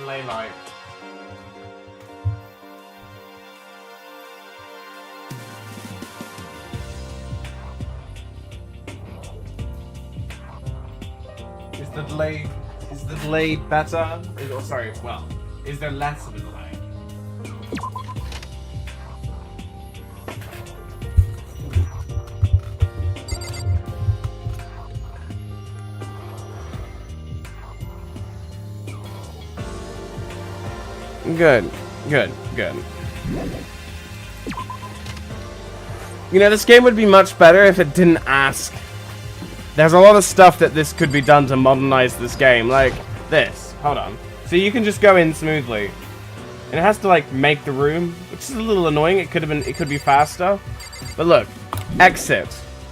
delay like? Is the delay better? Or sorry, well, is there less of a delay? Good. You know, this game would be much better if it didn't ask. There's a lot of stuff that this could be done to modernize this game, like this. Hold on. So you can just go in smoothly. And it has to like make the room, which is a little annoying. It could be faster. But look, exit.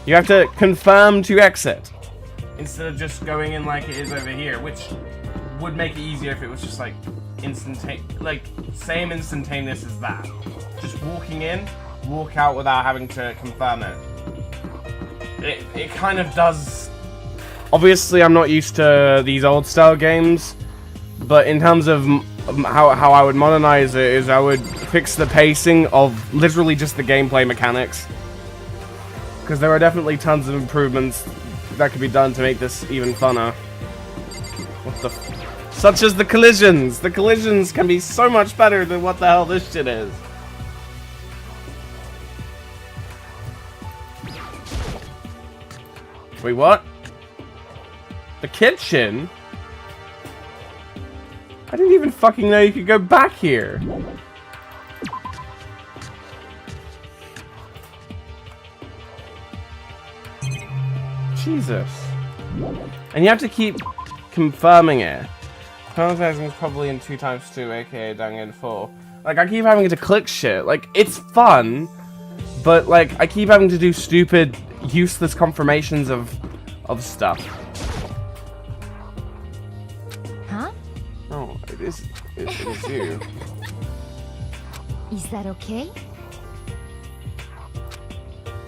You have to confirm to exit. Instead of just going in like it is over here, which would make it easier if it was just like same instantaneous as that. Just walking in, walk out without having to confirm it. It kind of does. Obviously, I'm not used to these old style games, but in terms of how I would modernize it is I would fix the pacing of literally just the gameplay mechanics, because there are definitely tons of improvements that could be done to make this even funner. What the? Such as the collisions. The collisions can be so much better than what the hell this shit is. Wait, what? The kitchen? I didn't even fucking know you could go back here. Jesus. And you have to keep confirming it. Penalizing is probably in 2x2, aka danganronpa. Like, I keep having to click shit. Like, it's fun, but, like, I keep having to do stupid, useless confirmations of stuff. Huh? Oh, it is you. Is that okay?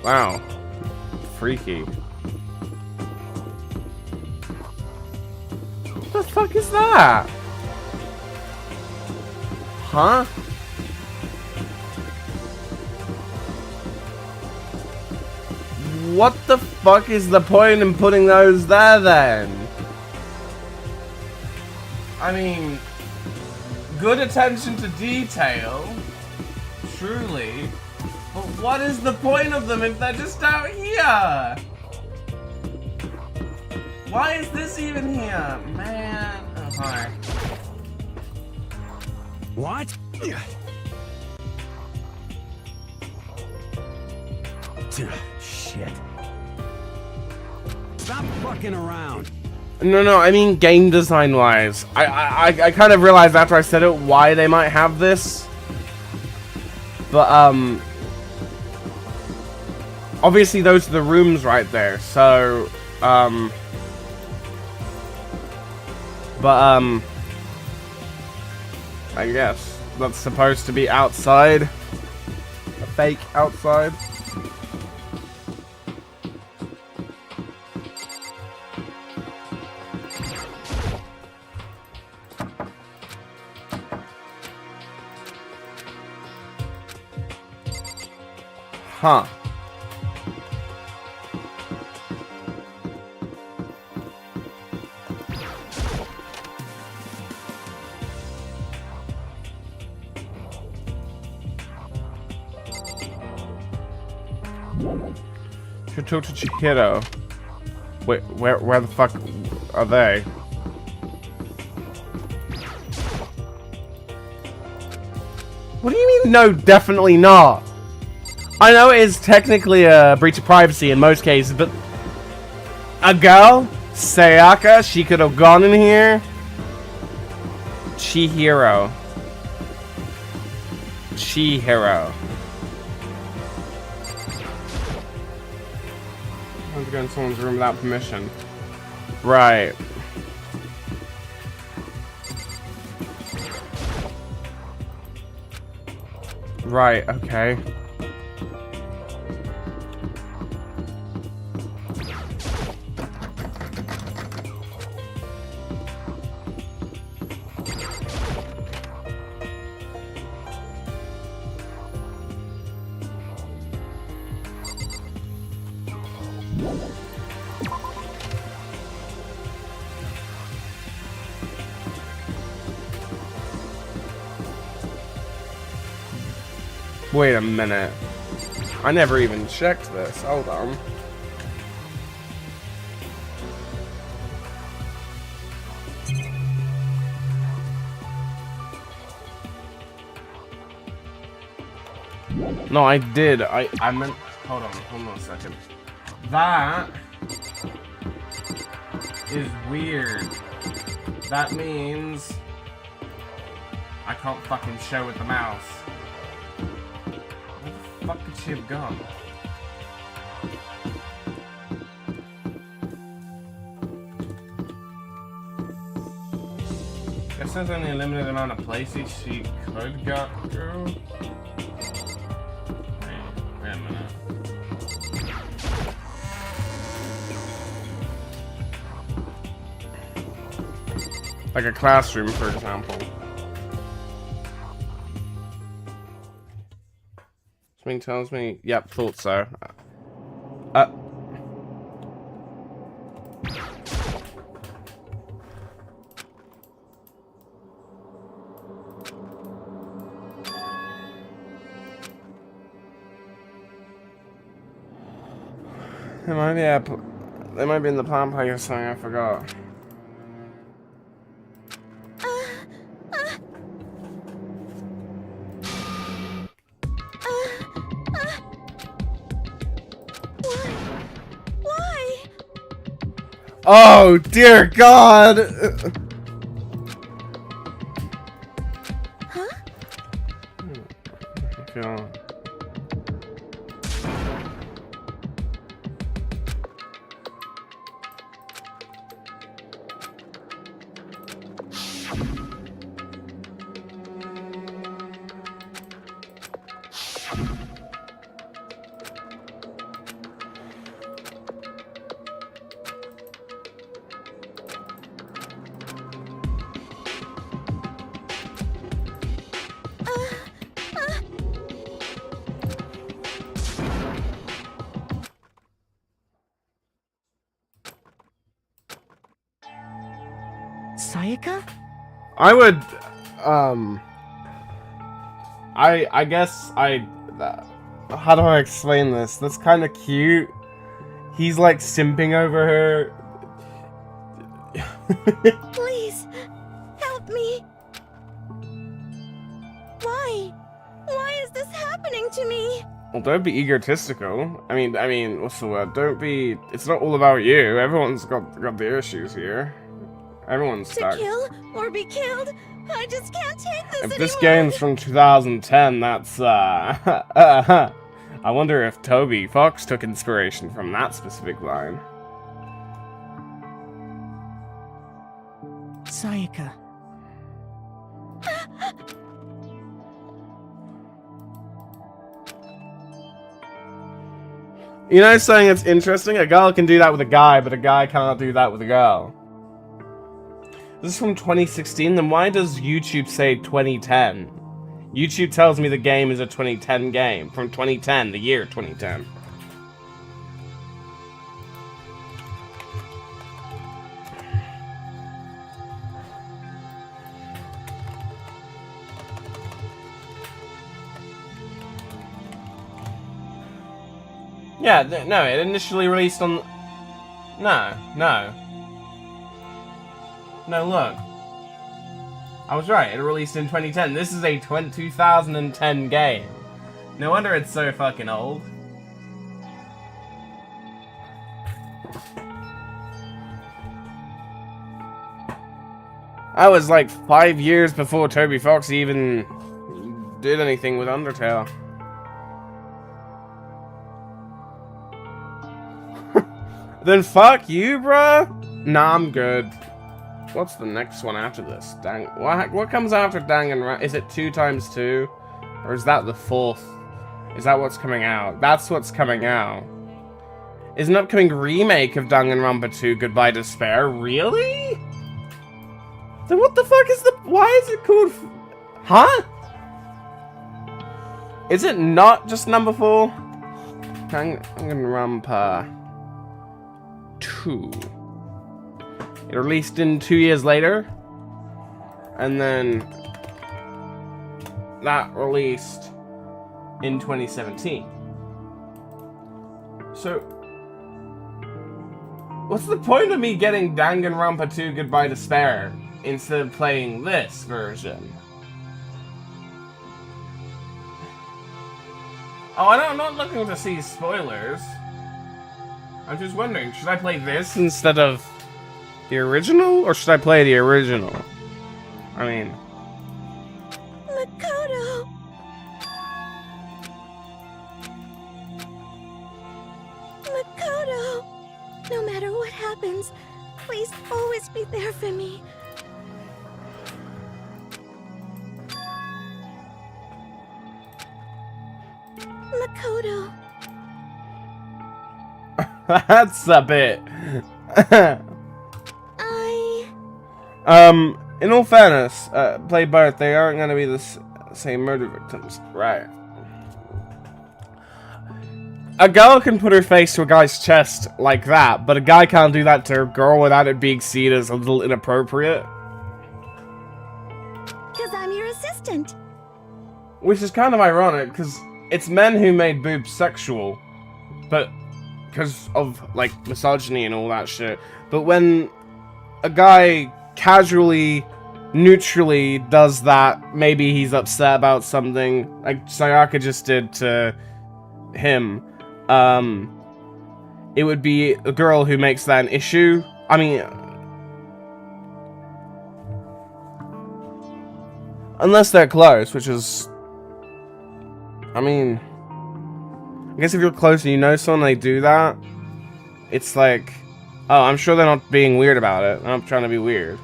Wow. Freaky. What the fuck is that? Huh? What the fuck is the point in putting those there then? I mean, good attention to detail, truly, but what is the point of them if they're just out here? Why is this even here? Man, oh, hi. What? Shit. Stop fucking around. No, I mean game design wise. I kind of realized after I said it why they might have this. But, obviously those are the rooms right there, so, I guess that's supposed to be outside. A fake outside. Huh. Should talk to Chihiro. Wait, where the fuck are they? What do you mean, no, definitely not? I know it is technically a breach of privacy in most cases, but a girl, Sayaka, she could have gone in here. Chihiro. I want to go in someone's room without permission. Right. Right, okay. Wait a minute. I never even checked this. Hold on. No, I did. I meant... Hold on a second. That is weird. That means I can't fucking show with the mouse. Where the fuck could she have gone? Guess there's only a limited amount of places she could go through. Wait a minute. Like a classroom, for example. Something tells me... Yep, thought so. They might be in the plant play or something, I forgot. Why? Oh, dear God! Huh? Okay. Sayaka? I would, I guess how do I explain this? That's kind of cute. He's like simping over her. Please, help me. Why? Why is this happening to me? Well, don't be egotistical. I mean, what's the word? Don't be. It's not all about you. Everyone's got their issues here. Everyone's stuck. To kill or be killed? I just can't take this If this anymore. game's from 2010, that's I wonder if Toby Fox took inspiration from that specific line. Sayaka. You know, saying it's interesting. A girl can do that with a guy, but a guy cannot do that with a girl. This is from 2016, then why does YouTube say 2010? YouTube tells me the game is a 2010 game. From 2010, the year 2010. Yeah, no, it initially released on... No, look. I was right, it released in 2010. This is a 2010 game. No wonder it's so fucking old. I was like 5 years before Toby Fox even did anything with Undertale. Then fuck you, bruh. Nah, I'm good. What's the next one after this? Dang. What comes after Danganronpa? Is it 2 times 2? Or is that the 4th? Is that what's coming out? That's what's coming out. Is an upcoming remake of Danganronpa 2 Goodbye Despair? Really? Then what the fuck is the... Why is it called... Huh? Is it not just number 4? Danganronpa 2. It released in 2 years later. And then... that released in 2017. So, what's the point of me getting Danganronpa 2 Goodbye Despair instead of playing this version? Oh, I'm not looking to see spoilers. I'm just wondering, should I play this instead of the original, or should I play the original? I mean... Makoto! Makoto! No matter what happens, please always be there for me. Makoto. That's a bit... in all fairness, play both. They aren't going to be the same murder victims. Right. A girl can put her face to a guy's chest like that, but a guy can't do that to a girl without it being seen as a little inappropriate. Because I'm your assistant. Which is kind of ironic, because it's men who made boobs sexual, but because of, like, misogyny and all that shit. But when a guy casually, neutrally does that, maybe he's upset about something, like Sayaka just did to him, it would be a girl who makes that an issue. I mean, unless they're close, which is, I mean, I guess if you're close and you know someone, they do that, it's like, oh, I'm sure they're not being weird about it. I'm not trying to be weird.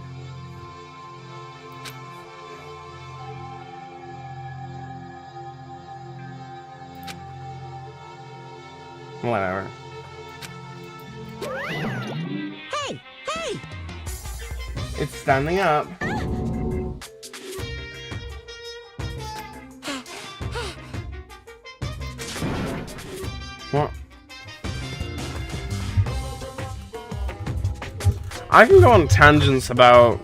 Whatever. Hey! Hey! It's standing up. What? I can go on tangents about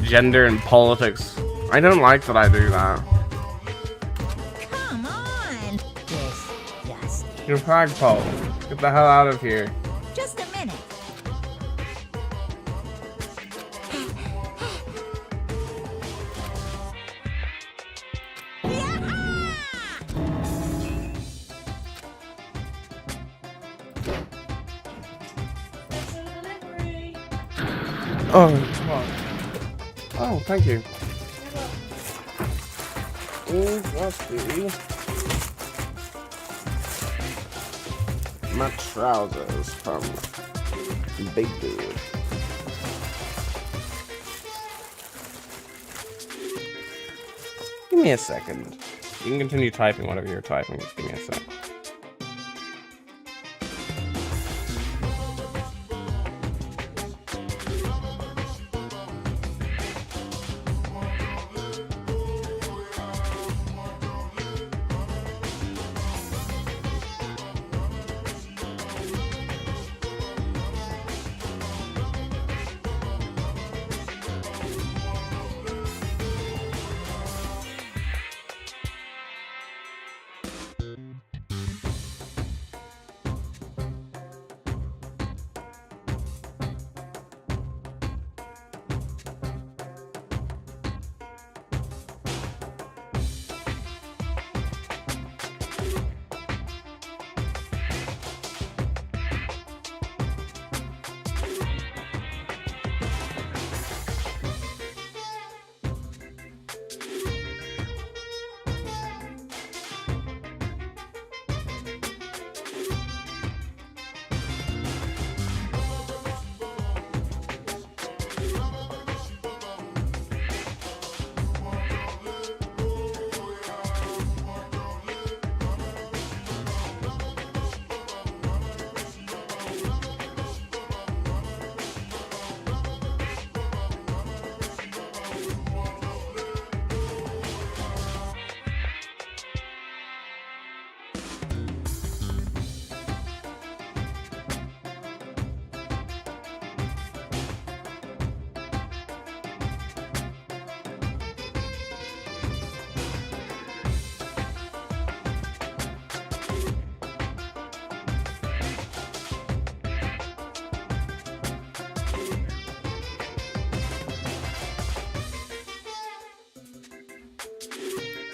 gender and politics. I don't like that I do that. Come on! Yes. Your flagpole. Get the hell out of here. Just a minute. Oh, oh, thank you. My trousers from Big Dude. Give me a second. You can continue typing whatever you're typing. Just give me a sec.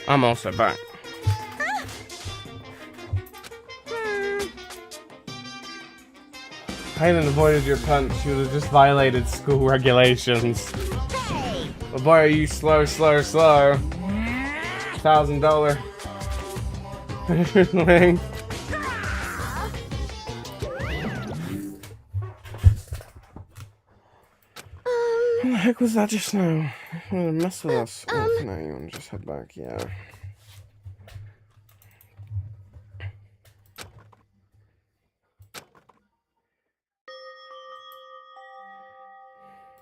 I'm also back. Hayden avoided your punch. You would have just violated school regulations. Hey! Well, boy, are you slow. $1,000 thing. What the heck was that just now? What a mess with us. Oh, no, you want to just head back, yeah.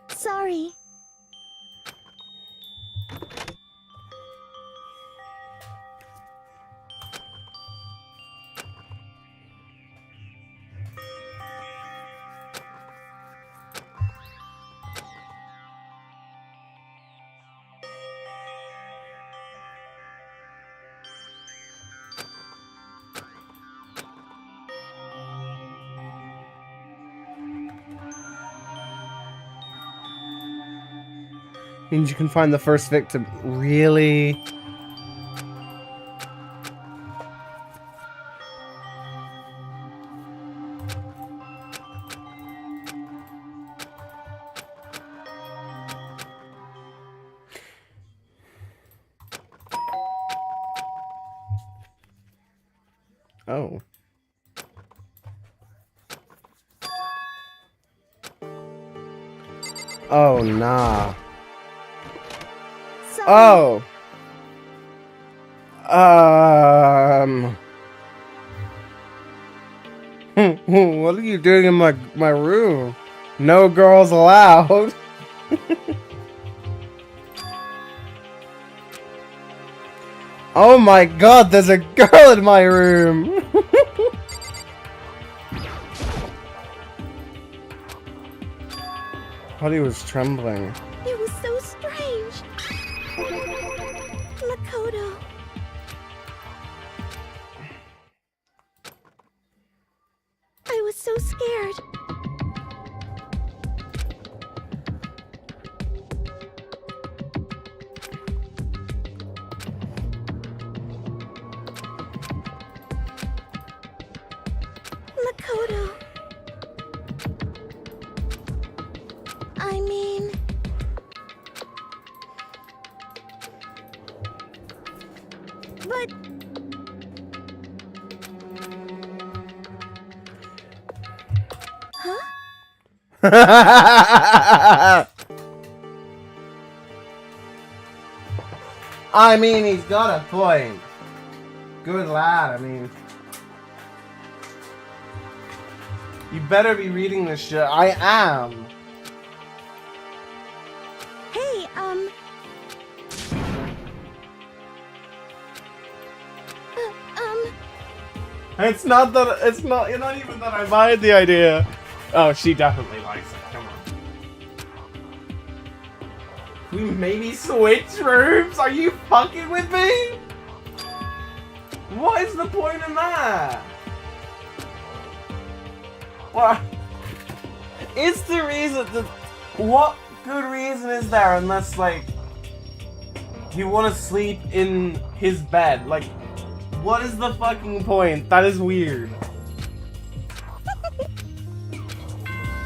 Sorry. Means you can find the first victim. Really? Oh. Oh, nah. Sorry. Oh. What are you doing in my room? No girls allowed. Oh my god, there's a girl in my room. Holly was trembling. It was so strange. Makoto. I was so scared. Makoto. I mean... But... Huh? I mean, he's got a point. Good lad, I mean. You better be reading this shit. I am. Hey, It's not that, you're not even that I mind the idea. Oh, she definitely likes it, come on. We maybe switch rooms? Are you fucking with me? What is the point in that? What? It's the reason that, what good reason is there unless, like, you want to sleep in his bed? Like, what is the fucking point? That is weird.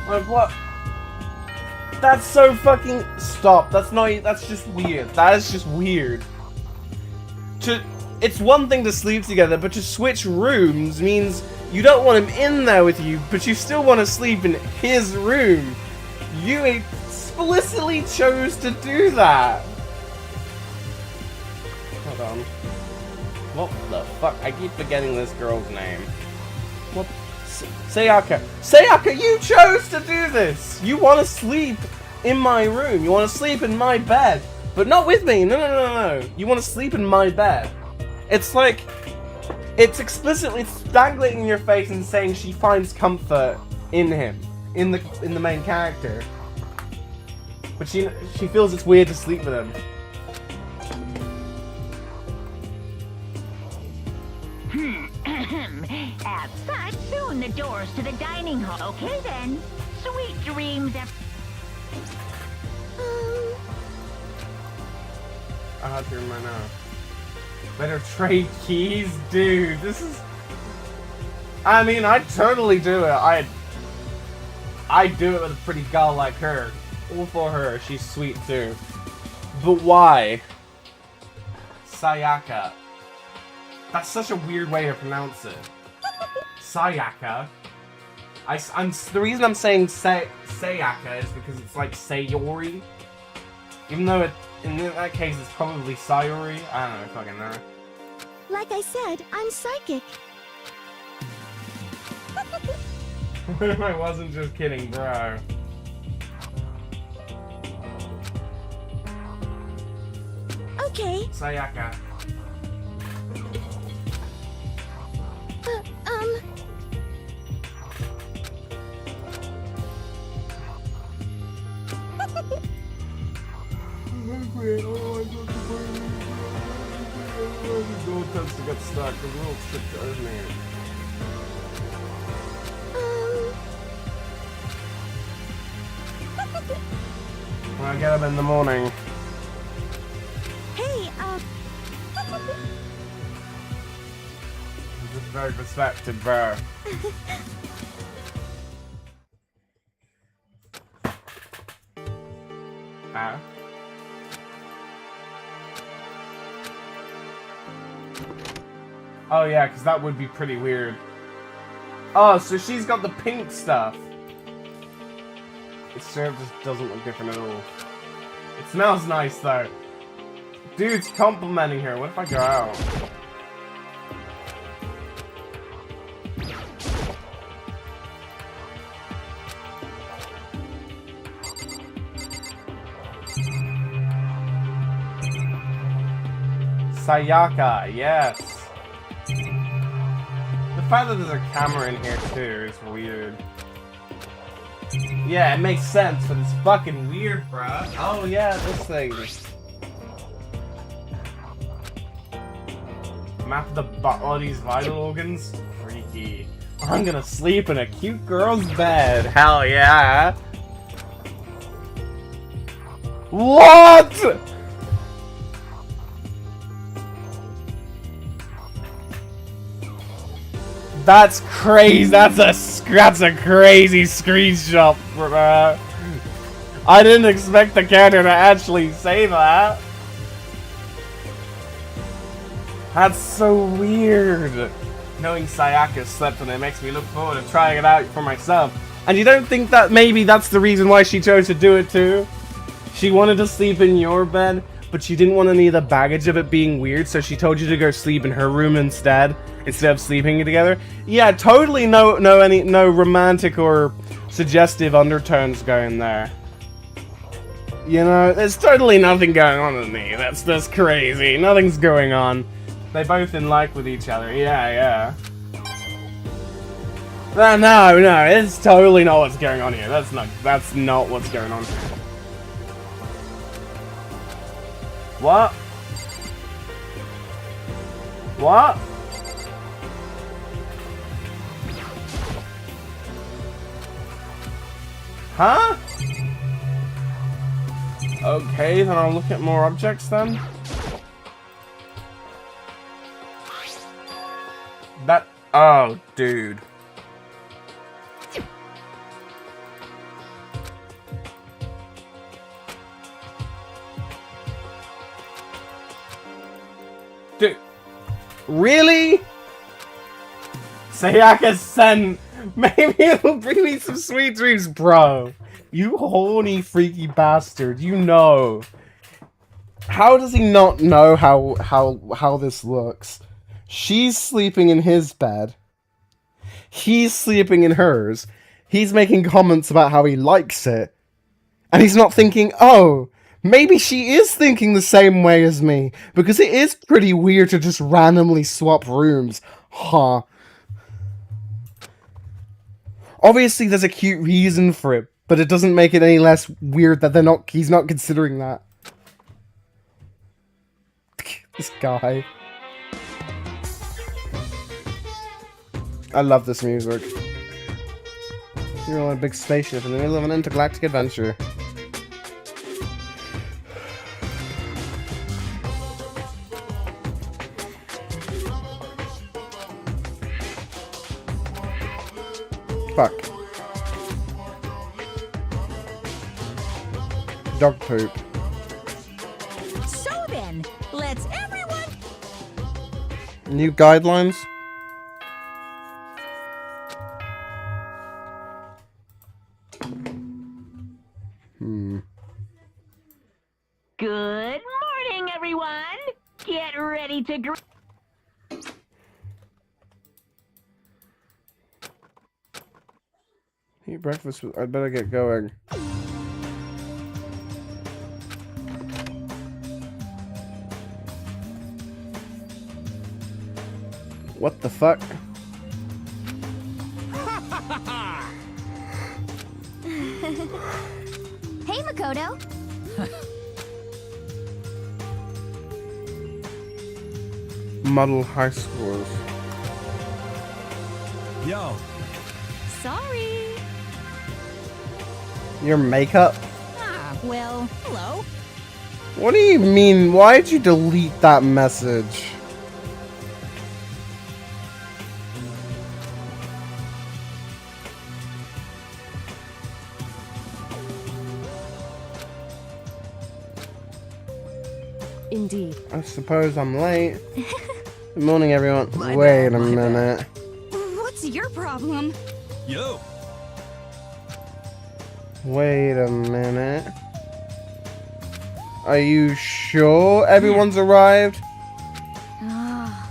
Like, what? That's so fucking... Stop. That's not... That's just weird. That is just weird. It's one thing to sleep together, but to switch rooms means you don't want him in there with you, but you still want to sleep in his room. You explicitly chose to do that. Hold on. What the fuck? I keep forgetting this girl's name. What? Sayaka. Sayaka, you chose to do this! You want to sleep in my room. You want to sleep in my bed. But not with me. No. You want to sleep in my bed. It's like... It's explicitly dangling in your face and saying she finds comfort in him. In the main character. But she feels it's weird to sleep with him. As such, soon the doors to the dining hall. Okay then. Sweet dreams. I have to in my now. Better trade keys? Dude, this is... I mean, I'd totally do it. I'd do it with a pretty girl like her. All for her. She's sweet too. But why? Sayaka. That's such a weird way to pronounce it. Sayaka. The reason I'm saying Sayaka is because it's like Sayori. Even though in that case it's probably Sayori. I don't know, fucking know. Like I said, I'm psychic. I wasn't just kidding, bro. Okay. Sayaka. Gold tends to get stuck. The world's stick to opening it. When I get up in the morning. Hey, Just very perspective, bro. Oh yeah, because that would be pretty weird. Oh, so she's got the pink stuff. It sort of just doesn't look different at all. It smells nice though. Dude's complimenting her. What if I go out? Sayaka, yes. The fact that there's a camera in here too is weird. Yeah, it makes sense, but it's fucking weird, bruh. Oh yeah, this thing. Map the body's vital organs? Freaky. I'm gonna sleep in a cute girl's bed. Hell yeah. What?! That's crazy. That's a crazy screenshot, bro. I didn't expect the character to actually say that. That's so weird. Knowing Sayaka slept on it makes me look forward to trying it out for myself. And you don't think that maybe that's the reason why she chose to do it too? She wanted to sleep in your bed, but she didn't want any of the baggage of it being weird, so she told you to go sleep in her room instead of sleeping together. Yeah, totally no romantic or suggestive undertones going there. You know, there's totally nothing going on with me. That's crazy. Nothing's going on. They both in like with each other. Yeah. No, it's totally not what's going on here. That's not what's going on here. What? What? Huh? Okay, then I'll look at more objects then. Oh, dude. Dude. Really? Sayaka-sen. Maybe it'll bring me some sweet dreams, bro. You horny, freaky bastard. You know. How does he not know how this looks? She's sleeping in his bed. He's sleeping in hers. He's making comments about how he likes it. And he's not thinking, oh, maybe she is thinking the same way as me. Because it is pretty weird to just randomly swap rooms. Huh. Obviously, there's a cute reason for it, but it doesn't make it any less weird that he's not considering that. This guy. I love this music. You're on a big spaceship in the middle of an intergalactic adventure. Fuck. Dog poop. So then, let's everyone. New guidelines? Good morning, everyone. Get ready to Eat breakfast. I better get going. What the fuck? Hey, Makoto. Model high scores. Yo. Sorry. Your makeup? Ah, well, hello. What do you mean? Why did you delete that message? Indeed. I suppose I'm late. Good morning, everyone. My Wait bad, a my minute. What's your problem? Yo. Wait a minute. Are you sure everyone's arrived? Ah.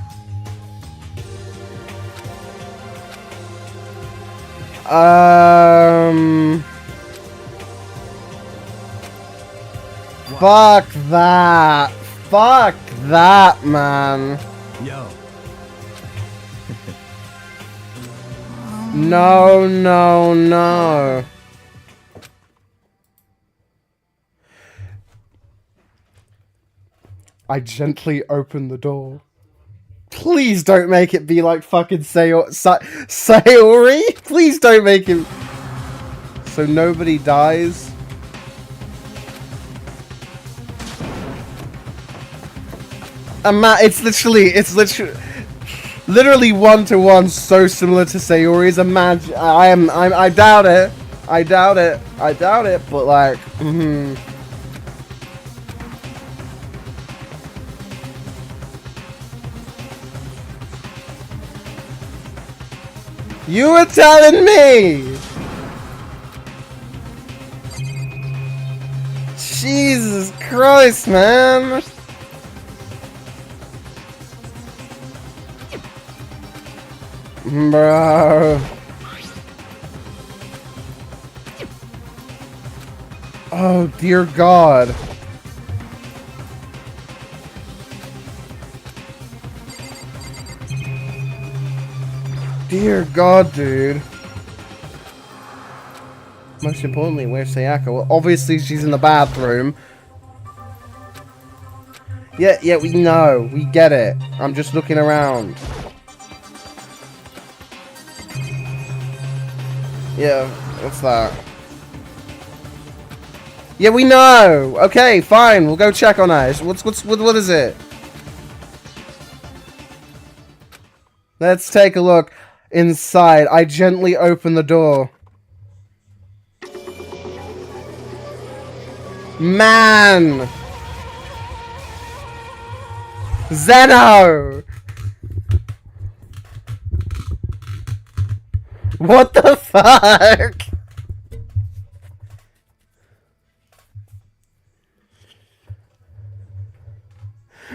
Fuck that. Fuck that, man. Yo. No, no, no. I gently open the door. Please don't make it be like fucking Sayori. Please don't make him. So nobody dies. It's literally one-to-one, so similar to Sayori's. Imagine, I doubt it. I doubt it. But like, You were telling me. Jesus Christ, man. Bro. Oh, dear God. Dear God, dude. Most importantly, where's Sayaka? Well, obviously she's in the bathroom. Yeah, we know. We get it. I'm just looking around. Yeah, what's that? Yeah, we know. Okay, fine. We'll go check on her. What is it? Let's take a look inside. I gently open the door. Man! Zeno! What the fuck?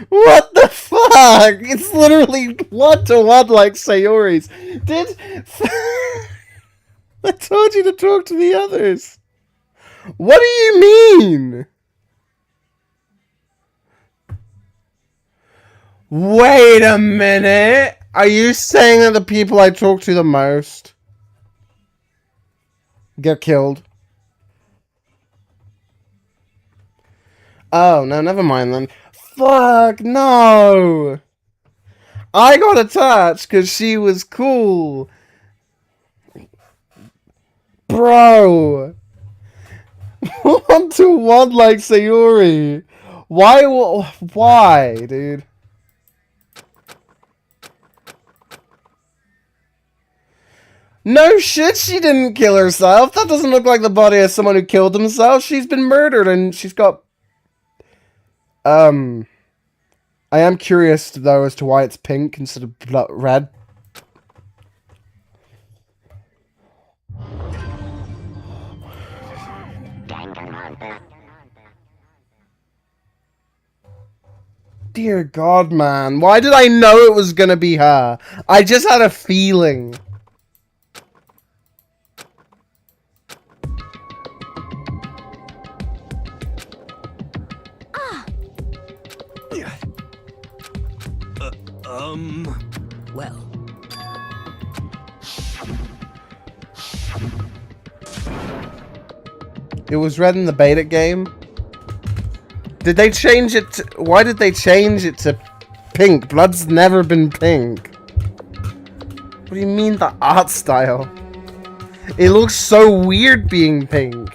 What the fuck? It's literally one-to-one like Sayori's. I told you to talk to the others. What do you mean? Wait a minute. Are you saying that the people I talk to the most get killed? Oh, no, never mind then. Fuck, no. I got attached because she was cool. Bro. One-to-one like Sayori. Why, dude? No shit, she didn't kill herself. That doesn't look like the body of someone who killed themselves. She's been murdered and she's got... I am curious, though, as to why it's pink instead of red. Dear God, man. Why did I know it was gonna be her? I just had a feeling. Well. It was red in the beta game. Did they change it to... Why did they change it to pink? Blood's never been pink. What do you mean the art style? It looks so weird being pink.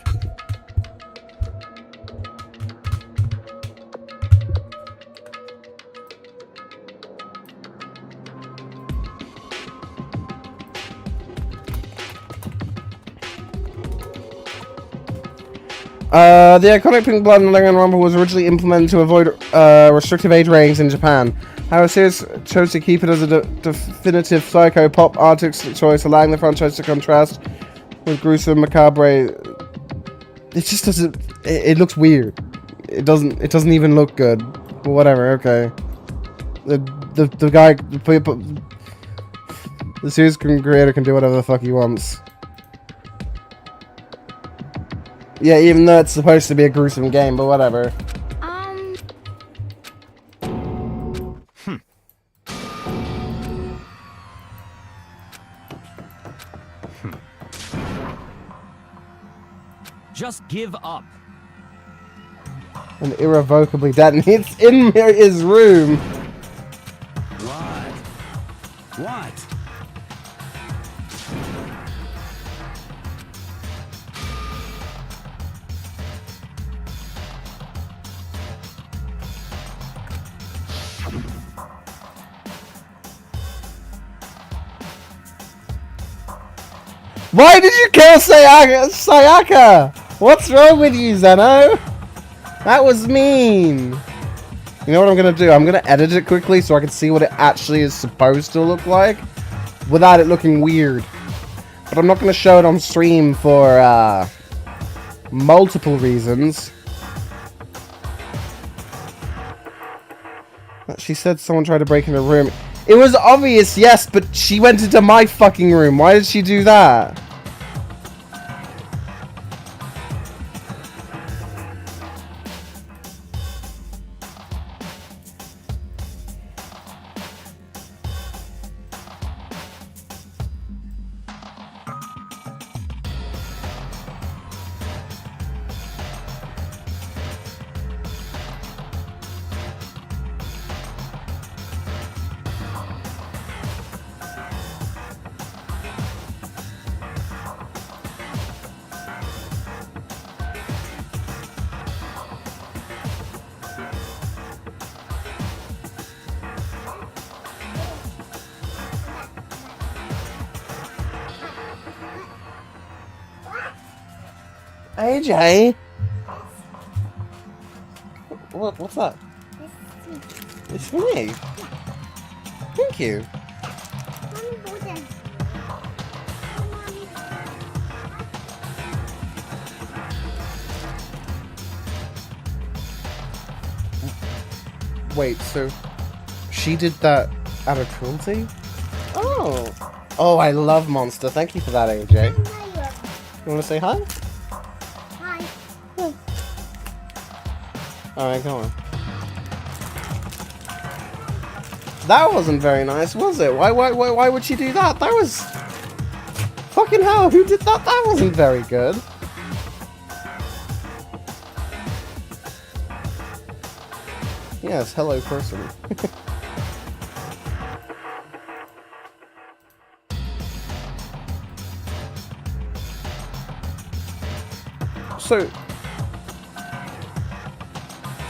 The iconic pink blood in danganronpa was originally implemented to avoid restrictive age ratings in Japan. However, Sears chose to keep it as a definitive psycho pop artistic choice, allowing the franchise to contrast with gruesome macabre. It just doesn't. It looks weird. It doesn't even look good. But whatever. Okay. The guy, the Sears creator can do whatever the fuck he wants. Yeah, even though it's supposed to be a gruesome game, but whatever. Just give up. And irrevocably detonates in his room. What? What? Why did you kill Sayaka? What's wrong with you, Zeno? That was mean. You know what I'm going to do? I'm going to edit it quickly so I can see what it actually is supposed to look like without it looking weird. But I'm not going to show it on stream for multiple reasons. She said someone tried to break in her room. It was obvious, yes, but she went into my fucking room. Why did she do that? AJ? What's that? It's for me. Thank you. Wait, so she did that out of cruelty? Oh. Oh, I love Monster. Thank you for that, AJ. You want to say hi? Alright, go on. That wasn't very nice, was it? Why would she do that? That was... Fucking hell, who did that? That wasn't very good. Yes, hello person.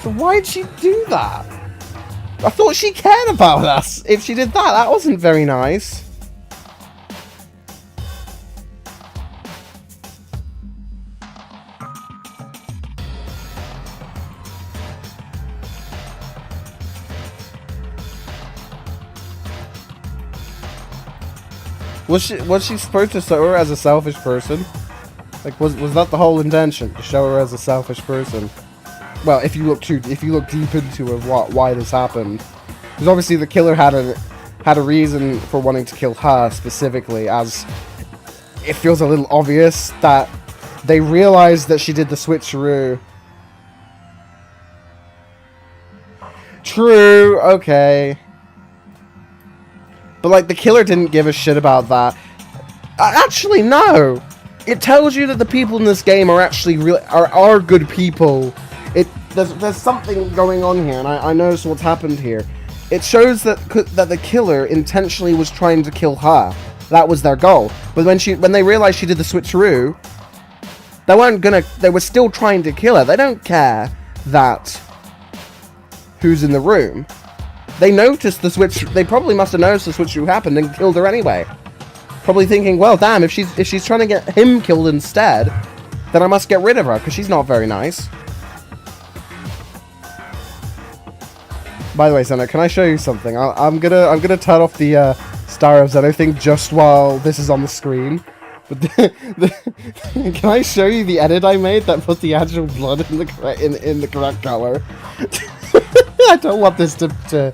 So why'd she do that? I thought she cared about us. If she did that, that wasn't very nice. Was she supposed to show her as a selfish person? Like, was that the whole intention, to show her as a selfish person? Well, if you look deep into why this happened, because obviously the killer had a reason for wanting to kill her specifically, as it feels a little obvious that they realized that she did the switcheroo. True, okay. But, like, the killer didn't give a shit about that. Actually, no! It tells you that the people in this game are actually are good people. There's something going on here, and I noticed what's happened here. It shows that the killer intentionally was trying to kill her. That was their goal. But when they realized she did the switcheroo, they were still trying to kill her. They don't care that who's in the room. They noticed the switch. They probably must have noticed the switcheroo happened and killed her anyway. Probably thinking, well, damn, if she's trying to get him killed instead, then I must get rid of her because she's not very nice. By the way, Zeno, can I show you something? I'm gonna turn off the Star of Zeno thing just while this is on the screen. But can I show you the edit I made that put the actual blood in the correct color? I don't want this to.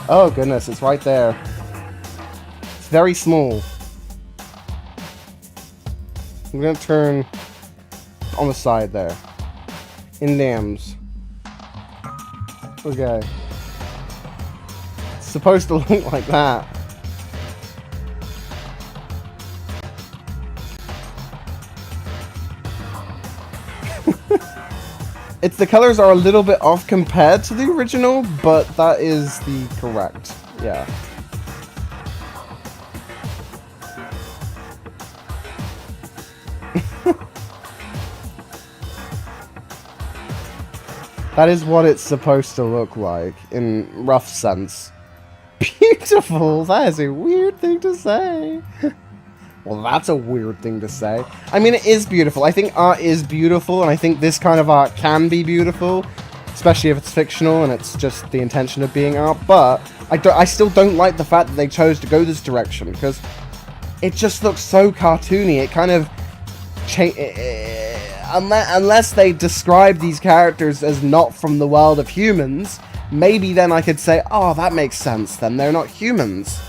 Oh goodness, it's right there. It's very small. I'm gonna turn on the side there. In names. Okay. It's supposed to look like that. The colors are a little bit off compared to the original, but that is the correct. Yeah. That is what it's supposed to look like, in rough sense. Beautiful! That is a weird thing to say. Well, that's a weird thing to say. I mean, it is beautiful. I think art is beautiful, and I think this kind of art can be beautiful, especially if it's fictional and it's just the intention of being art, but I still don't like the fact that they chose to go this direction, because it just looks so cartoony. It kind of... unless they describe these characters as not from the world of humans, maybe then I could say, oh, that makes sense, then they're not humans.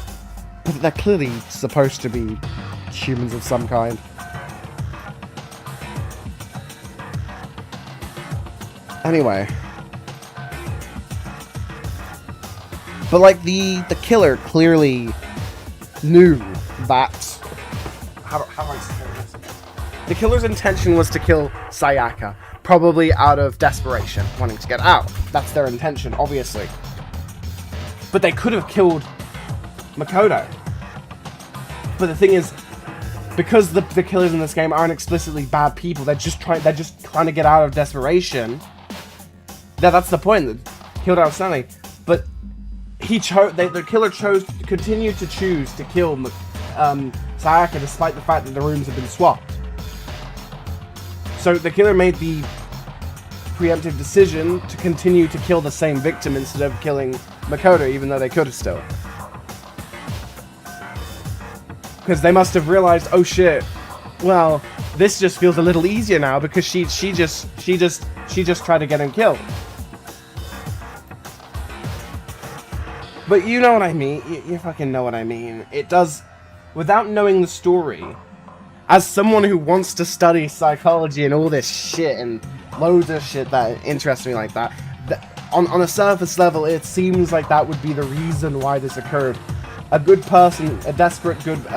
But they're clearly supposed to be humans of some kind. Anyway. But like the killer clearly knew that. How do I say this? The killer's intention was to kill Sayaka, probably out of desperation, wanting to get out. That's their intention, obviously. But they could have killed Makoto. But the thing is, because the killers in this game aren't explicitly bad people, they're just trying to get out of desperation. That's the point. That killed out Stanley, but the killer continued to choose to kill Sayaka despite the fact that the rooms have been swapped. So the killer made the preemptive decision to continue to kill the same victim instead of killing Makoto, even though they could have still. Because they must have realized, oh shit, well, this just feels a little easier now because she just tried to get him killed. But you know what I mean. You fucking know what I mean. It does, without knowing the story, as someone who wants to study psychology and all this shit and loads of shit that interests me like that, on a surface level, it seems like that would be the reason why this occurred. A good person, a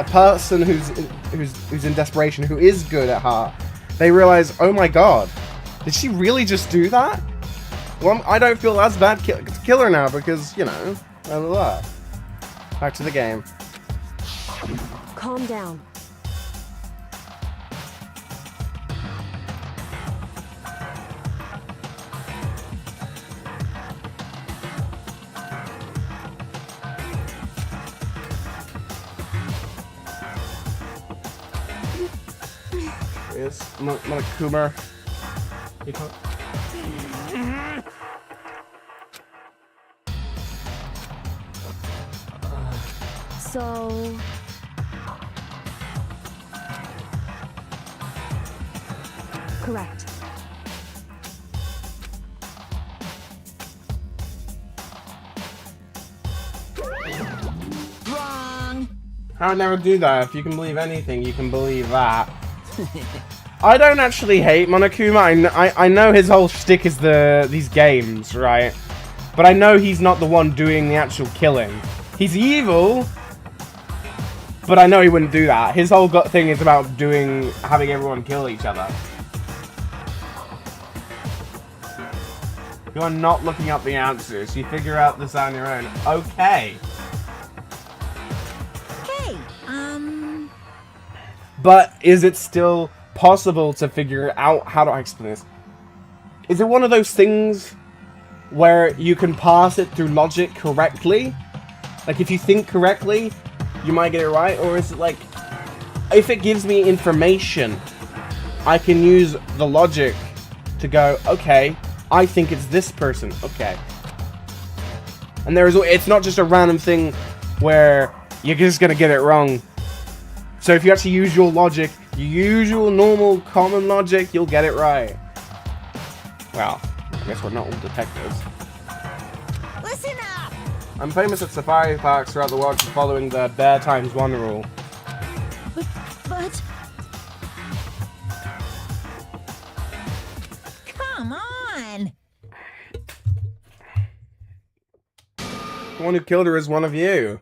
person who's in desperation, who is good at heart, they realize, oh my god, did she really just do that? Well, I don't feel as bad to kill her now because, you know, blah, blah, blah. Back to the game. Calm down. Is Monokuma. You can't. So, Correct. Wrong. I would never do that. If you can believe anything, you can believe that. I don't actually hate Monokuma. I know his whole shtick is these games, right? But I know he's not the one doing the actual killing. He's evil, but I know he wouldn't do that. His whole thing is about having everyone kill each other. You are not looking up the answers. You figure out this on your own. Okay. Okay, But is it still possible to figure out? How do I explain this? Is it one of those things where you can pass it through logic correctly? Like, if you think correctly, you might get it right? Or is it like, if it gives me information, I can use the logic to go, okay, I think it's this person. Okay. And it's not just a random thing where you're just gonna get it wrong. So if you actually use your logic, your usual, normal, common logic, you'll get it right. Well, I guess we're not all detectives. listen up. I'm famous at safari parks throughout the world for following the bear times one rule. But... Come on. The one who killed her is one of you.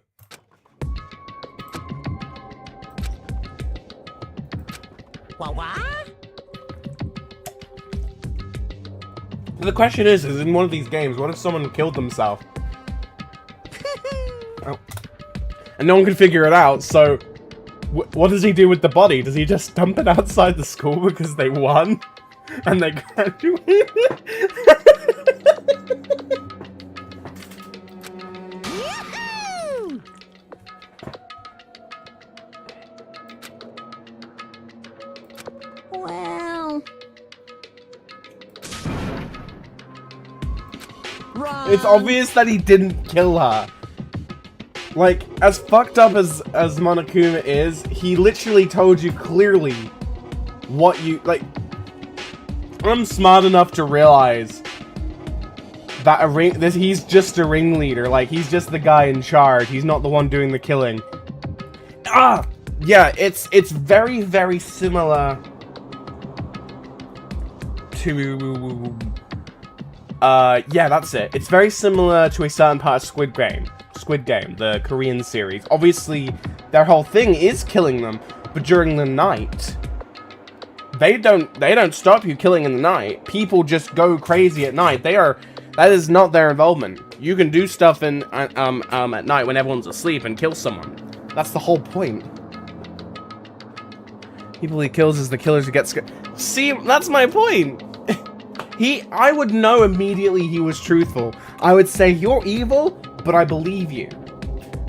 What? The question is in one of these games, what if someone killed themselves? Oh. And no one can figure it out, so what does he do with the body? Does he just dump it outside the school because they won? And they graduated? Yahoo! Well... Wrong. It's obvious that he didn't kill her. Like, as fucked up as Monokuma is, he literally told you clearly what you, like, I'm smart enough to realize that he's just a ringleader, like, he's just the guy in charge, he's not the one doing the killing. Yeah, it's very, very similar to, yeah, that's it. It's very similar to a certain part of Squid Game, the Korean series. Obviously, their whole thing is killing them, but during the night, they don't stop you killing in the night. People just go crazy at night. That is not their involvement. You can do stuff at night when everyone's asleep and kill someone. That's the whole point. People he kills is the killers who get scared. See, that's my point. I would know immediately he was truthful. I would say, you're evil, but I believe you.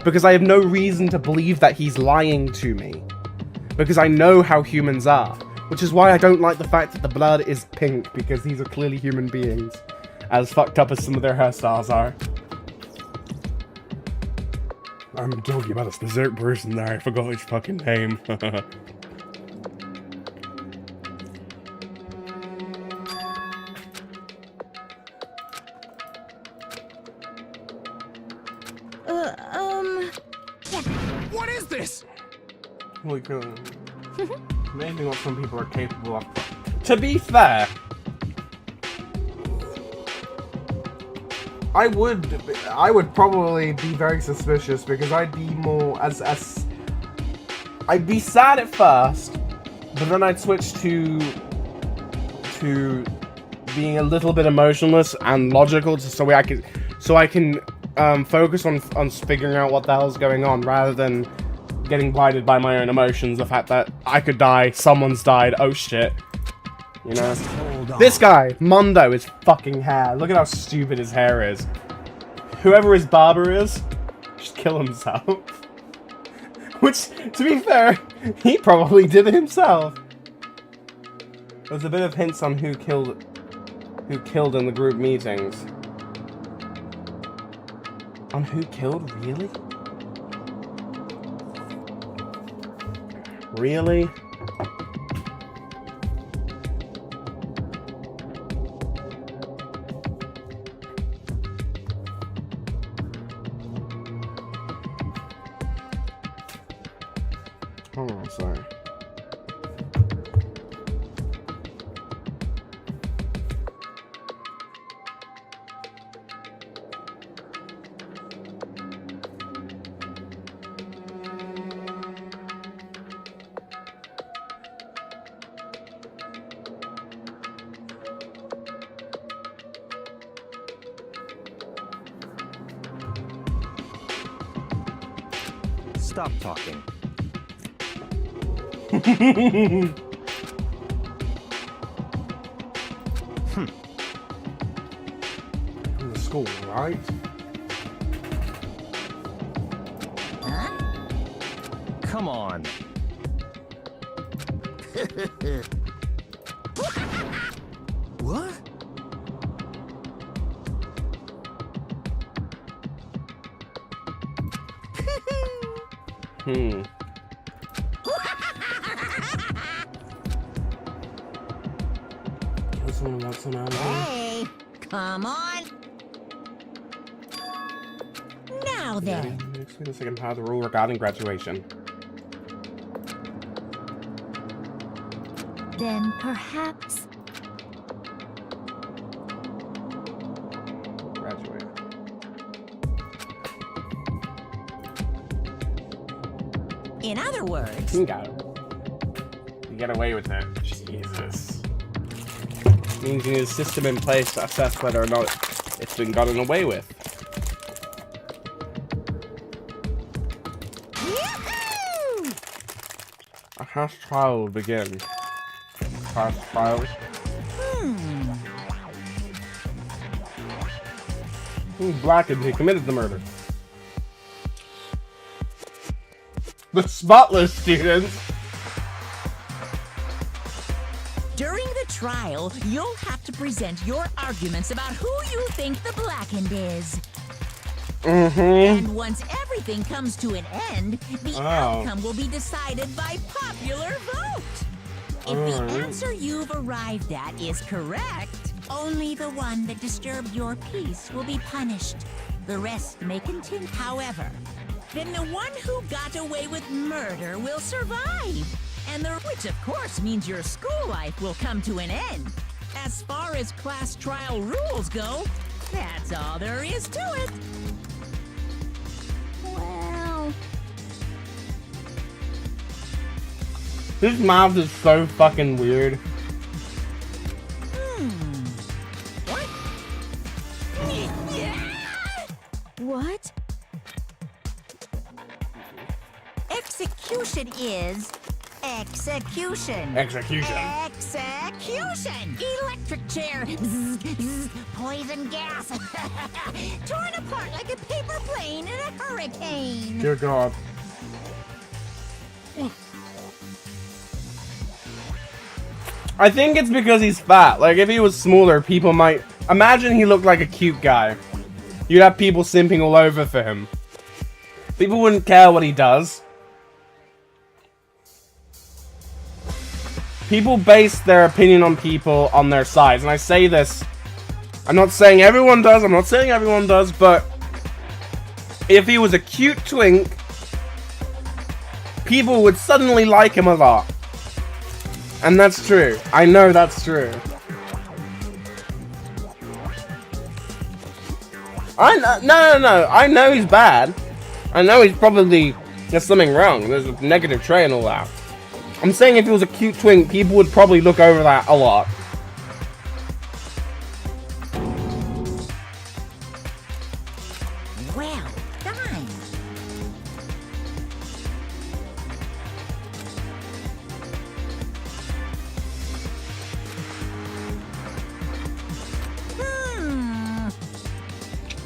Because I have no reason to believe that he's lying to me. Because I know how humans are. Which is why I don't like the fact that the blood is pink, because these are clearly human beings. As fucked up as some of their hairstyles are. I'm talking about a specific person there, I forgot his fucking name. What is this? Holy cool. Amazing what some people are capable of. To be fair, I would probably be very suspicious, because I'd be more I'd be sad at first, but then I'd switch to being a little bit emotionless and logical, so I can focus on figuring out what the hell's going on, rather than getting blinded by my own emotions. The fact that I could die, someone's died, oh shit. You know? Just hold on. This guy, Mondo, his fucking hair. Look at how stupid his hair is. Whoever his barber is, just kill himself. Which, to be fair, he probably did it himself. There's a bit of hints on who killed in the group meetings. On who killed? Really? Really? Hold on, sorry. Stop talking. From the school, right? Come on. What? Someone wants some out of here. Hey, come on. Now then. Next week, the second part of the rule regarding graduation. Then perhaps... Graduate. In other words, You got it. You get away with it. Jesus. Means you need a system in place to assess whether or not it's been gotten away with. Yahoo! A hash trial will begin. Hash trials. Who's black and he committed the murder? The spotless students. During the trial, you'll have to present your arguments about who you think the blackened is. And once everything comes to an end, the outcome will be decided by popular vote. If the answer you've arrived at is correct, only the one that disturbed your peace will be punished. The rest may continue. However, then the one who got away with murder will survive. Which of course means your school life will come to an end. As far as class trial rules go, that's all there is to it. Well, His mouth is so fucking weird. What? Yeah. What? Execution is execution. Execution. Execution! Electric chair! Zzz, zzz, poison gas! Torn apart like a paper plane in a hurricane! Dear God. I think it's because he's fat. Like, if he was smaller, people might... Imagine he looked like a cute guy. You'd have people simping all over for him. People wouldn't care what he does. People base their opinion on people on their sides. And I say this... I'm not saying everyone does. I'm not saying everyone does. But... if he was a cute twink... people would suddenly like him a lot. And that's true. I know that's true. No. I know he's bad. I know he's probably... there's something wrong. There's a negative trait and all that. I'm saying if he was a cute twink, people would probably look over that a lot. Well done!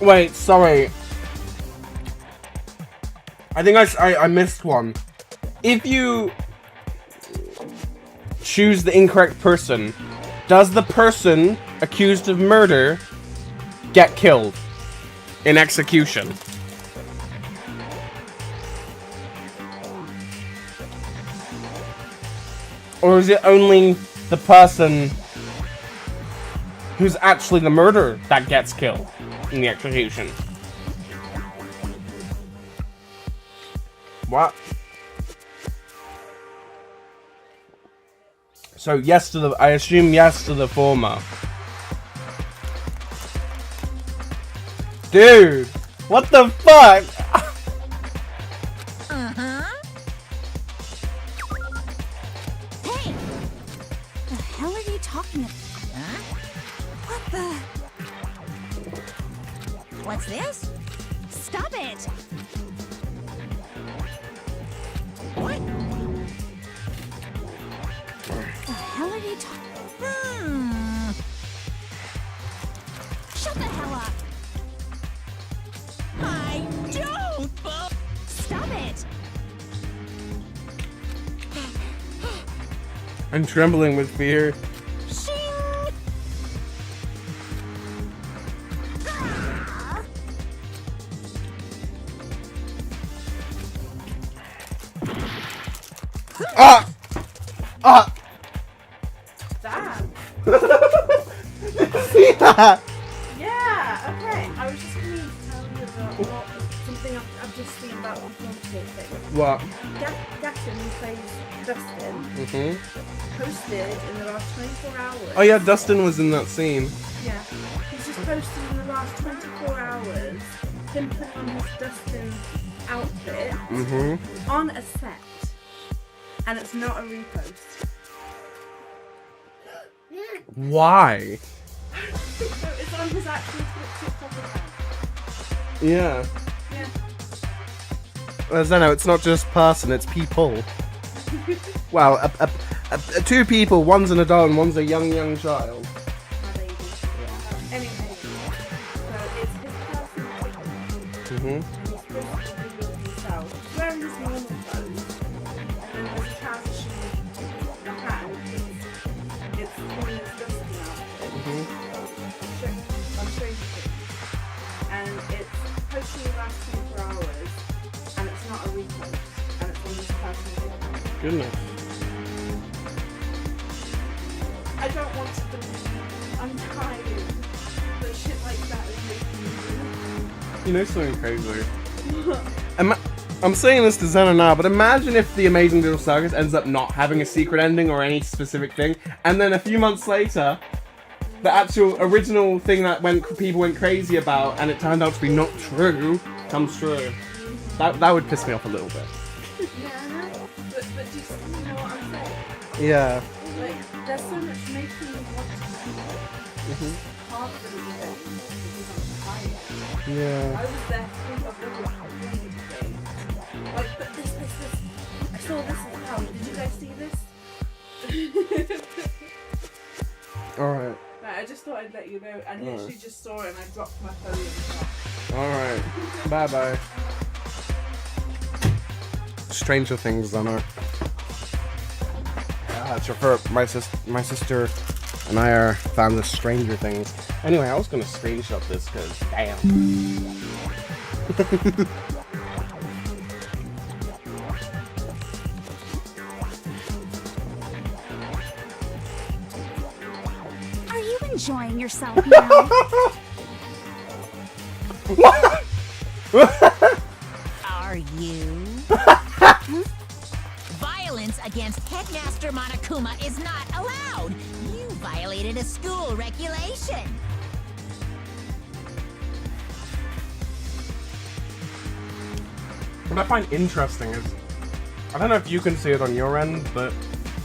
Wait, sorry. I think I missed one. If you choose the incorrect person, does the person accused of murder get killed in execution? Or is it only the person who's actually the murderer that gets killed in the execution? So yes to the, I assume yes to the former. Dude, what the fuck? Hey! The hell are you talking about? Huh? What the? What's this? Stop it! What? The hell are you talking? Shut the hell up! I don't! Stop it! I'm trembling with fear. Ah! Ah! Damn. See that? Yeah, okay. I was just going to tell you about something I've just seen about the thing. What? Gatton, who plays Dustin, posted in the last 24 hours. Oh yeah, Dustin was in that scene. Yeah. He's just posted in the last 24 hours him putting on his Dustin outfit on a set. And it's not a repost. Why? So it's on his actual TikTok account. Yeah. Yeah. I don't know, it's not just person, it's people. Well, two people, one's an adult and one's a young child. My baby. Anyway, so it's his personal TikTok. And he's supposed to be with himself. He's wearing his normal clothes. And then there's a trouser shoe, a hat, and it's pulling his dusting out. I'm showing you things. And it's posted in the last 24 hours, and it's not a repost, and it's on his personal account. Goodness. I don't want to believe. I'm tired. But shit like that is making me You know something crazy? I'm saying this to Zena now, but imagine if the Amazing Little Circus ends up not having a secret ending or any specific thing, and then a few months later, the actual original thing that people went crazy about, and it turned out to be not true, comes true. That would piss me off a little bit. Yeah, I know. But do you know what I'm saying? Yeah. Like, there's so much making me want to know. Can't believe it because I'm tired. Yeah. I was there full of little complaining things. Like, but this. I saw this as well. Did you guys see this? Alright. Right, I just thought I'd let you know. I literally just saw it and I dropped my phone in the shop. Alright. Bye bye. Stranger Things, Zena. My sister and I are fans of Stranger Things. Anyway, I was gonna screenshot this because, damn. Are you enjoying yourself now? Are you? Violence against Headmaster Monokuma is not allowed. You violated a school regulation. What I find interesting is, I don't know if you can see it on your end, but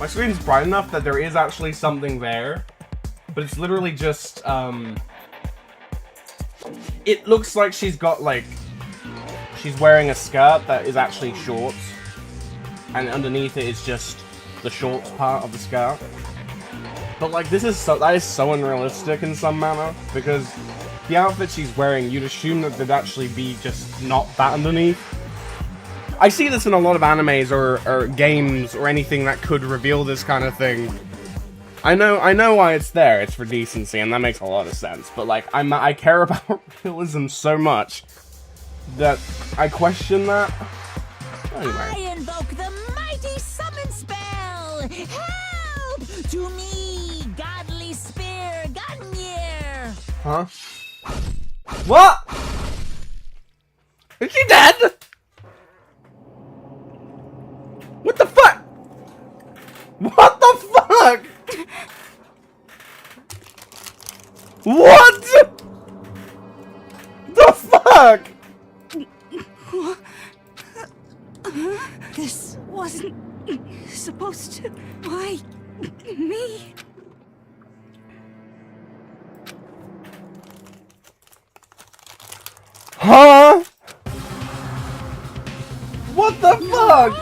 my screen's bright enough that there is actually something there, but it's literally just, it looks like she's got, like, she's wearing a skirt that is actually shorts, and underneath it is just the shorts part of the skirt. But, like, that is so unrealistic in some manner, because the outfit she's wearing, you'd assume that there'd actually be just not that underneath. I see this in a lot of animes or games or anything that could reveal this kind of thing. I know why it's there. It's for decency, and that makes a lot of sense. But like, I care about realism so much that I question that. Anyway. I invoke the mighty summon spell. Help to me, godly spear, Gungnir. Huh? What? Is she dead? What the fuck? What the fuck? This wasn't supposed to. Why me? Huh? What the fuck?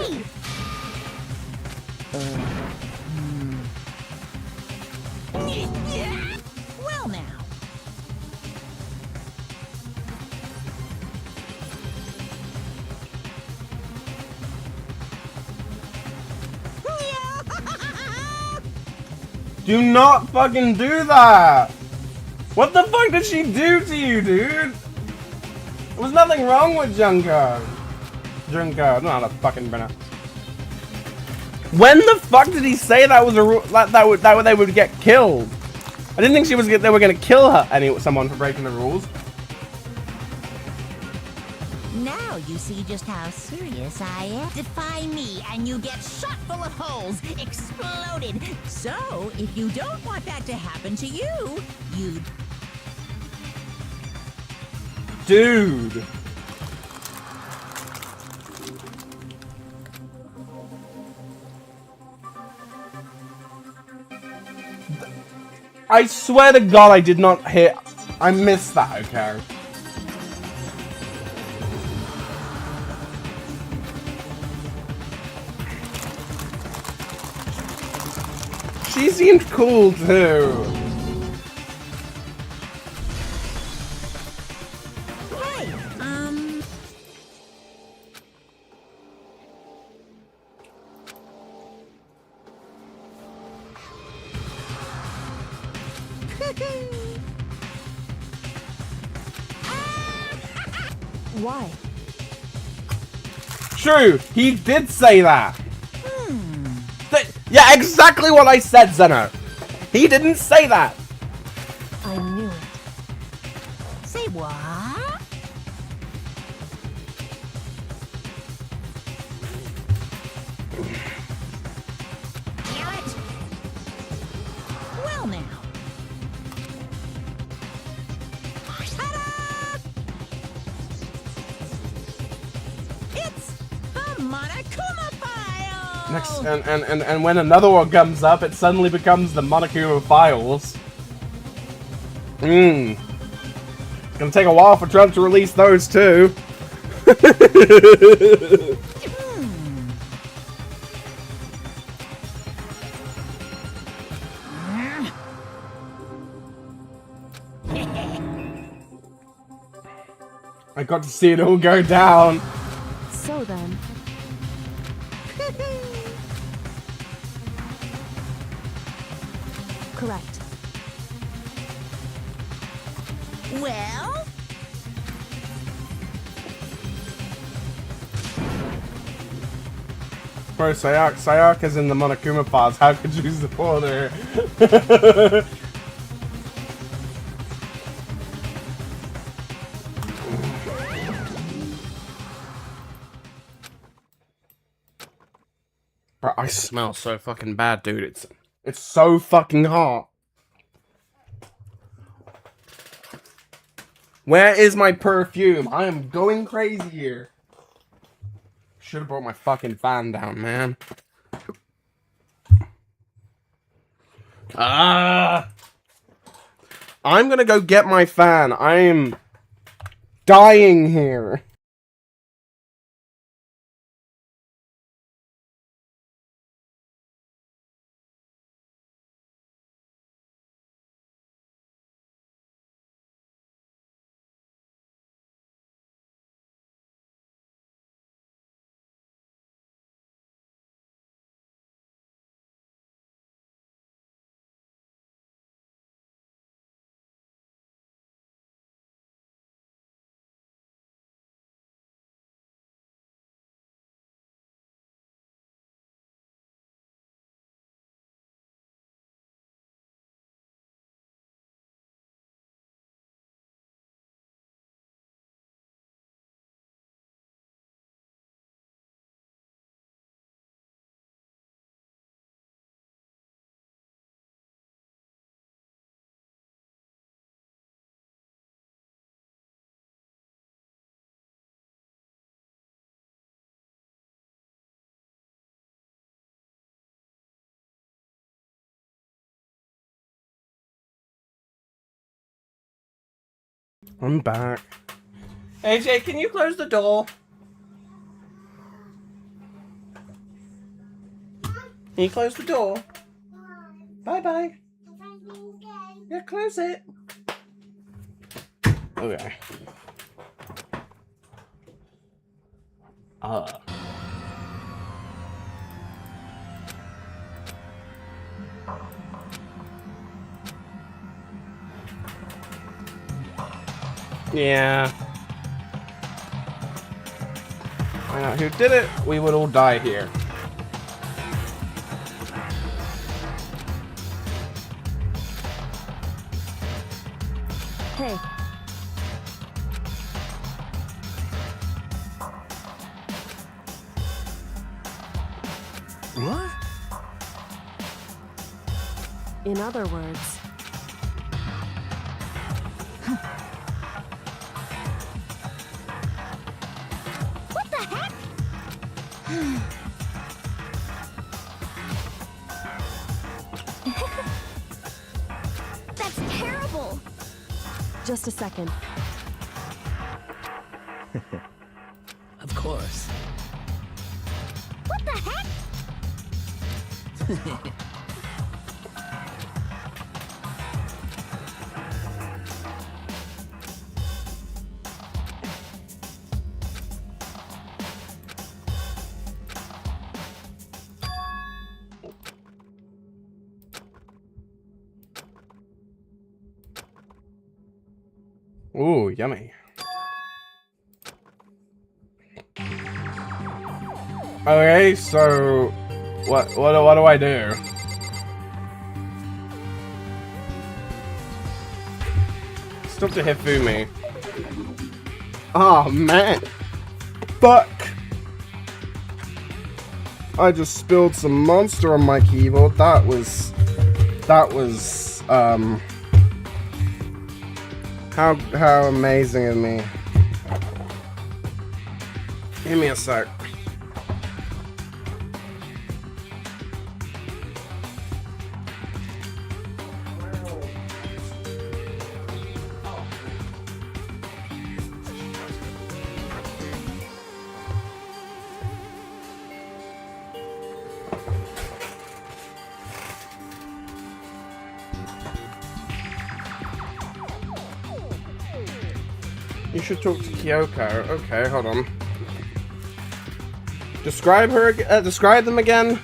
Well, now. Do not fucking do that! What the fuck did she do to you, dude? There was nothing wrong with Junko. Junko, not a fucking banner. When the fuck did he say that was a rule that they would get killed? I didn't think they were gonna kill her someone for breaking the rules. Now you see just how serious I am. Defy me and you get shot full of holes, exploded. So, if you don't want that to happen to you, you'd... Dude. I swear to God I did not hear. I missed that, okay? She seemed cool too. Hey, Why? True, he did say that. Yeah, exactly what I said, Zeno. He didn't say that. I knew it. say what? Damn it! Well, now. Ta-da! It's the Monokuma file. Next, and when another one comes up, it suddenly becomes the Monokuma Files. It's gonna take a while for Trump to release those too. I got to see it all go down. So then. Correct. Well, Bro, Sayaka's in the Monokuma Files. How could you support her? Bro, I smell so fucking bad, dude. It's so fucking hot. Where is my perfume? I am going crazy here. Should have brought my fucking fan down, man. Ah! I'm gonna go get my fan. I am dying here. I'm back. AJ, can you close the door? Can you close the door? Bye-bye. Yeah, close it. Okay. Yeah. Find out who did it, we would all die here. Hey. What? In other words, What the heck? That's terrible. just a second. Of course. What the heck? Ooh, yummy. Okay, so what do I do? Stop to Hifumi. Oh man. Fuck. I just spilled some monster on my keyboard. That was how amazing of me. Give me a sec. You should talk to Kyoko. Okay, hold on. Describe her. Describe them again.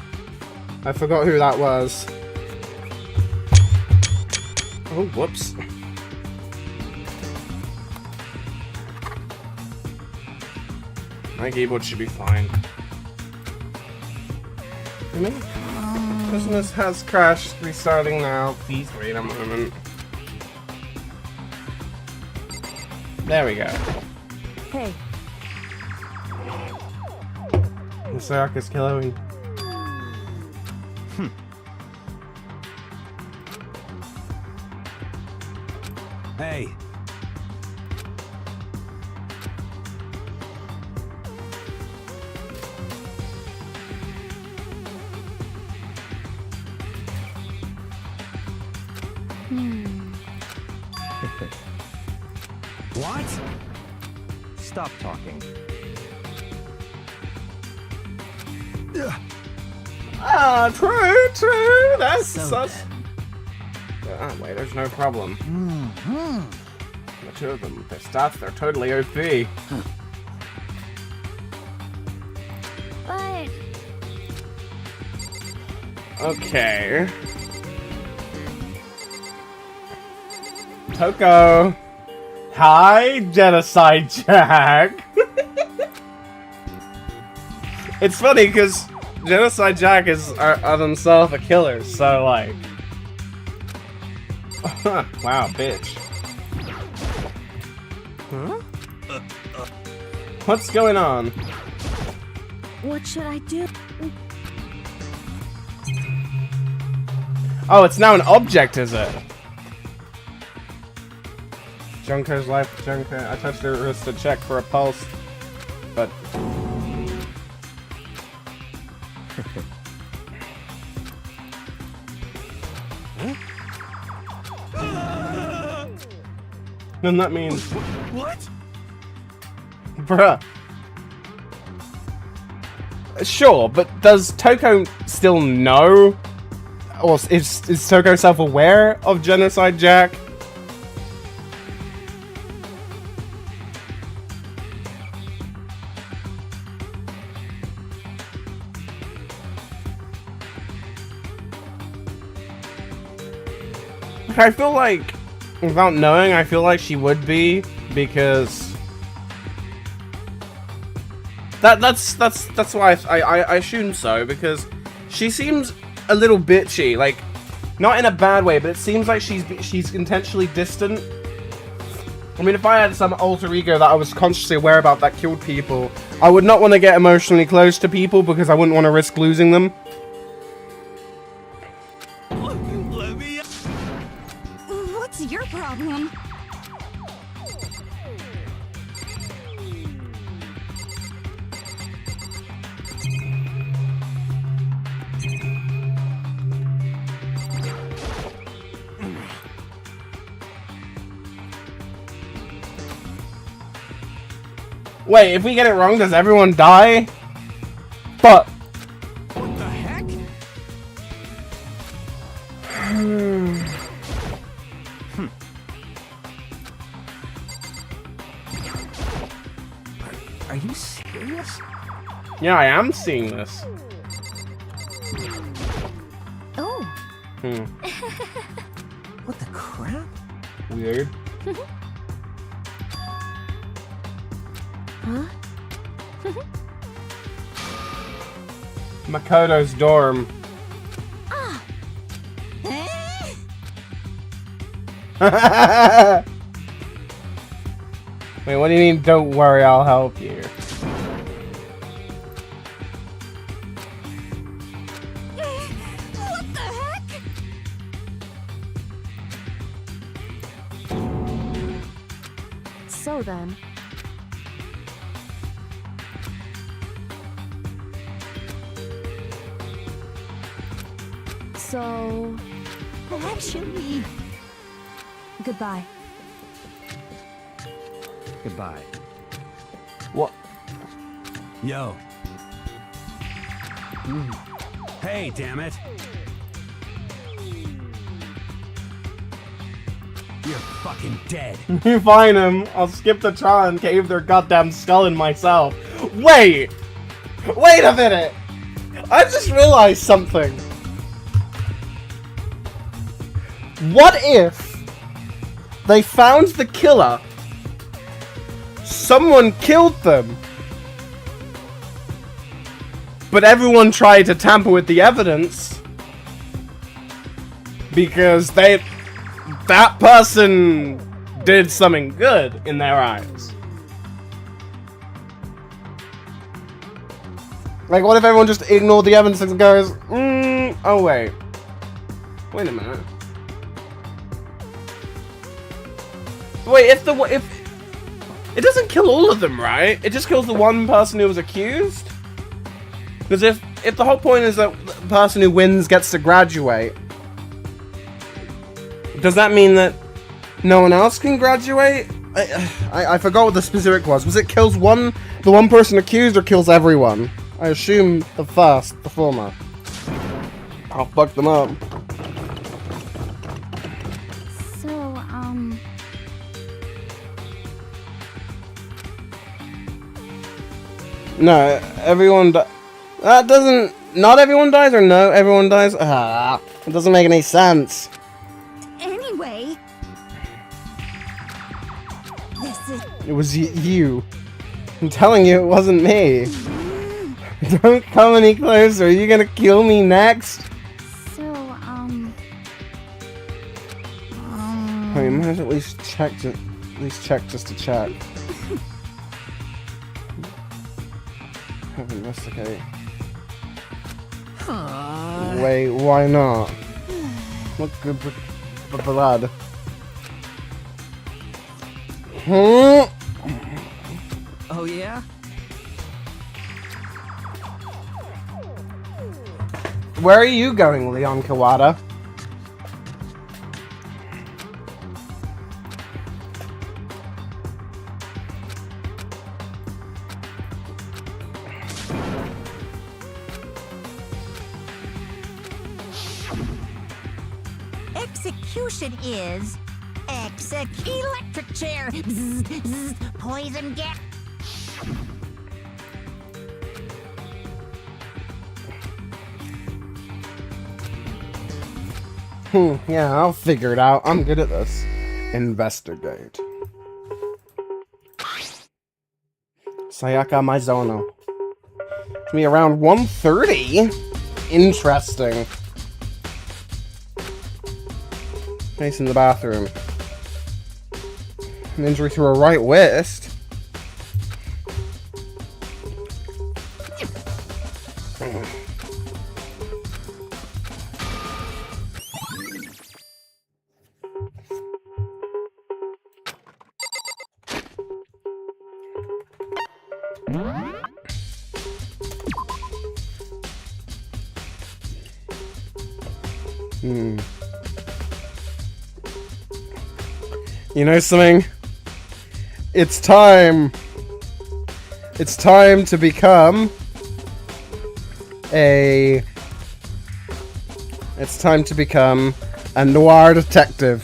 I forgot who that was. Oh, whoops. My keyboard should be fine. Business has crashed. Restarting now. Please wait a moment. There we go. Hey. The circus killing. Hey. What? Stop talking. Ah, true. That's So such. then. Ah, wait, there's no problem. The two of them, their stats, they're totally OP. But Okay. Toko. Hi, Genocide Jack. It's funny because Genocide Jack are themselves a killer, so like. Wow, bitch. Huh? What's going on? What should I do? Oh, it's now an object, is it? Junko's life, Junko. I touched her wrist to check for a pulse, but. then that means... What? Bruh. Sure, but does Toko still know? Or is Toko self-aware of Genocide Jack? I feel like, without knowing, I feel like she would be, because that's why I assume so, because she seems a little bitchy, like, not in a bad way, but it seems like she's intentionally distant. I mean, if I had some alter ego that I was consciously aware about that killed people, I would not want to get emotionally close to people because I wouldn't want to risk losing them. What's your problem? Wait, if we get it wrong, does everyone die? But... What the heck? Are you serious? Yeah, I am seeing this. Oh. What the crap? Weird. Huh? Makoto's dorm. Wait, what do you mean, don't worry, I'll help you? What the heck? So then. So... Actually, Goodbye. Goodbye. What? Yo. Hey, damn it. You're fucking dead. You find him, I'll skip the trial and cave their goddamn skull in myself. Wait! Wait a minute! I just realized something. What if they found the killer, someone killed them, but everyone tried to tamper with the evidence because that person did something good in their eyes? Like, what if everyone just ignored the evidence and goes, oh wait a minute. Wait, if it doesn't kill all of them, right? It just kills the one person who was accused? Because if the whole point is that the person who wins gets to graduate, does that mean that no one else can graduate? I forgot what the specific was. Was it kills the one person accused, or kills everyone? I assume the former. I'll fuck them up. No, everyone that doesn't... Not everyone dies, or no, everyone dies? It doesn't make any sense. Anyway... This is... It was you. I'm telling you, it wasn't me. Don't come any closer. Are you gonna kill me next? So, Wait, might as well at least check just to check. Investigate. Wait, why not? What good blood? Oh yeah? Where are you going, Leon Kawada? execution is electric chair. Bzz, bzz, poison get. Yeah, I'll figure it out. I'm good at this. Investigate. Sayaka Maizono. It's me around 1:30. Interesting. Face in the bathroom. An injury to her right wrist. You know something? It's time. It's time to become a... It's time to become a noir detective.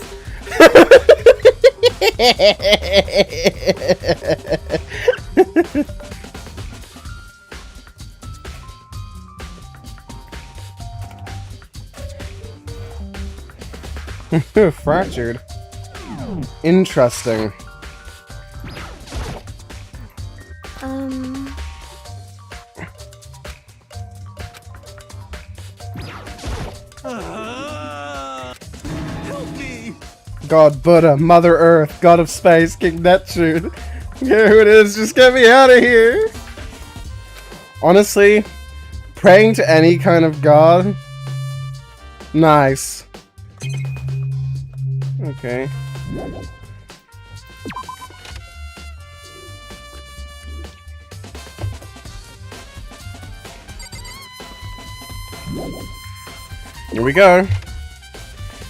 Fractured. Interesting. Help me! God Buddha, Mother Earth, God of Space, King Neptune. Yeah, who it is, just get me out of here. Honestly, praying to any kind of god. Nice. Okay. Here we go.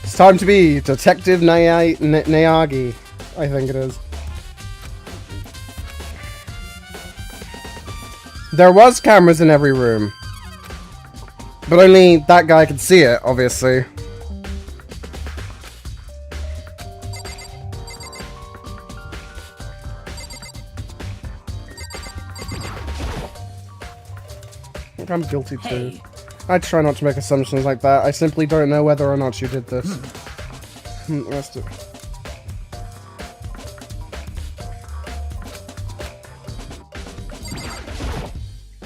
It's time to be Detective Nayagi, I think it is. There was cameras in every room. But only that guy could see it, obviously. I'm guilty too. I try not to make assumptions like that. I simply don't know whether or not you did this. Rest it.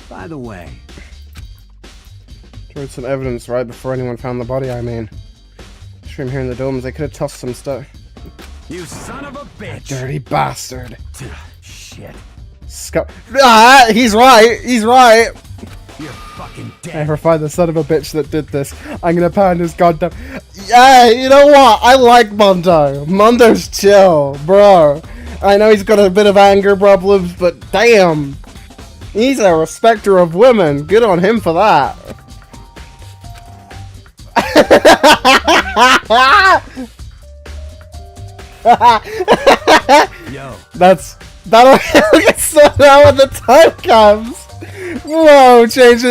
By the way, Showed some evidence right before anyone found the body, I mean. From here in the domes, they could have tossed some stuff. you son of a bitch! Dirty bastard. Shit. Ah, he's right! He's right! You're fucking If I dead. ever find the son of a bitch that did this, I'm gonna pound his goddamn... Yeah, you know what? I like Mondo. Mondo's chill, bro. I know he's got a bit of anger problems, but damn. He's a respecter of women. Good on him for that. Yo. That'll get sorted out when the time comes. Whoa,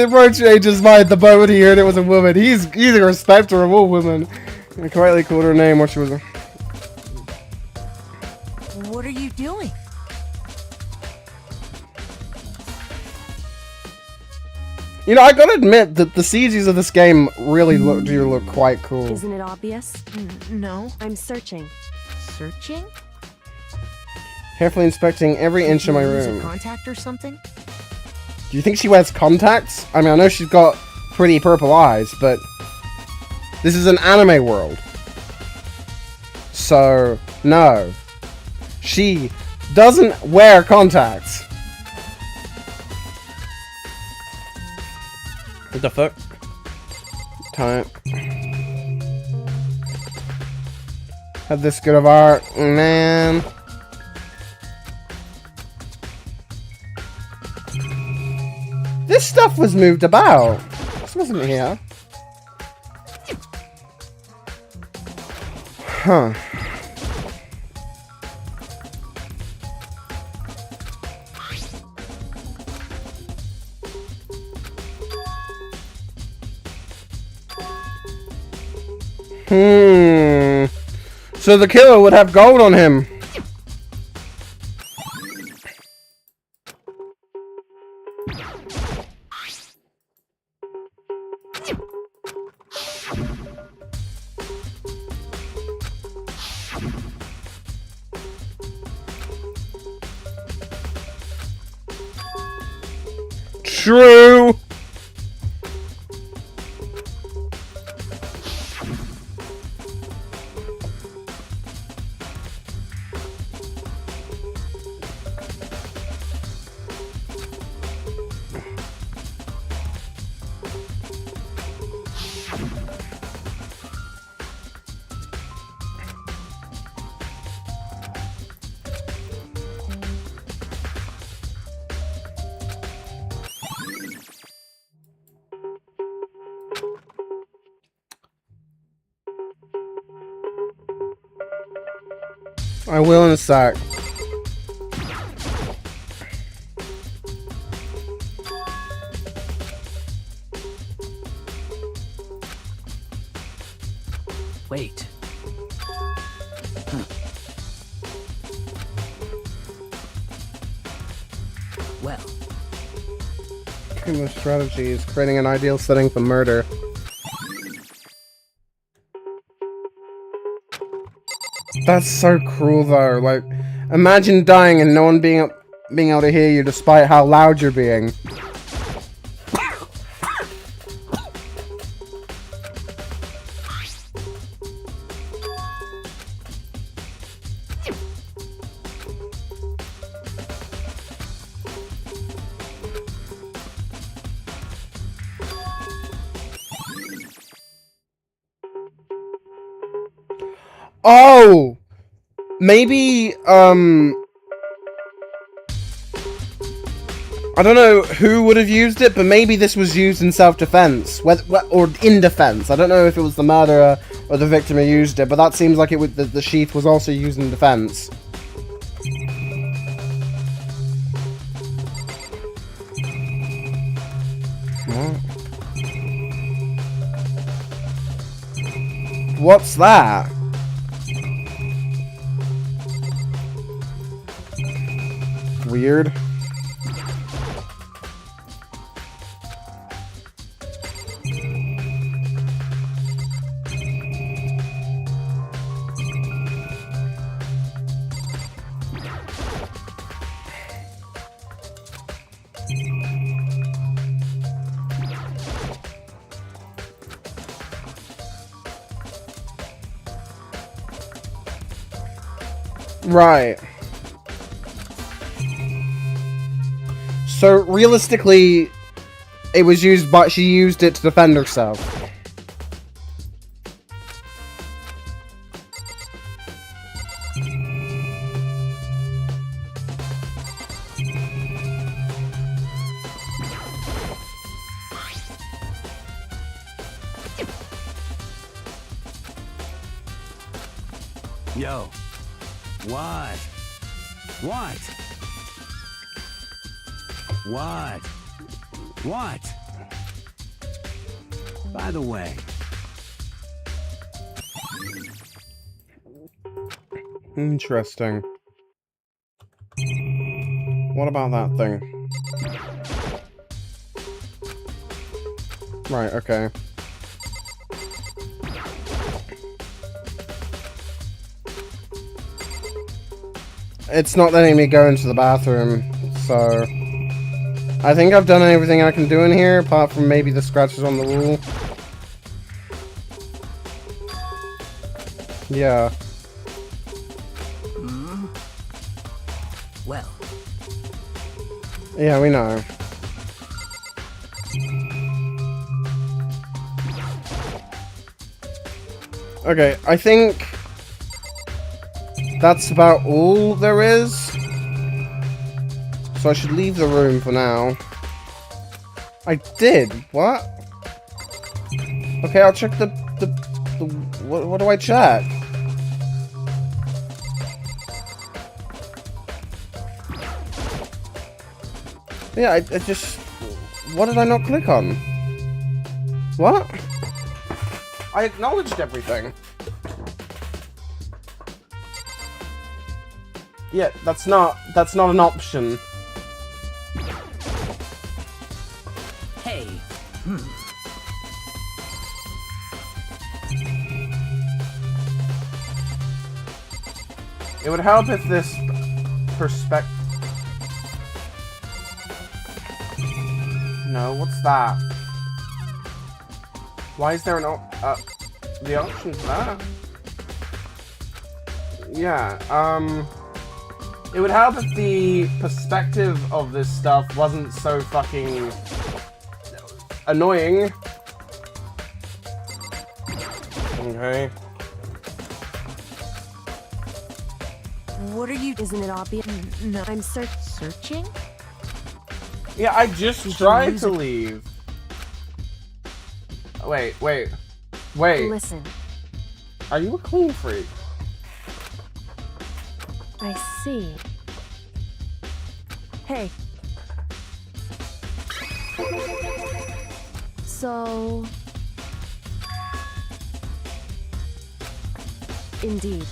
bro changed his mind the moment he heard it was a woman. He's a respecter of all women. I quietly called her name when she was a... What are you doing? You know, I gotta admit that the CGs of this game really do look quite cool. Isn't it obvious? No. I'm searching. Searching? Carefully inspecting every inch of my Use a room. contact or something? Do you think she wears contacts? I mean, I know she's got pretty purple eyes, but this is an anime world. So, no. She doesn't wear contacts. What the fuck? Time. Had this good of art, man. This stuff was moved about. This wasn't here. Huh. Hmm. So the killer would have gold on him. True. I will in a sec. Wait. Well, The strategy is creating an ideal setting for murder. That's so cruel, though. Like, imagine dying and no one being able to hear you despite how loud you're being. Oh! Maybe, I don't know who would have used it, but maybe this was used in self-defense. Or in defense. I don't know if it was the murderer or the victim who used it, but that seems like it would, the sheath was also used in defense. What? What's that? Weird. Right. So realistically, it was used, but she used it to defend herself. Yo. What? What? What? What? By the way. Interesting. What about that thing? Right, okay. It's not letting me go into the bathroom, so... I think I've done everything I can do in here, apart from maybe the scratches on the wall. Yeah. well. Yeah, we know. Okay, I think... that's about all there is. So I should leave the room for now. I did? What? Okay, I'll check the what do I check? Yeah, I just... what did I not click on? What? I acknowledged everything. Yeah, that's not an option. Hey. It would help if this perspective. No, what's that? Why is there an the option for that? Yeah, it would help if the perspective of this stuff wasn't so fucking annoying. Okay. What are you? Isn't it obvious? No, I'm searching. Yeah, I just tried to leave. Wait. Listen, Are you a clean freak? I see. Hey. So... Indeed.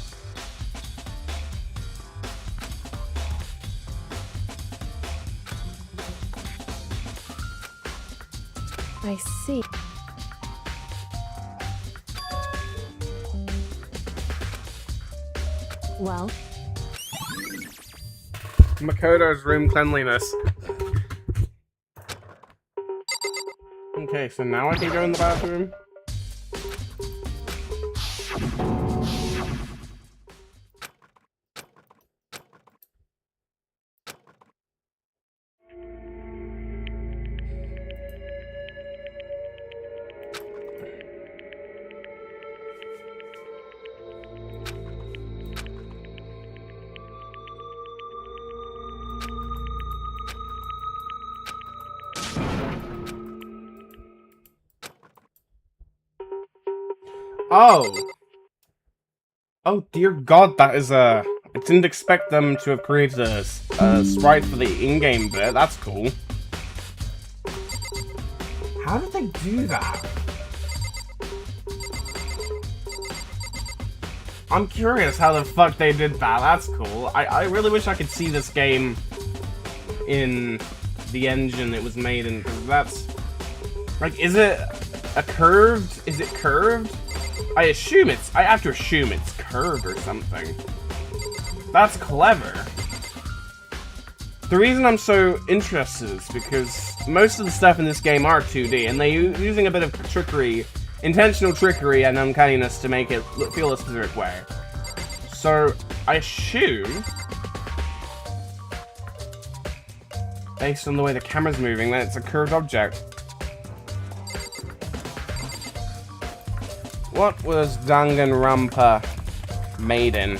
I see. Well, Makoto's room cleanliness. Okay, so now I can go in the bathroom. Oh! Oh dear god, that is a... I didn't expect them to have created a sprite for the in-game bit. That's cool. How did they do that? I'm curious how the fuck they did that. That's cool. I really wish I could see this game in the engine it was made in, because that's... Like, is it a curved? Is it curved? I have to assume it's curved or something. That's clever. The reason I'm so interested is because most of the stuff in this game are 2D, and they're using a bit of trickery, intentional trickery and uncanniness to make it feel a specific way. So, I assume, based on the way the camera's moving, that it's a curved object. What was Danganronpa made in?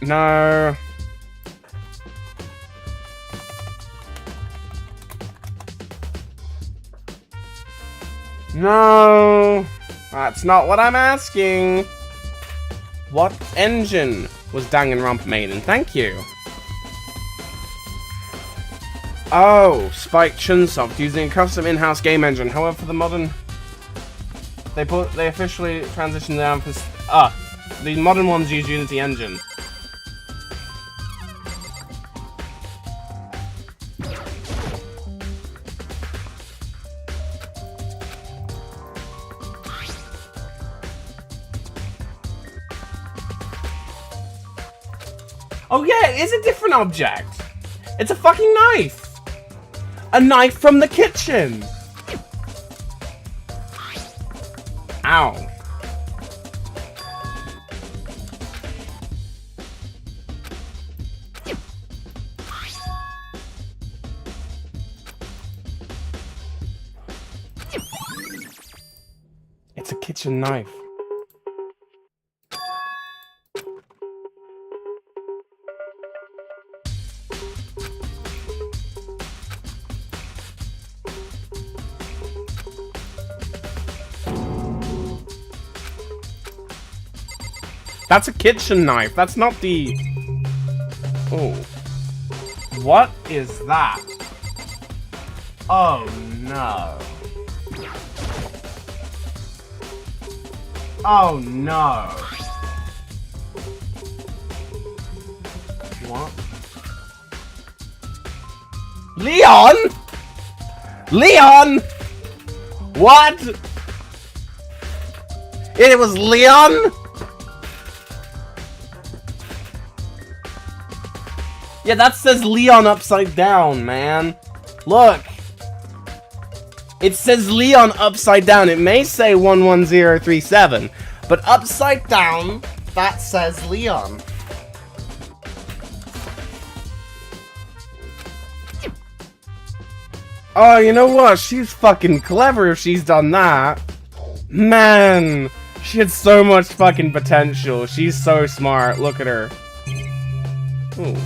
No. No. That's not what I'm asking. What engine was Danganronpa made in? Thank you. Oh, Spike Chunsoft using a custom in-house game engine. However, for the modern, they officially transitioned down for the modern ones use Unity engine. Oh yeah, it is a different object. It's a fucking knife. A knife from the kitchen! Ow. It's a kitchen knife. That's a kitchen knife. That's not the... Oh. What is that? Oh, no. Oh, no. What? Leon? Leon? What? It was Leon? Yeah, that says Leon upside down, man. Look. It says Leon upside down. It may say 11037, but upside down, that says Leon. Oh, you know what? She's fucking clever if she's done that. Man, she had so much fucking potential. She's so smart. Look at her. Ooh.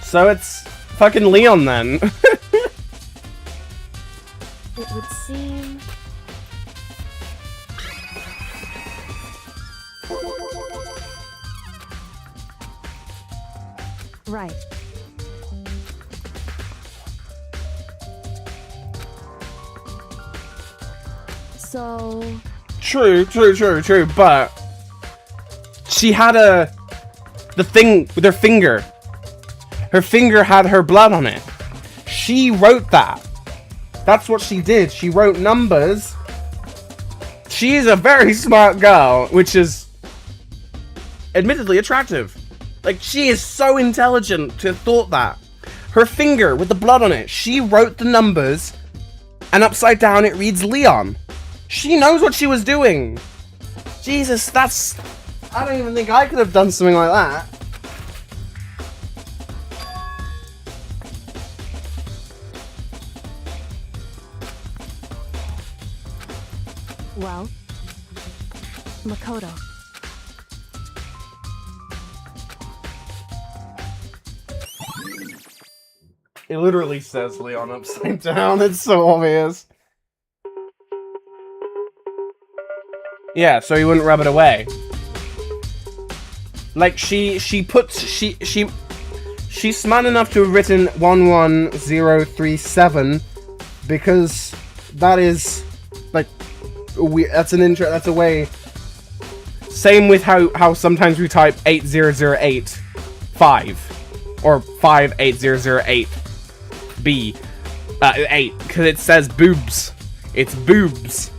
So it's fucking Leon then. It would seem... Right. So... True, but she had the thing with her finger. Her finger had her blood on it. She wrote that. That's what she did. She wrote numbers. She is a very smart girl, which is admittedly attractive. Like, she is so intelligent to have thought that. Her finger with the blood on it, she wrote the numbers, and upside down it reads Leon. She knows what she was doing. Jesus, that's... I don't even think I could have done something like that. Well... Makoto. It literally says Leon upside down. It's so obvious. Yeah, so he wouldn't rub it away. Like, she's smart enough to have written 11037 because that is, like, that's a way. Same with how sometimes we type 80085 or 58008 B 8 because it says boobs. It's boobs.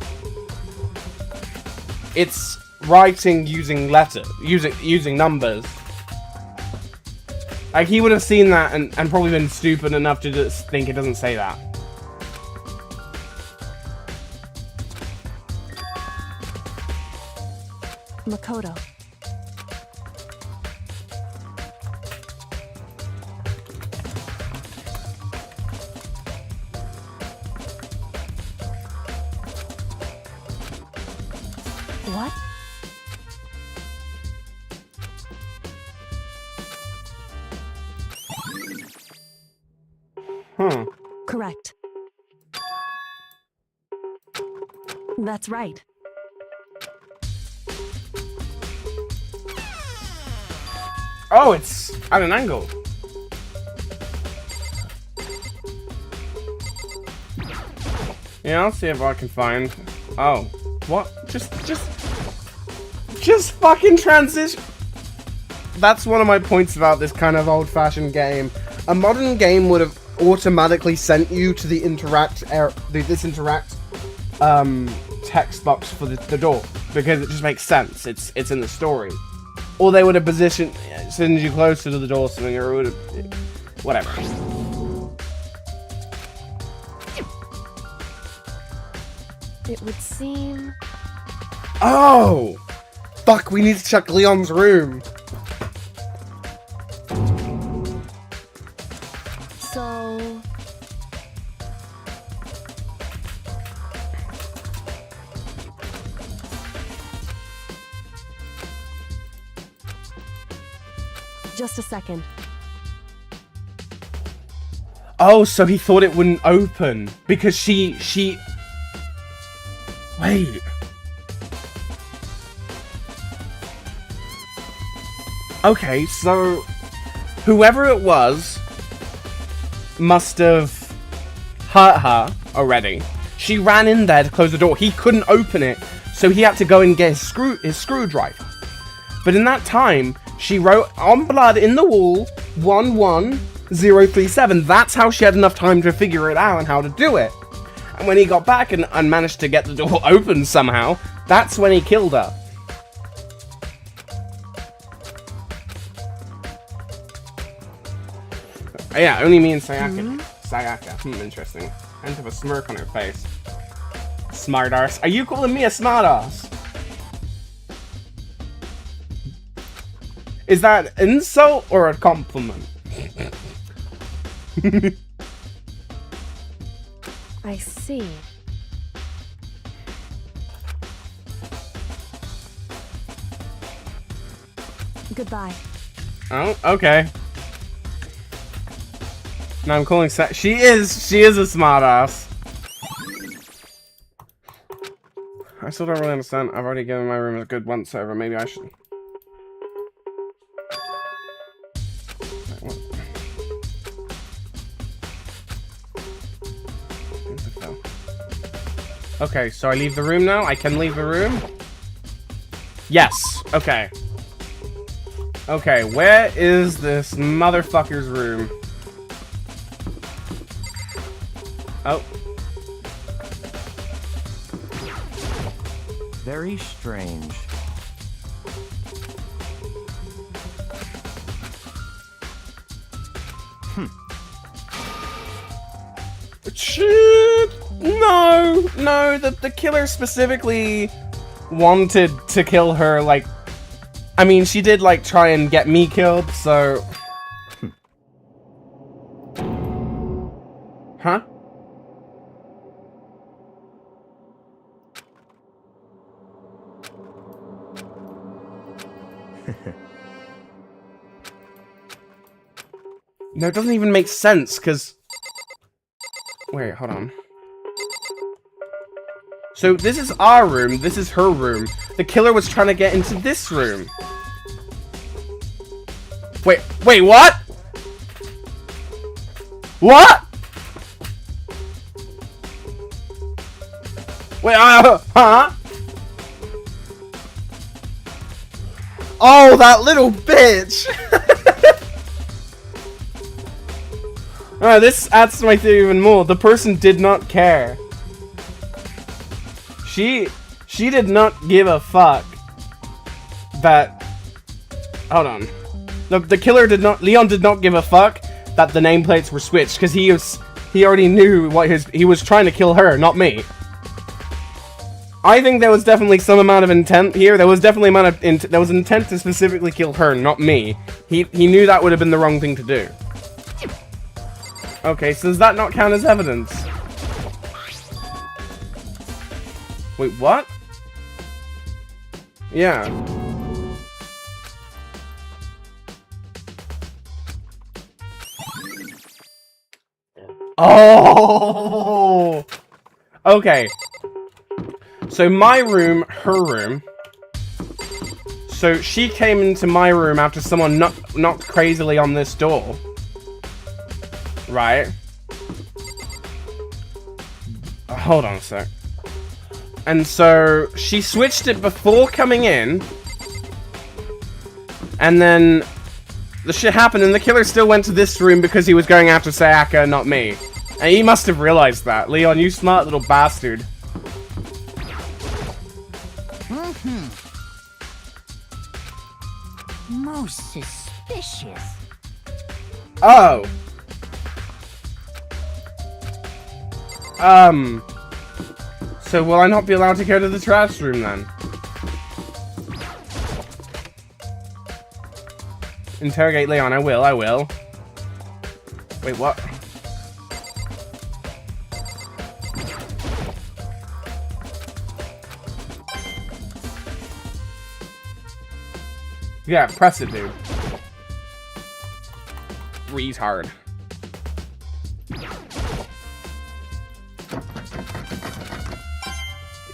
It's writing using using numbers. Like, he would have seen that and probably been stupid enough to just think it doesn't say that. Makoto. What? Correct. That's right. Oh, it's at an angle. Yeah, I'll see if I can find. Oh, what? Just fucking transition. That's one of my points about this kind of old-fashioned game. A modern game would have automatically sent you to the this interact text box for the door because it just makes sense. It's in the story. Or they would have send you closer to the door or something, or it would have... Whatever. It would seem... Oh! Fuck, we need to check Leon's room. So... Just a second. Oh, so he thought it wouldn't open because she... Wait. Okay, so whoever it was must have hurt her already. She ran in there to close the door. He couldn't open it, So he had to go and get his screwdriver. But in that time, she wrote on blood in the wall 11037. That's how she had enough time to figure it out and how to do it. And when he got back and managed to get the door open somehow, that's when he killed her. Yeah, only me and Sayaka. Sayaka. Interesting. Kind of a smirk on her face. Smartass. Are you calling me a smartass? Is that an insult or a compliment? I see. Goodbye. Oh, okay. Now I'm calling she is a smartass. I still don't really understand. I've already given my room a good once over. Maybe I should. Okay, so I leave the room now? I can leave the room? Yes. Okay. Okay, where is this motherfucker's room? Oh. Very strange. Shit! No, the killer specifically wanted to kill her, like, I mean, she did, like, try and get me killed, so... Huh? No, it doesn't even make sense, because... Wait, hold on. So, this is our room, this is her room. The killer was trying to get into this room. Wait, what? What? Wait, huh? Oh, that little bitch! This adds to my theory even more. The person did not care. She did not give a fuck that... Hold on. The killer did not... Leon did not give a fuck that the nameplates were switched, because he already knew what he was trying to kill her, not me. I think there was definitely some amount of intent here. There was definitely there was intent to specifically kill her, not me. He knew that would have been the wrong thing to do. Okay, so does that not count as evidence? Wait, what? Yeah. Oh! Okay. So my room, her room. So she came into my room after someone knocked crazily on this door. Right. Hold on a sec. And so she switched it before coming in. And then the shit happened and the killer still went to this room because he was going after Sayaka, not me. And he must have realized that. Leon, you smart little bastard. Most suspicious. Oh. So will I not be allowed to go to the trash room then? Interrogate Leon, I will. Wait, what? Yeah, press it, dude. Retard.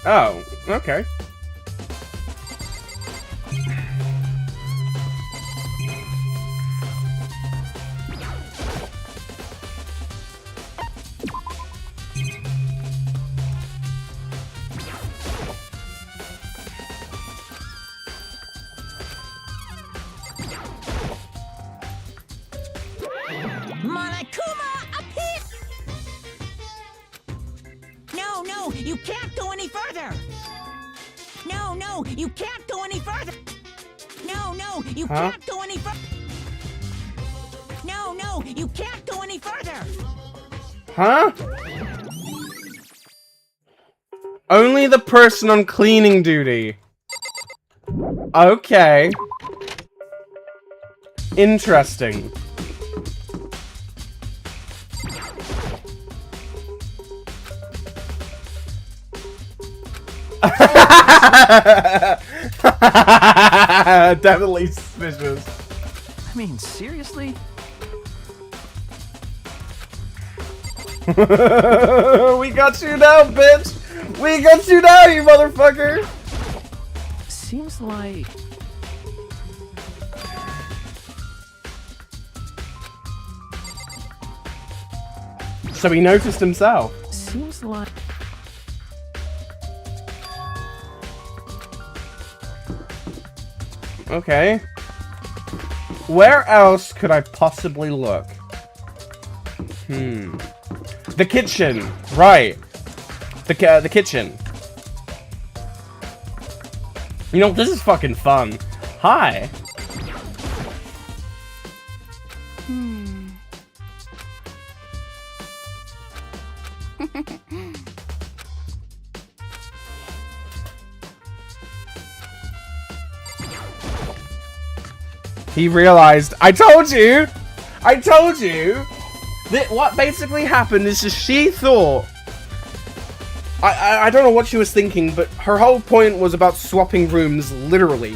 Oh, okay. Monokuma, a pit! No, no, you can't go any further! No, no, you can't go any further! No, no, you can't go any further! No, no, you can't go any further! Huh? Only the person on cleaning duty. Okay. Interesting. Definitely suspicious. I mean, seriously? We got you now, bitch! We got you now, you motherfucker! Seems like... So he noticed himself. Seems like... Okay. Where else could I possibly look? The kitchen. Right. The kitchen. You know, this is fucking fun. Hi. He realized, I told you! I told you! That what basically happened is just she thought... I don't know what she was thinking, but her whole point was about swapping rooms, literally.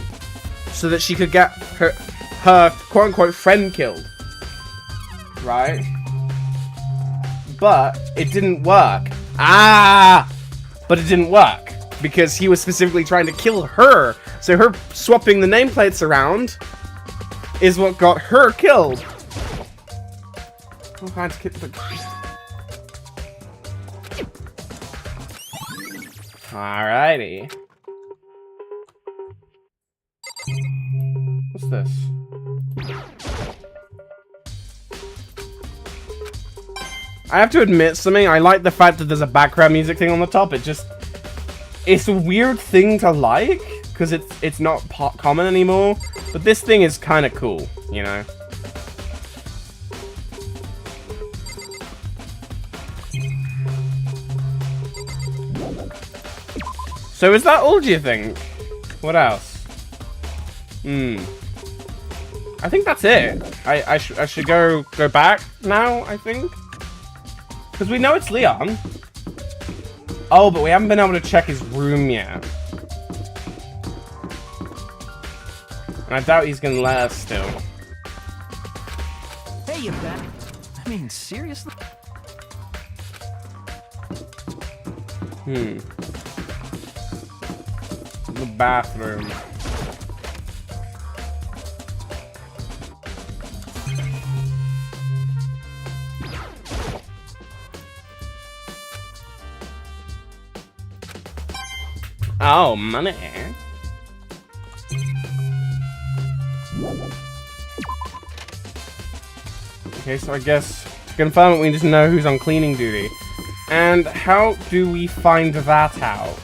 So that she could get her quote-unquote friend killed. Right? But it didn't work. Ah! But it didn't work. Because he was specifically trying to kill her. So her swapping the nameplates around is what got her killed. Oh, I had to kick the... Alrighty. What's this? I have to admit something. I like the fact that there's a background music thing on the top. It's a weird thing to like because it's not common anymore. But this thing is kind of cool, you know. So is that all, do you think? What else? I think that's it. I should go back now, I think. Because we know it's Leon. Oh, but we haven't been able to check his room yet. And I doubt he's gonna let us still. Hey, you bet. I mean, seriously? The bathroom. Oh, money. Okay, so I guess to confirm it, we need to know who's on cleaning duty. And how do we find that out?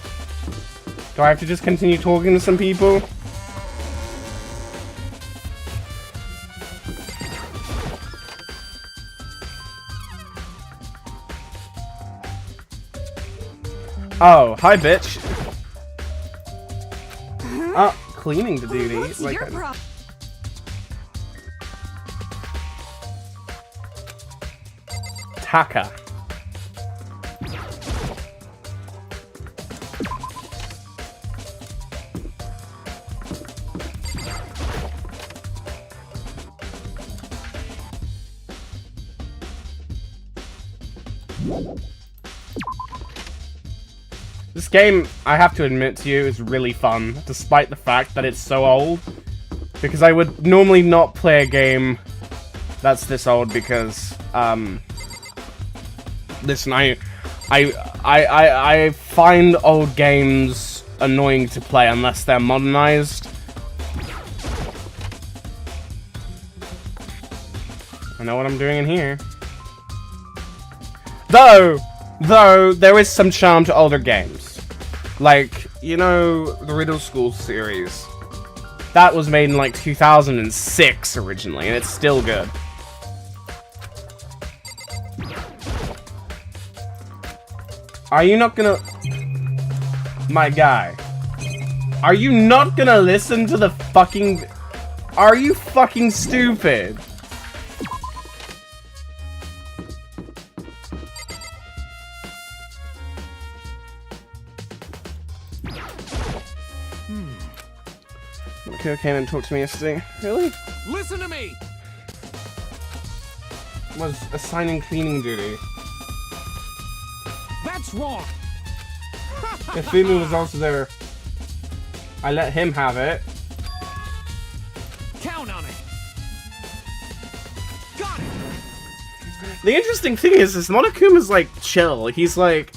Do I have to just continue talking to some people? Oh, hi, bitch. Oh, cleaning the duty. What's Like, your problem? Taka. This game, I have to admit to you, is really fun, despite the fact that it's so old. Because I would normally not play a game that's this old because, listen, I find old games annoying to play unless they're modernized. I know what I'm doing in here. Though, there is some charm to older games. Like, you know, the Riddle School series. That was made in like 2006 originally, and it's still good. Are you not gonna... My guy. Are you not gonna listen to the fucking... Are you fucking stupid? Okay, came and talked to me yesterday. Really? Listen to me! Was assigning cleaning duty. That's wrong! If Fumu was also there, I let him have it. Count on it! Got it! The interesting thing is Monokuma's like chill. He's like,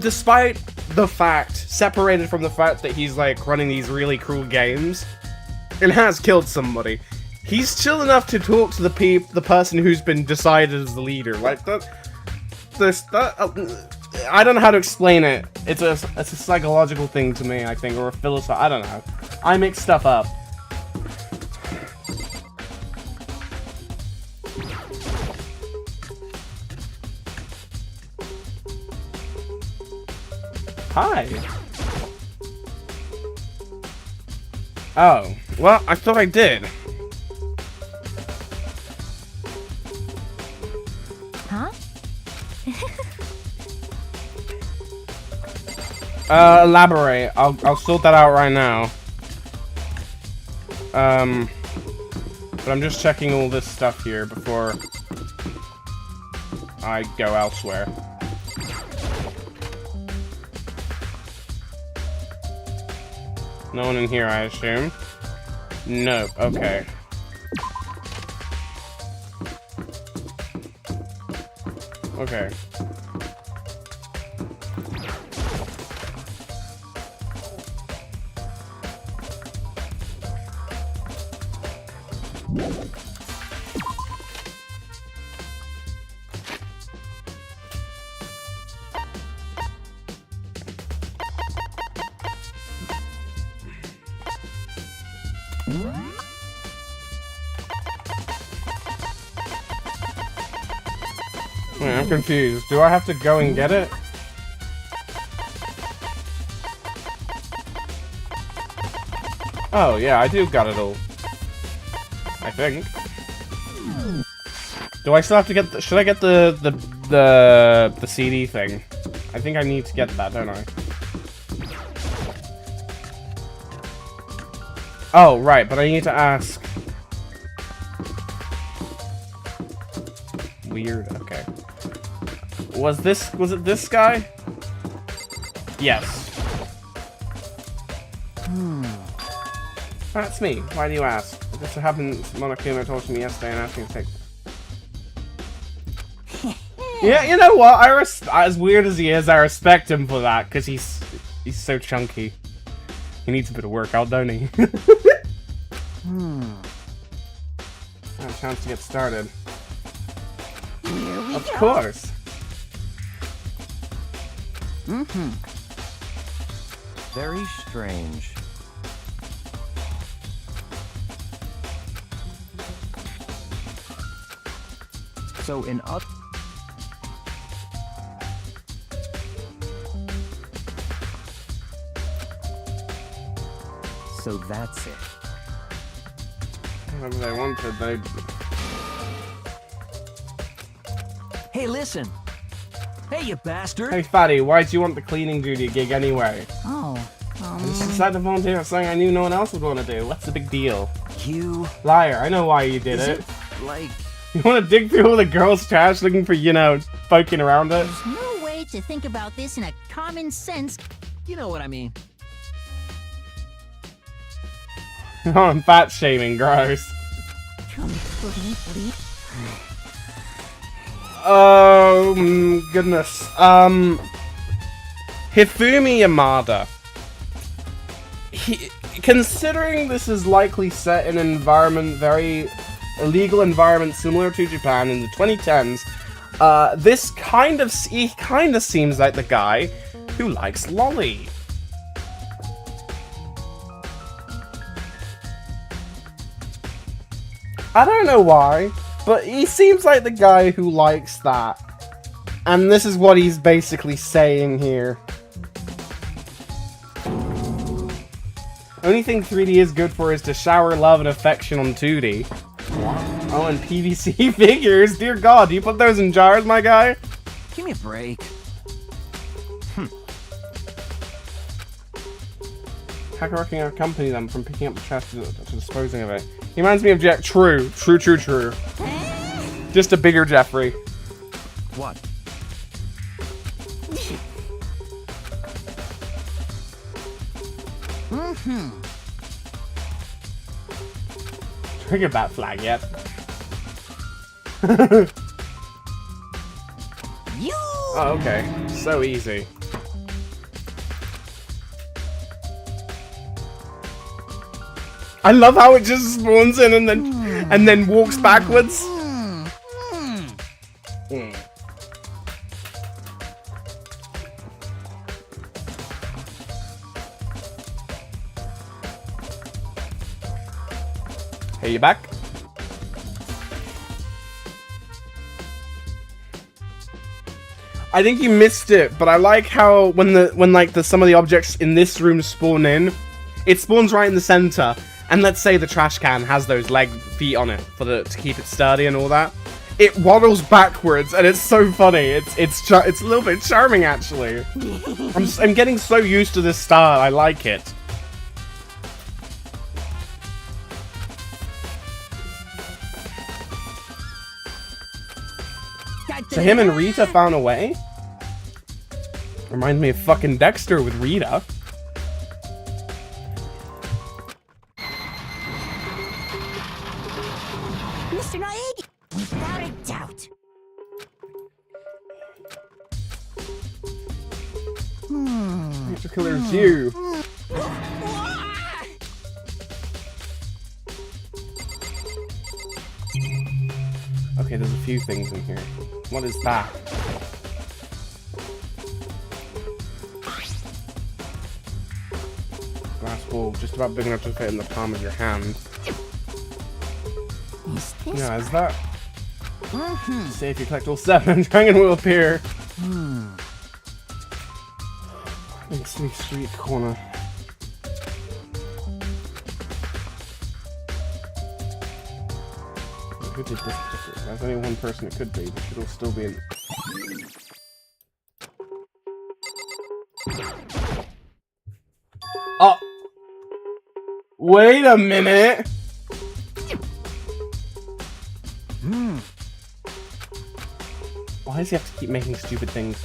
despite the fact, separated from the fact that he's like running these really cruel games and has killed somebody, he's chill enough to talk to the person who's been decided as the leader. Like I don't know how to explain it. It's a psychological thing to me, I think, or a philosophy. I don't know. I make stuff up. Hi. Oh, well, I thought I did. Huh? Elaborate. I'll sort that out right now. But I'm just checking all this stuff here before I go elsewhere. No one in here, I assume. Nope. Okay. Okay. Wait, I'm confused. Do I have to go and get it? Oh, yeah, I do got it all. I think. Do I still have to get the... Should I get the CD thing? I think I need to get that, don't I? Oh, right, but I need to ask. Weird, okay. Was it this guy? Yes. That's me. Why do you ask? It just happened Monokuma talked to me yesterday and asked me to take... Yeah, you know what? As weird as he is, I respect him for that, because he's so chunky. He needs a bit of workout, don't he? A chance to get started. Of course. Very strange. So in up. So that's it. Whatever they wanted, they... Hey, listen. Hey, you bastard. Hey, Fatty, why do you want the cleaning duty gig anyway? Oh, I just decided to volunteer for something I knew no one else would want to do. What's the big deal? You... Liar, I know why you did Is it. like... You want to dig through all the girls' trash looking for, you know, poking around it? there's no way to think about this in a common sense. You know what I mean. Oh, I'm fat shaming, gross. Oh, goodness. Hifumi Yamada. Considering this is likely set in an environment very illegal environment similar to Japan in the 2010s. He kind of seems like the guy who likes lolly. I don't know why, but he seems like the guy who likes that. And this is what he's basically saying here. Only thing 3D is good for is to shower love and affection on 2D. Oh, and PVC figures. Dear God, do you put those in jars, my guy? Give me a break. Hacker working our company them from picking up the trash to disposing of it. He reminds me of Jeff. True. Just a bigger Jeffrey. What? Trigger bat flag yet. You. Oh, okay. So easy. I love how it just spawns in and then walks backwards. Hey, you back? I think you missed it, but I like how when some of the objects in this room spawn in, it spawns right in the center. And let's say the trash can has those feet on it to keep it sturdy and all that. It waddles backwards, and it's so funny. It's a little bit charming, actually. I'm getting so used to this style. I like it. So him and Rita found a way? Reminds me of fucking Dexter with Rita. Mr. Nillie, without a doubt. Mr. Killer is you. Okay, there's a few things in here. What is that? Glass ball, just about big enough to fit in the palm of your hand. Yeah, is that? Say if you collect all 7, dragon will appear. Makes me street corner. Who did this particular? There's only one person it could be, but it'll still be in. Oh! Wait a minute! Why does he have to keep making stupid things?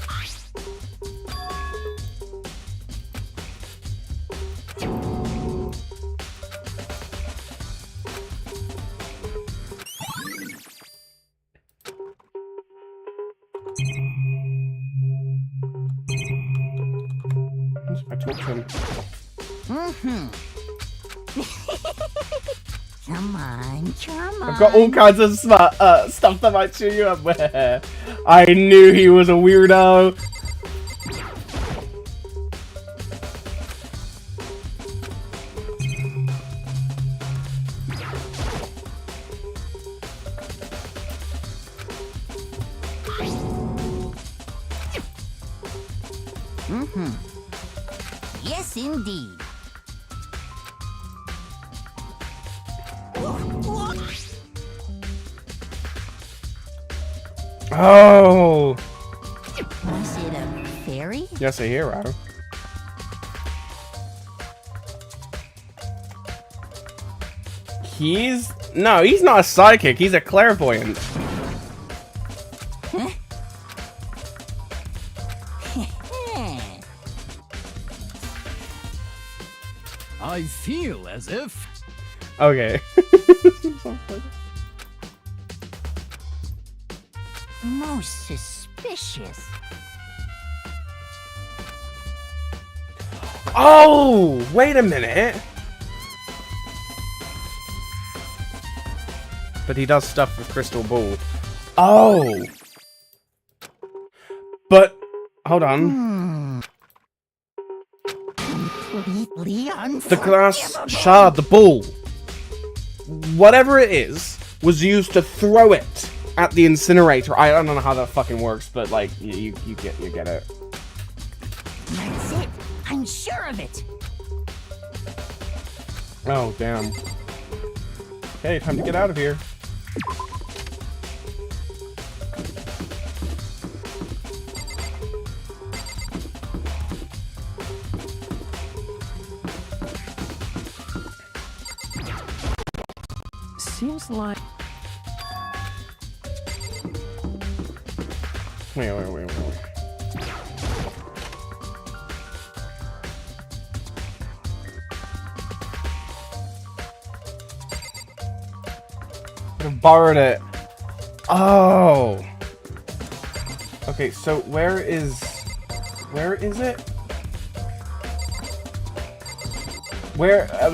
I talk to him. Come on, come on. I've got all kinds of stuff that might cheer you up with. I knew he was a weirdo. Yes, indeed. Oh! Was it a fairy? Yes, a hero. No, he's not a psychic. He's a clairvoyant. I feel as if... Okay. Most suspicious. Oh! Wait a minute. but he does stuff with Crystal Ball. Oh! But, hold on. The glass shard, the ball, whatever it is, was used to throw it at the incinerator. I don't know how that fucking works, but like, you get it. That's it. I'm sure of it. Oh, damn. Okay, time to get out of here. Seems like... Wait. I borrowed it. Oh. Okay, so where is it?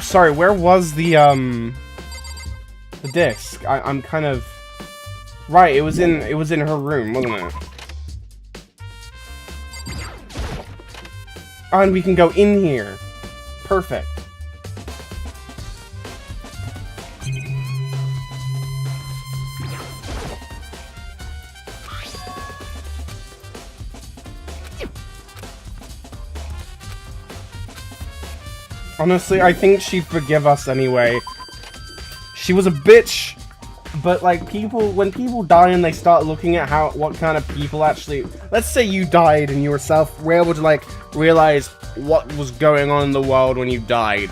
Sorry, where was the disc? I'm kind of right. It was in her room, wasn't it? Oh, and we can go in here. Perfect. Honestly, I think she'd forgive us anyway. She was a bitch, but like when people die and they start looking at what kind of people actually, let's say you died and you were able to like realize what was going on in the world when you died.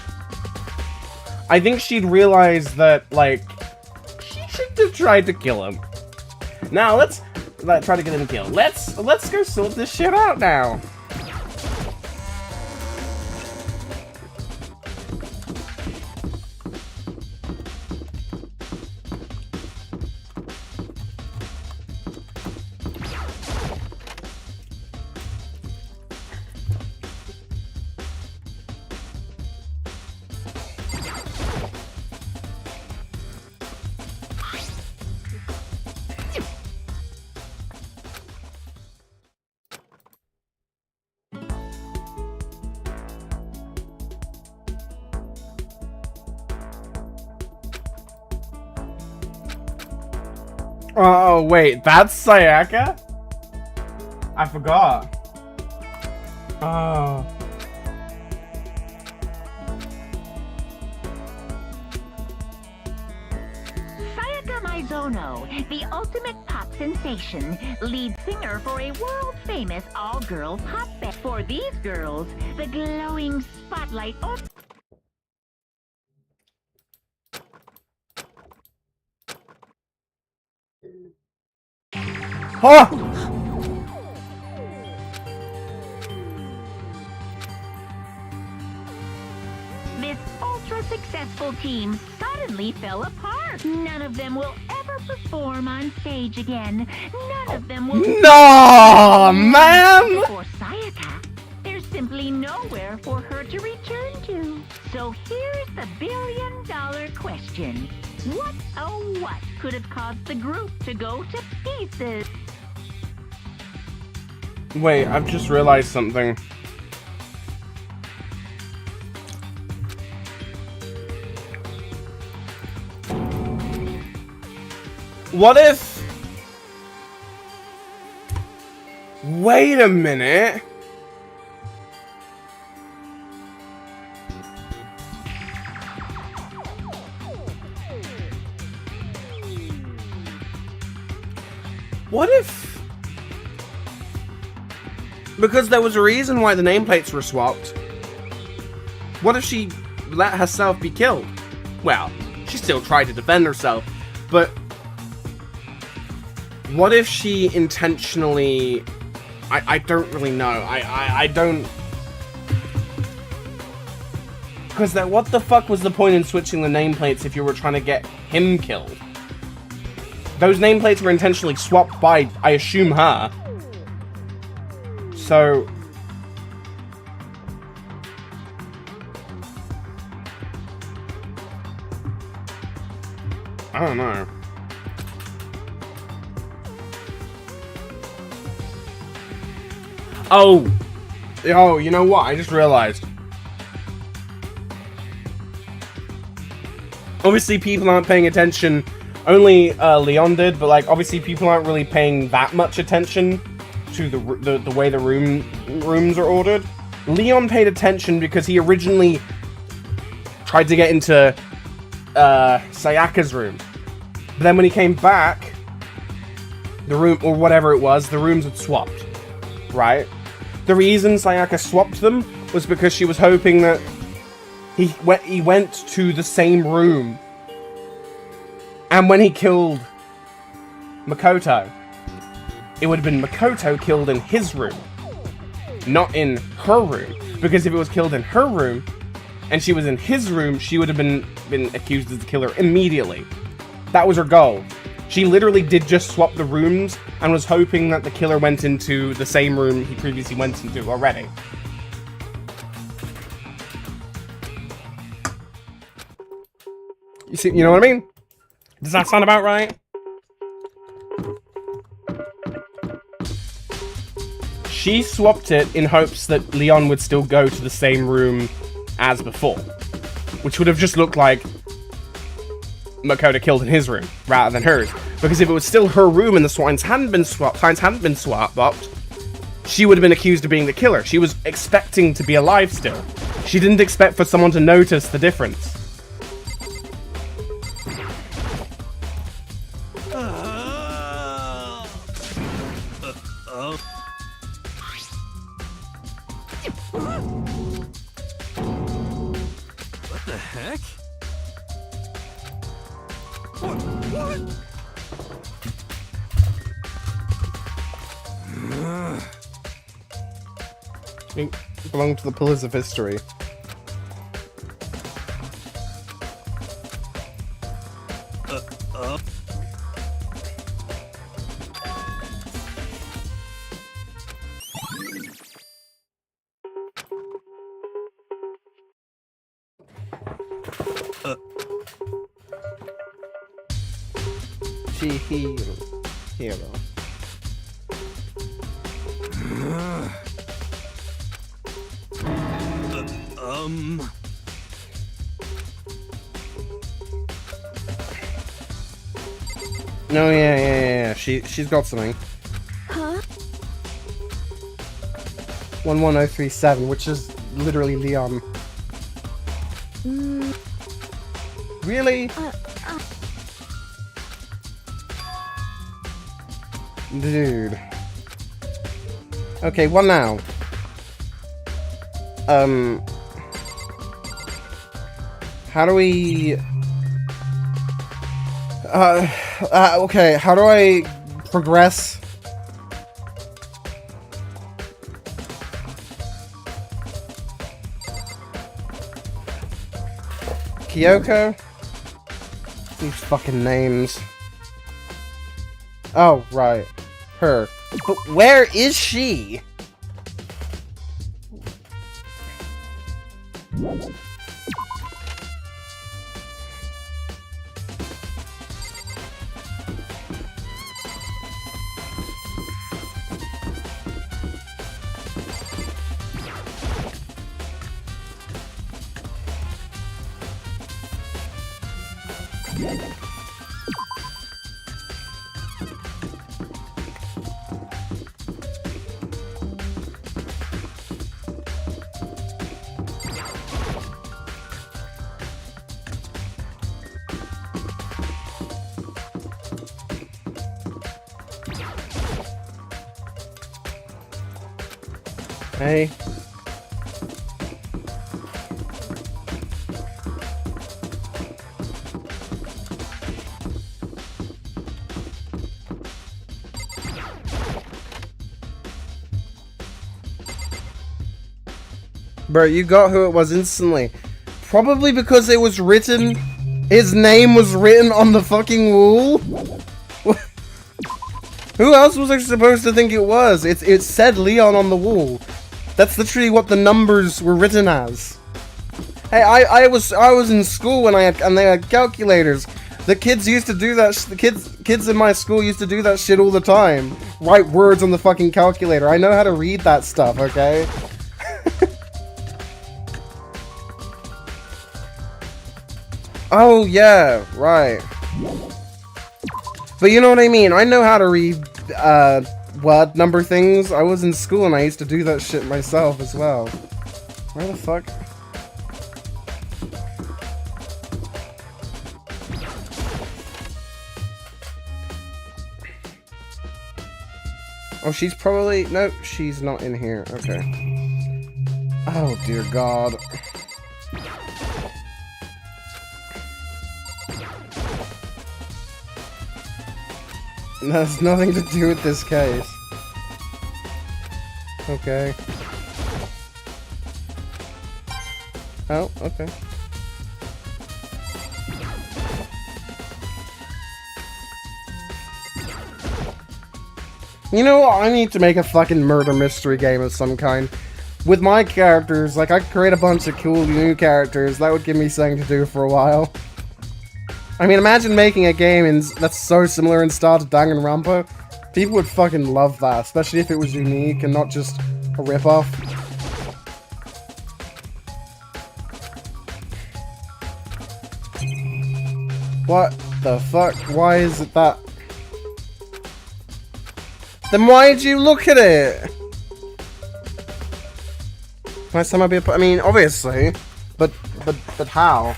I think she'd realize that like she should have tried to kill him. Now let's try to get him killed. Let's go sort this shit out now. Oh, wait, that's Sayaka? I forgot. Oh. Sayaka Mizono, the ultimate pop sensation, lead singer for a world-famous all-girl pop band. For these girls, the glowing spotlight of... Huh! This ultra-successful team suddenly fell apart. None of them will ever perform on stage again. None of them will... No, man! For Sayaka, there's simply nowhere for her to return to. So here's the billion-dollar question. What, oh what, could have caused the group to go to pieces? Wait, I've just realized something. What if... Wait a minute. What if... Because there was a reason why the nameplates were swapped. What if she let herself be killed? Well, she still tried to defend herself, but... What if she intentionally... I don't really know. I don't... Because what the fuck was the point in switching the nameplates if you were trying to get him killed? Those nameplates were intentionally swapped by, I assume, her. So... I don't know. Oh, you know what? I just realized. Obviously, people aren't paying attention. Only Leon did, but like obviously, people aren't really paying that much attention to the way the rooms are ordered. Leon paid attention because he originally tried to get into Sayaka's room, but then when he came back, the room or whatever it was, the rooms had swapped. Right? The reason Sayaka swapped them was because she was hoping that he went to the same room, and when he killed Makoto, it would have been Makoto killed in his room, not in her room. Because if it was killed in her room, and she was in his room, she would have been accused as the killer immediately. That was her goal. She literally did just swap the rooms, and was hoping that the killer went into the same room he previously went into already. You know what I mean? Does that sound about right? She swapped it in hopes that Leon would still go to the same room as before, which would have just looked like Makoto killed in his room rather than hers. Because if it was still her room and the signs hadn't been swapped, she would have been accused of being the killer. She was expecting to be alive still. She didn't expect for someone to notice the difference. What the heck? It belonged to the Pillars of History. Hero. No, yeah. She's got something. Huh? 11037, which is literally Leon. Really? Dude. Okay, what now? How do we... okay, how do I progress? Kyoko? These fucking names. Oh, right. Her. But where is she? Hey. Bro, you got who it was instantly. Probably because it was written... His name was written on the fucking wall? Who else was I supposed to think it was? It said Leon on the wall. That's literally what the numbers were written as. Hey, I was in school when they had calculators. The kids used to do that. The kids in my school used to do that shit all the time. Write words on the fucking calculator. I know how to read that stuff, okay? Oh, yeah, right. But you know what I mean? I know how to read, word number things. I was in school and I used to do that shit myself as well. Where the fuck? Oh, she's probably... No, she's not in here. Okay. Oh, dear God. That has nothing to do with this case. Okay. Oh, okay. You know what? I need to make a fucking murder mystery game of some kind. With my characters, like, I could create a bunch of cool new characters. That would give me something to do for a while. I mean, imagine making a game that's so similar in style to Danganronpa. People would fucking love that, especially if it was unique and not just a ripoff. What the fuck? Why is it that? Then why did you look at it? Last time I'd be I mean, obviously, but how?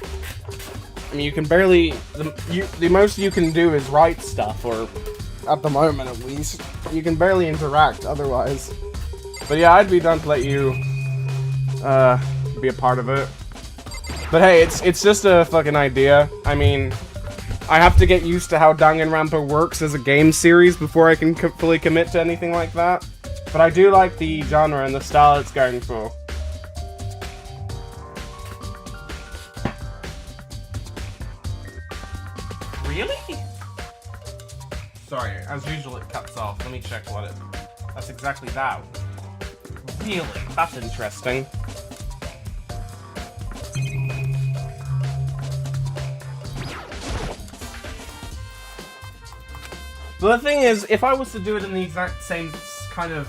I mean, you can barely... The most you can do is write stuff, or... At the moment, at least. You can barely interact, otherwise. But yeah, I'd be down to let you... be a part of it. But hey, it's just a fucking idea. I mean... I have to get used to how Danganronpa works as a game series before I can fully commit to anything like that. But I do like the genre and the style it's going for. Really? Sorry, as usual it cuts off. Let me check what it... That's exactly that. Really? That's interesting. But the thing is, if I was to do it in the exact same kind of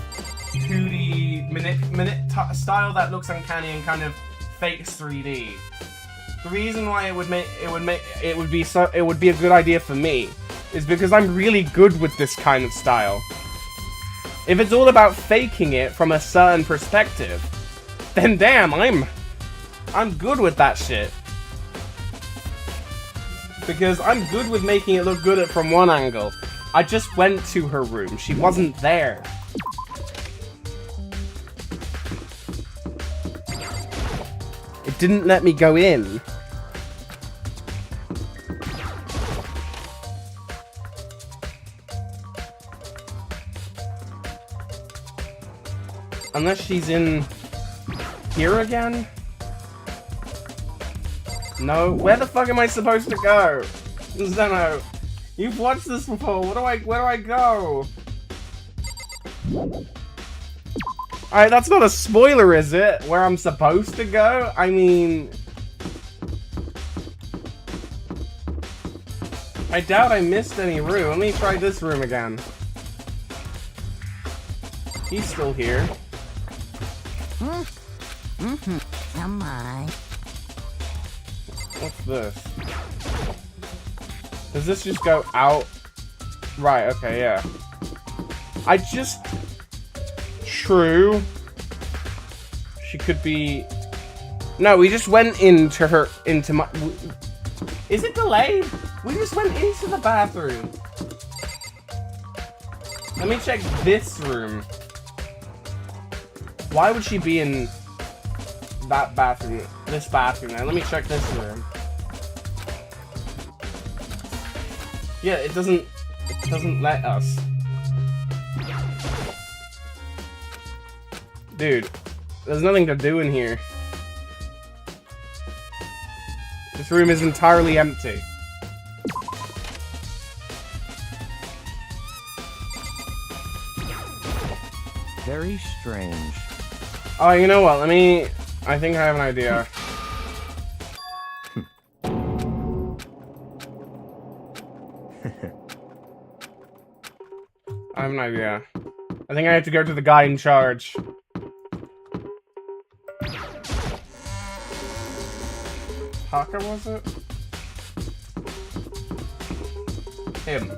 2D minute style that looks uncanny and kind of fakes 3D, the reason why it would be a good idea for me is because I'm really good with this kind of style. If it's all about faking it from a certain perspective, then damn, I'm good with that shit. Because I'm good with making it look good from one angle. I just went to her room. She wasn't there. It didn't let me go in. Unless she's in here again? No. Where the fuck am I supposed to go? Zeno. You've watched this before. Where do I go? Alright, that's not a spoiler, is it? Where I'm supposed to go? I mean... I doubt I missed any room. Let me try this room again. He's still here. Come on. What's this? Does this just go out? Right, okay, yeah. I just... True. She could be... No, we just went into my... Is it delayed? We just went into the bathroom. Let me check this room. Why would she be in that bathroom? This bathroom now. Let me check this room. Yeah, it doesn't let us. Dude, there's nothing to do in here. This room is entirely empty. Very strange. Oh, you know what? I think I have an idea. I have an idea. I think I have to go to the guy in charge. Parker, was it? Him.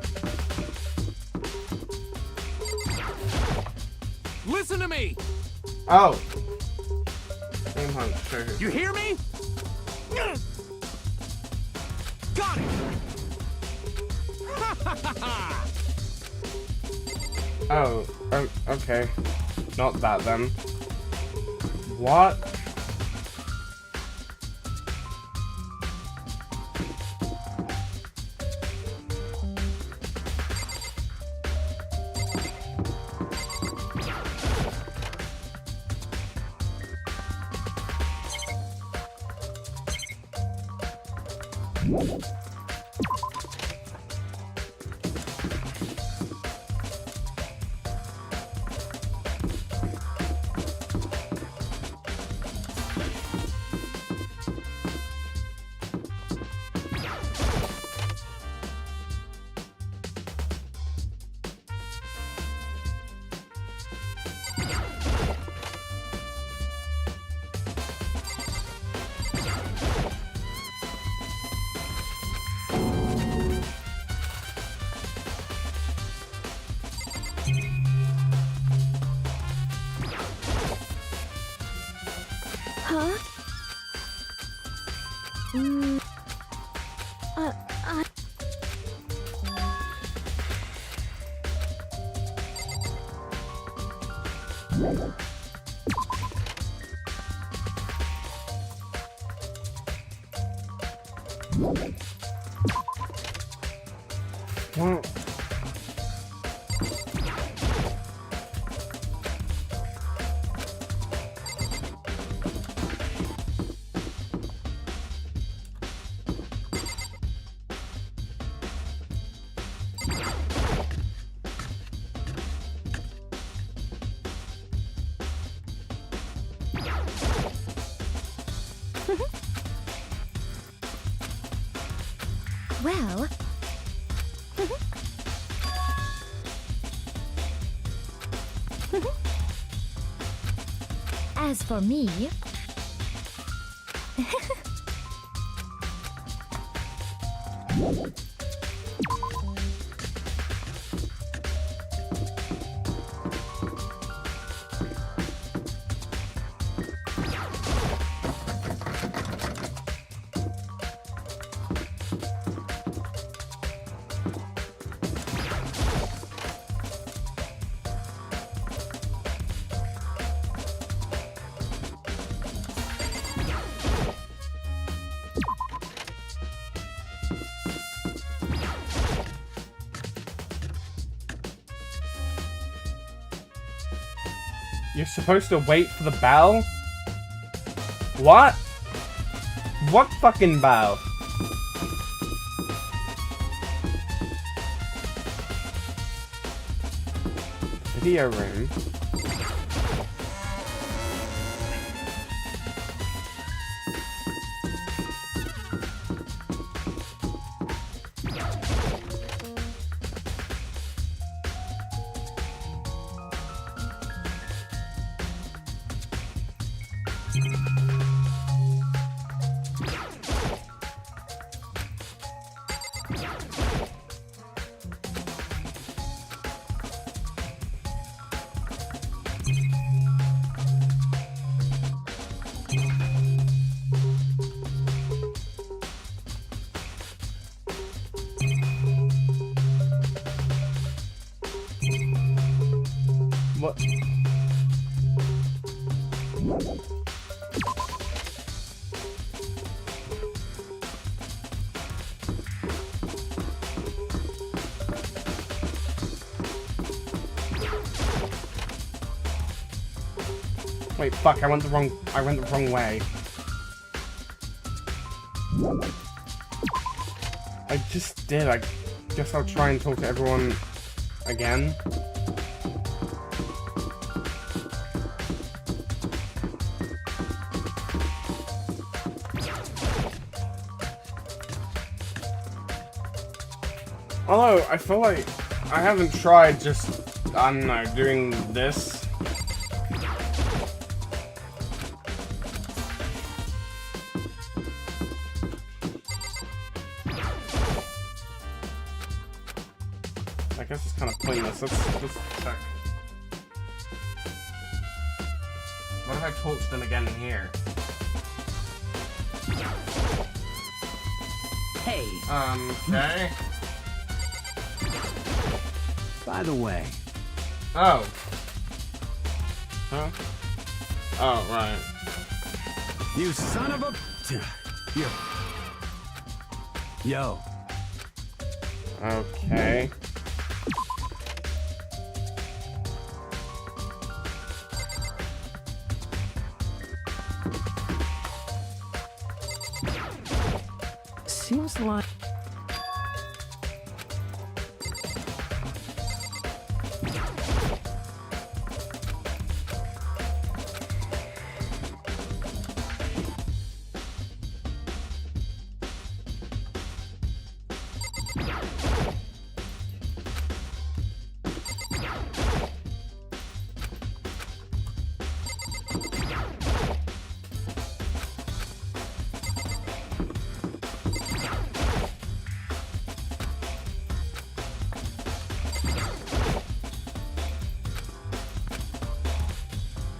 Listen to me! Oh. Same hunch. Sure. You hear me? Got it! Oh, okay. Not that then. What? Huh? Well, Well... As for me... you're supposed to wait for the bell? What? What fucking bell? Video room? What? Wait, fuck, I went the wrong way. I just did, I guess I'll try and talk to everyone again. Although, I feel like I haven't tried just I don't know, doing this. I guess it's kind of pointless. Let's check. What if I talk to them again in here? Hey. Okay. By the way. Oh. Huh? Oh, right. You son of a... Yo. Okay. Seems like...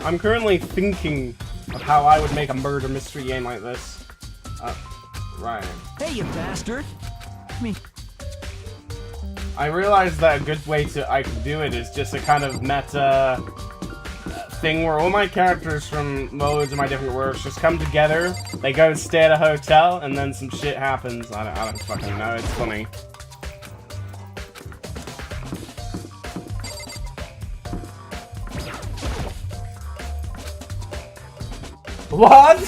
I'm currently thinking of how I would make a murder mystery game like this. Right. Hey, you bastard! I realized that a good way I could do it is just a kind of meta thing where all my characters from loads of my different works just come together, they go and stay at a hotel, and then some shit happens. I don't fucking know, it's funny. What?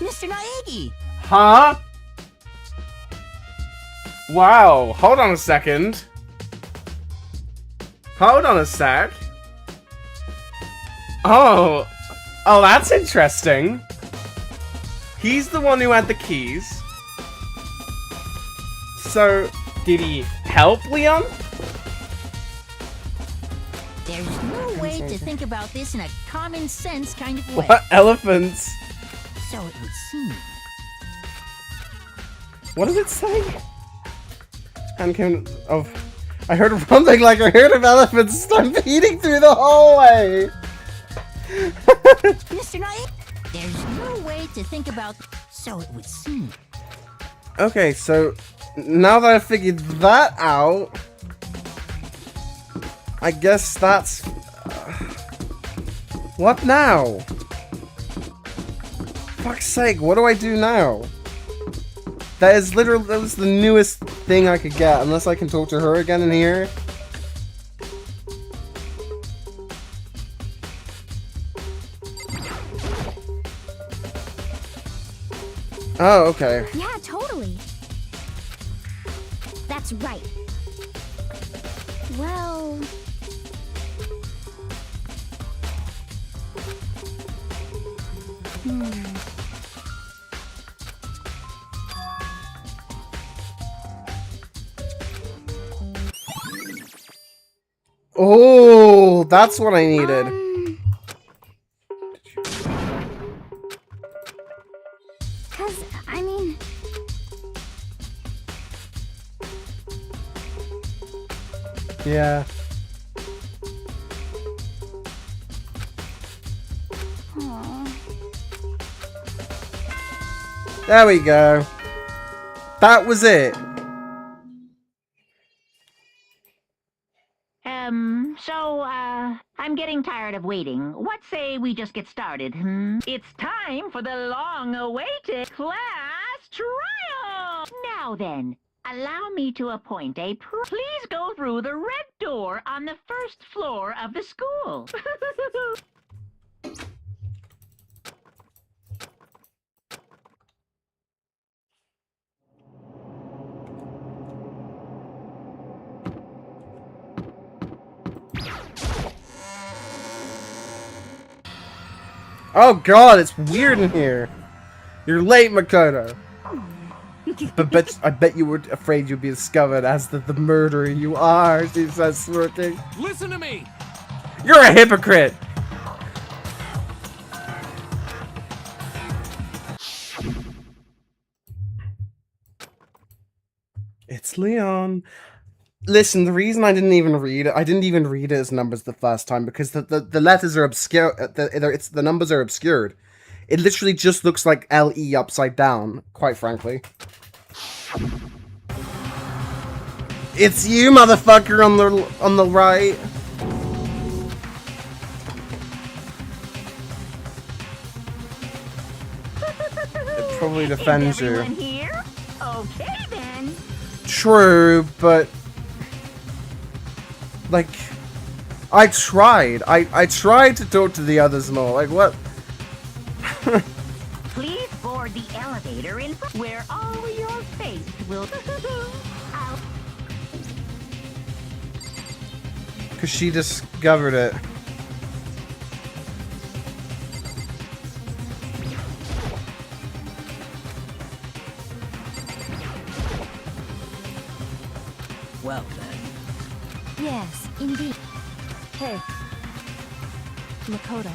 Mr. Naegi! Huh? Wow, hold on a second. Hold on a sec. Oh, that's interesting. He's the one who had the keys. So, did he help Leon? There's no way to think about this in a common sense kind of way. What elephants? So it would seem. What does it say? And I heard of something like I heard of elephants stampeding through the hallway. Mr. Knight, there's no way to think about. So it would seem. Okay, so now that I figured that out, I guess that's... what now? Fuck's sake, what do I do now? That was the newest thing I could get, unless I can talk to her again in here. Oh, okay. Yeah, totally. That's right. Well... Oh, that's what I needed. Cause, I mean... Yeah. Aw. There we go. That was it. I'm getting tired of waiting. What say we just get started, It's time for the long-awaited class trial! Now then, allow me to appoint a Please go through the red door on the first floor of the school. Oh god, it's weird in here. You're late, Makoto. But I bet you were afraid you'd be discovered as the murderer you are, she says, smirking. Listen to me! You're a hypocrite! It's Leon. Listen, the reason I didn't even read it as numbers the first time, because the letters are obscure, the numbers are obscured. It literally just looks like LE upside down, quite frankly. It's you, motherfucker, on the right. It probably defends you. Everyone here? Okay then. True, but like I tried to talk to the others more. Like what? Please board the elevator in where all your face will. Because she discovered it. Well then. Yes, indeed. Hey. Lakota.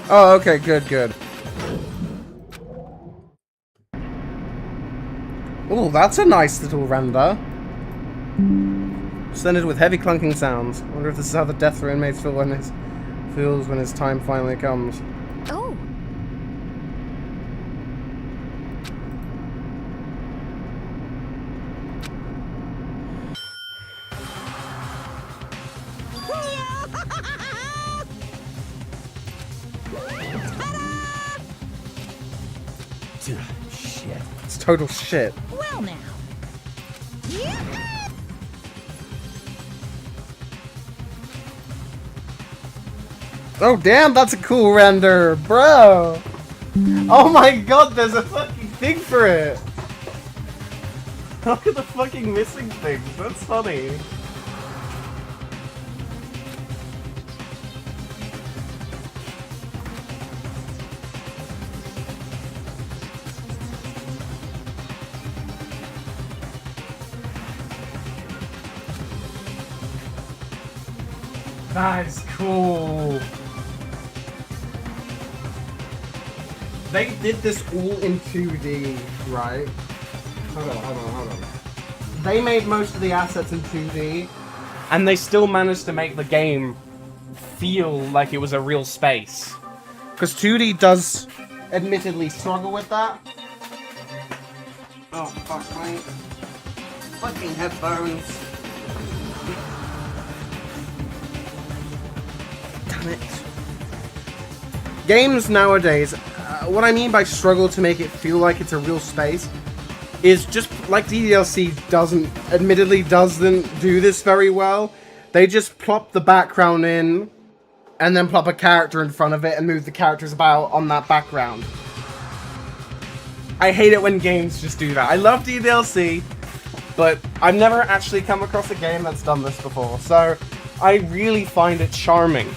Oh, okay, good. Oh, that's a nice little render. Blended with heavy clunking sounds. I wonder if this is how the death row inmates feels when his time finally comes. Oh. Shit. It's total shit. Well now. Oh damn, that's a cool render, bro. Oh my god, there's a fucking thing for it. Look at the fucking missing things. That's funny. That is cool. They did this all in 2D, right? Hold on. They made most of the assets in 2D, and they still managed to make the game feel like it was a real space. Because 2D does admittedly struggle with that. Oh, fuck, mate. Fucking headphones. Damn it. Games nowadays, what I mean by struggle to make it feel like it's a real space is just like DDLC admittedly doesn't do this very well. They just plop the background in and then plop a character in front of it and move the characters about on that background. I hate it when games just do that. I love DDLC, but I've never actually come across a game that's done this before, so I really find it charming.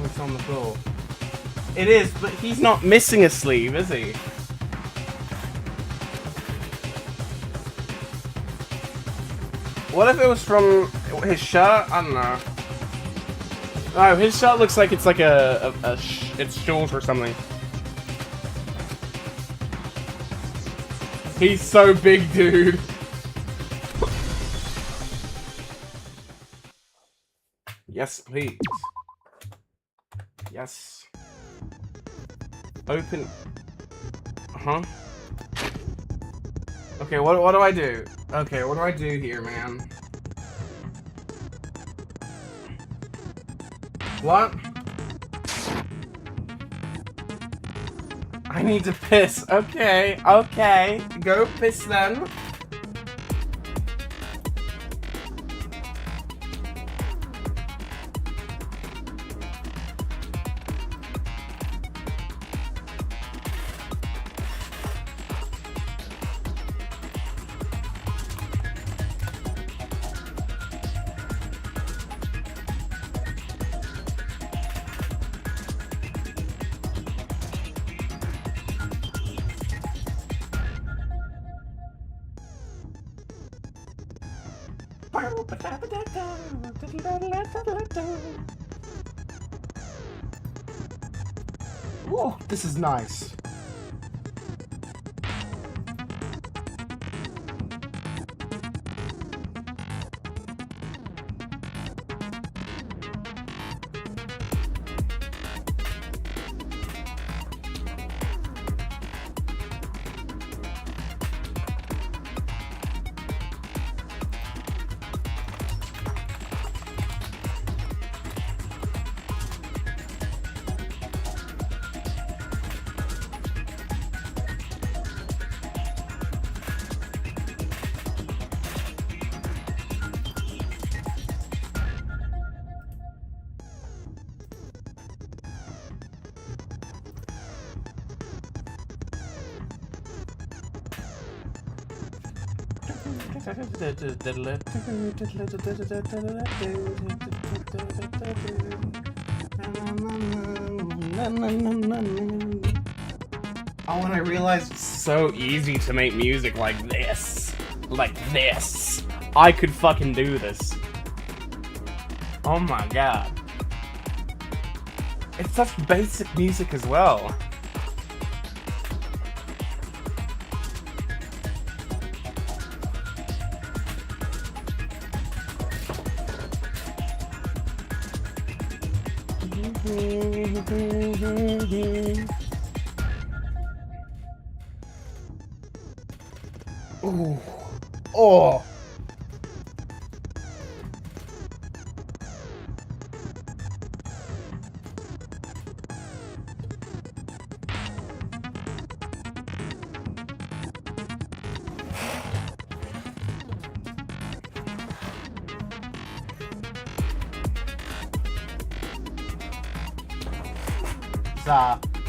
It's on the floor. It is, but he's not missing a sleeve, is he? What if it was from his shirt? I don't know. No, his shirt looks like it's like it's short or something. He's so big, dude. Yes, please. Yes. Open. Huh? Okay, what do I do? Okay, what do I do here, man? What? I need to piss. Okay, okay. Go piss then. Whoa, this is nice. Oh, and I realized it's so easy to make music like this. Like this. I could fucking do this. Oh my god. It's such basic music as well. Ooh. Oh.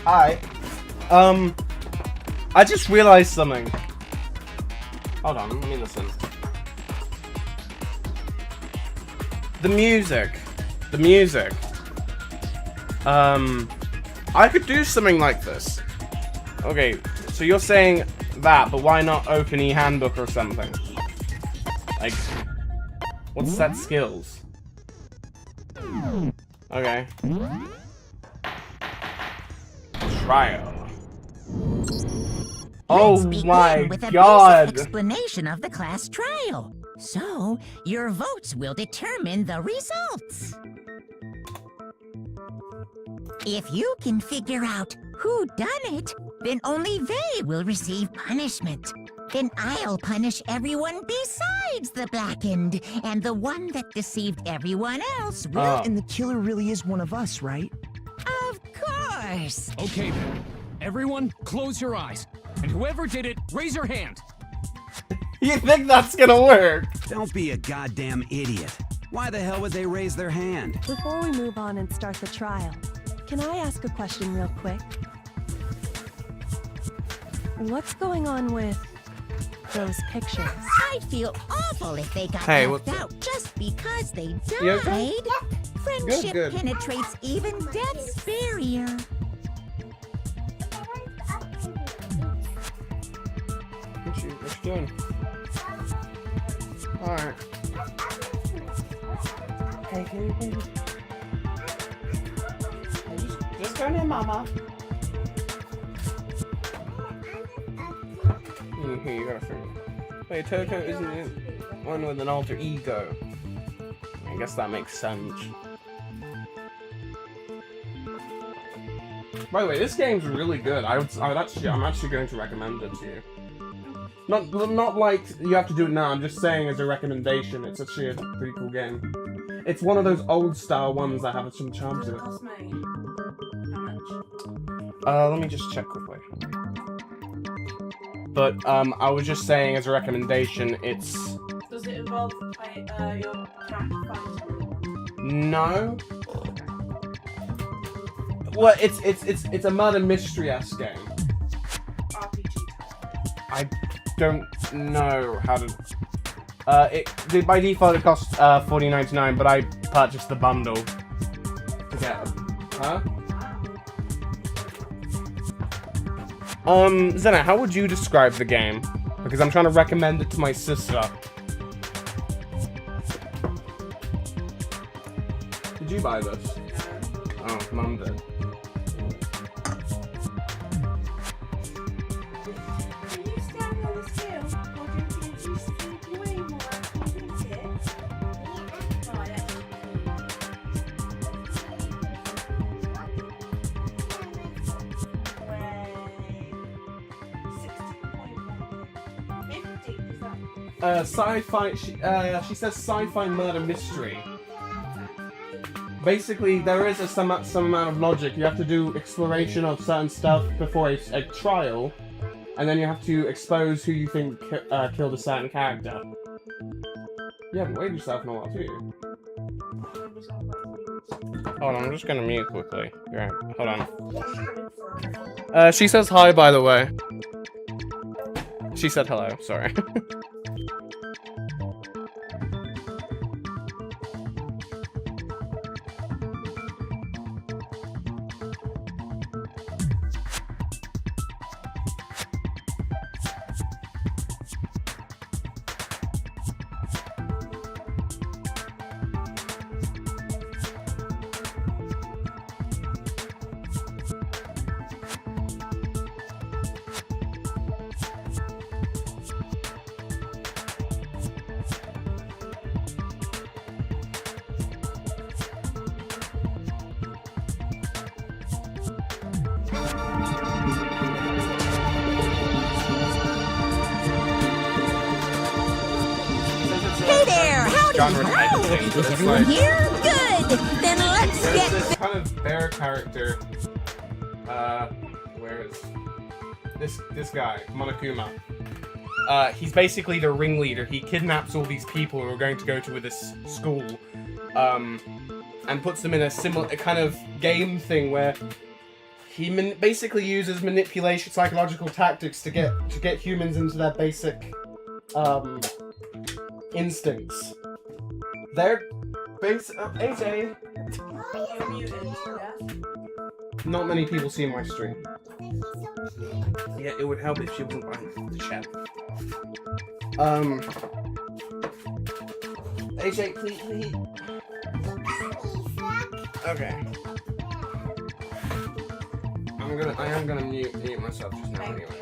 Hi. I just realized something. Hold on, let me listen. The music. I could do something like this. Okay, so you're saying that, but why not OpenE Handbook or something? Like, what's that skills? Okay. Trial. Let's Oh begin my with a god! basic explanation of the class trial. So, your votes will determine the results. If you can figure out who done it, then only they will receive punishment. Then I'll punish everyone besides the blackened, and the one that deceived everyone else will... And the killer really is one of us, right? Of course! Okay then. Everyone, close your eyes. And whoever did it, raise your hand. You think that's gonna work? Don't be a goddamn idiot. Why the hell would they raise their hand? Before we move on and start the trial, can I ask a question real quick? What's going on with those pictures? I'd feel awful if they got Hey, left what's- out just because they You okay? died. Friendship good. penetrates even death's barrier. What you doing? Alright. Hey, can you please? Just go near Mama. Here, you got a friend. Wait, Toto isn't it one with an alter ego? I guess that makes sense. By the way, this game's really good. I'm actually going to recommend it to you. Not like you have to do it now. I'm just saying as a recommendation. It's actually a pretty cool game. It's one of those old style ones that have some charm Does to it it. cost money? How much? Let me just check quickly. But I was just saying as a recommendation. It's Does it involve your character fighting everyone? no. Well, it's a murder mystery-esque game. RPG. I don't know how to. By default it costs $40.99, but I purchased the bundle to get it. Huh? Zena, how would you describe the game? Because I'm trying to recommend it to my sister. you buy this? Oh, Mum did. Can you stand on the scale? Or do you think you sleep way more after you eat it? Right, that's Sci-fi. She says sci-fi murder mystery. Basically, there is some amount of logic. You have to do exploration of certain stuff before a trial, and then you have to expose who you think killed a certain character. You haven't weighed yourself in a while, too. Hold on, I'm just gonna mute quickly. Right, hold on. She says hi, by the way. She said hello, sorry. Hey there, howdy genre ho! editing, but Is it's everyone like- here? Good! Then let's There's get... this kind of bear character. Where is this guy, Monokuma? He's basically the ringleader. He kidnaps all these people who are going to go to this school, and puts them in a similar kind of game thing where he basically uses manipulation, psychological tactics to get humans into their basic instincts. They're AJ. You're muted, yeah? Not many people see my stream. Yeah, it would help if she wasn't behind the chat. AJ, please. Okay. I am gonna mute myself just now anyway.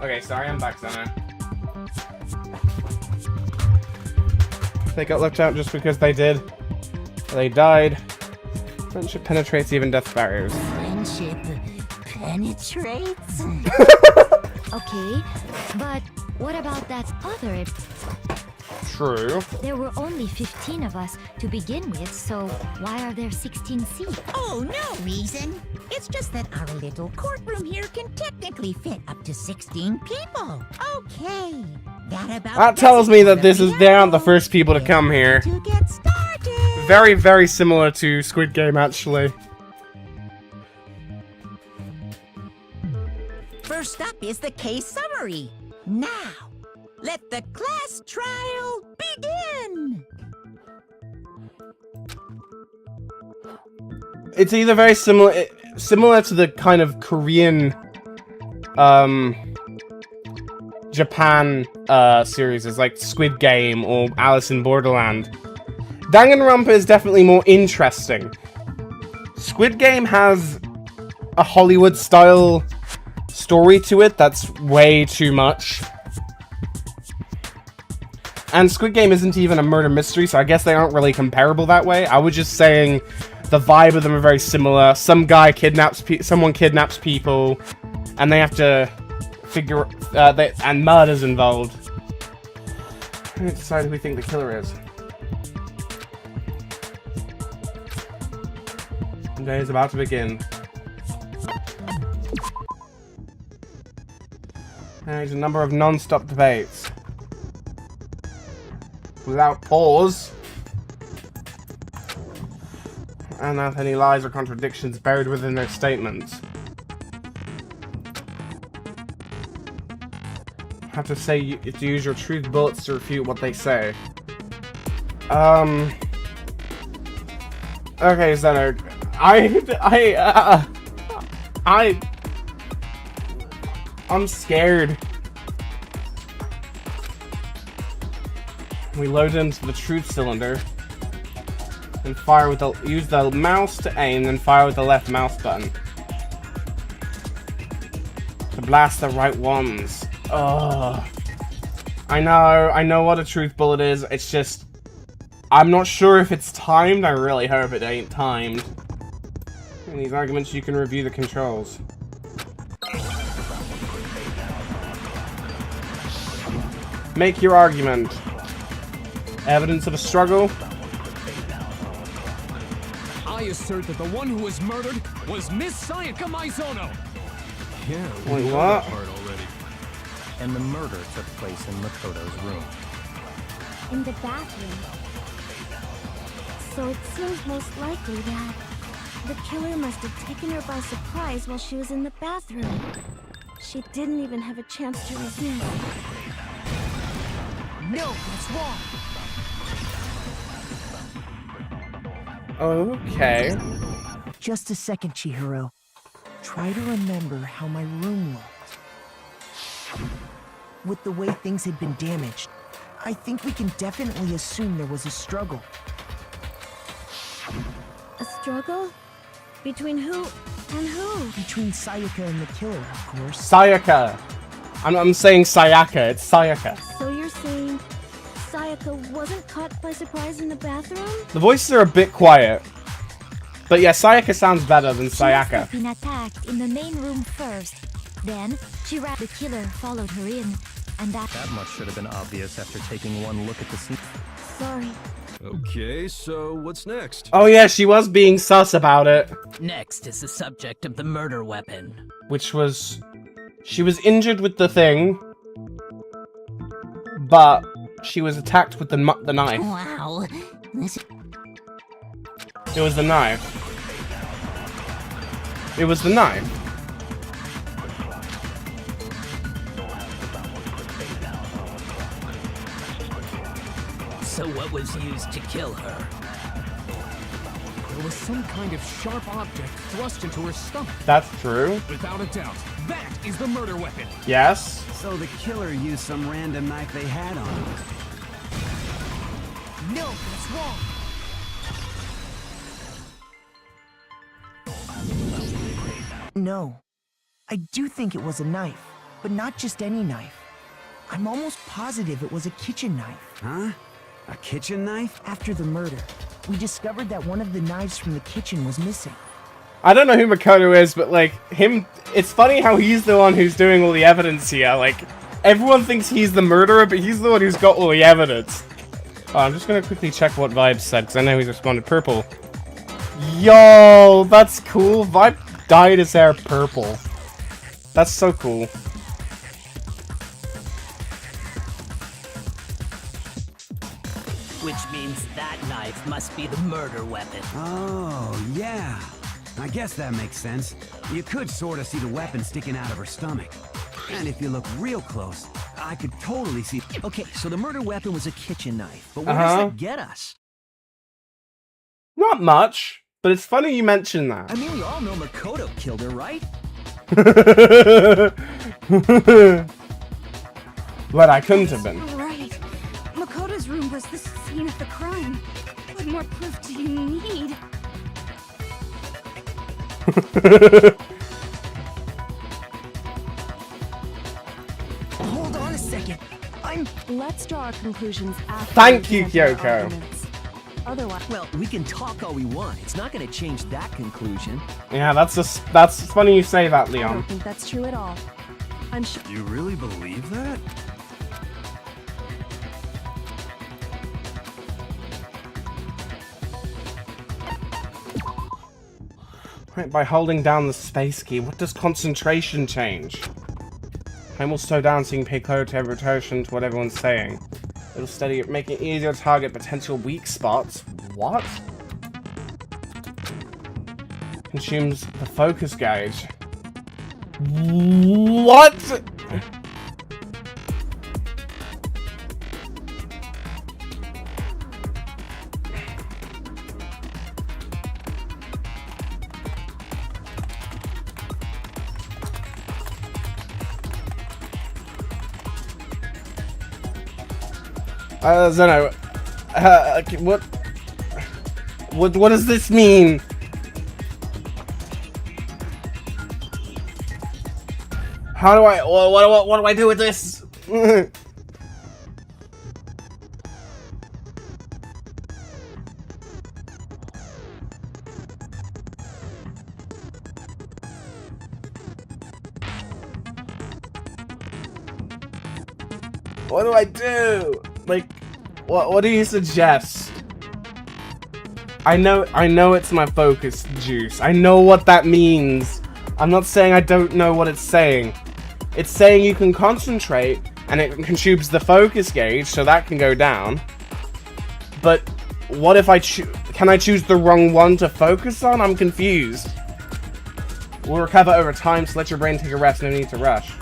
Okay, sorry, I'm back, Zeno. They got left out just because they did. They died. Friendship penetrates even death barriers. Friendship penetrates? Okay, but what about that other? True. There were only 15 of us to begin with, so why are there 16 seats? Oh, no reason. It's just that our little courtroom here can technically fit up to 16 people. Okay. That That tells me that they aren't the first people to come here. To get started. very, very similar to Squid Game, actually. First up is the case summary. Now, let the class trial begin. It's either very similar to the kind of Korean, Japan, series, like Squid Game or Alice in Borderland. Danganronpa is definitely more interesting. Squid Game has a Hollywood-style story to it that's way too much. And Squid Game isn't even a murder mystery, so I guess they aren't really comparable that way. I was just saying the vibe of them are very similar. Some guy someone kidnaps people, and they have to figure, and murder's involved. Let's decide who we think the killer is. The day is about to begin. There's a number of non-stop debates. Without pause. And not any lies or contradictions buried within their statements. Have to say you have to use your truth bullets to refute what they say. Okay, Zenner. I'm scared. We load into the truth cylinder and fire with use the mouse to aim, then fire with the left mouse button to blast the right ones. Ugh. I know what a truth bullet is. It's just I'm not sure if it's timed. I really hope it ain't timed. In these arguments, you can review the controls. Make your argument. Evidence of a struggle? I assert that the one who was murdered was Miss Sayaka Maizono. Yeah, Wait, we know what? that part already. And the murder took place in Makoto's room. In the bathroom. So it seems most likely that the killer must have taken her by surprise while she was in the bathroom. She didn't even have a chance to resist. No, that's wrong. Okay. Just a second, Chihiro. Try to remember how my room looked. With the way things had been damaged, I think we can definitely assume there was a struggle. A struggle? Between who and who? Between Sayaka and the killer, of course. Sayaka. I'm saying Sayaka. It's Sayaka. So you're saying Sayaka wasn't caught by surprise in the bathroom? The voices are a bit quiet. But yeah, Sayaka sounds better than She must Sayaka. have been attacked in the main room first. Then, she ran. The killer followed her in, and that much should have been obvious after taking one look at the scene. Sorry. Okay, so what's next? Oh yeah, she was being sus about it. Next is the subject of the murder weapon. Which was... She was injured with the thing. But she was attacked with the knife. Wow. It was the knife. It was the knife. So what was used to kill her? There was some kind of sharp object thrust into her stomach. That's true. Without a doubt, that is the murder weapon. Yes. So the killer used some random knife they had on him. No, that's wrong. No. I do think it was a knife, but not just any knife. I'm almost positive it was a kitchen knife. Huh? A kitchen knife? After the murder, we discovered that one of the knives from the kitchen was missing. I don't know who Makoto is, but like him, it's funny how he's the one who's doing all the evidence here. Like everyone thinks he's the murderer, but he's the one who's got all the evidence. Oh, I'm just gonna quickly check what Vibe said because I know he's responded purple. Yo, that's cool. Vibe dyed his hair purple. That's so cool. Which means That knife must be the murder weapon. Oh, yeah. I guess that makes sense. You could sort of see the weapon sticking out of her stomach. And if you look real close, I could totally see... Okay, so the murder weapon was a kitchen knife, but where does that get us? Not much, but it's funny you mention that. I mean, we all know Makoto killed her, right? But I couldn't have been. Right. Makoto's room was the scene of the crime. What more proof do you need? Hold on a second. Let's draw our conclusions after. Thank you, Kyoko. Otherwise, Well, we can talk all we want. It's not going to change that conclusion. Yeah, that's funny you say that, I Leon. don't think that's true at all. I'm sure. You really believe that? Right, by holding down the space key, what does concentration change? I will slow down so you can pay close attention to what everyone's saying. It'll study it, making it easier to target potential weak spots. What? Consumes the focus gauge. What? Zeno, what does this mean? How do I, what do I do with this? What do I do? Like, what do you suggest? I know it's my focus juice. I know what that means. I'm not saying I don't know what it's saying. It's saying you can concentrate and it consumes the focus gauge, so that can go down. But what if can I choose the wrong one to focus on? I'm confused. We'll recover over time, so let your brain take a rest. No need to rush.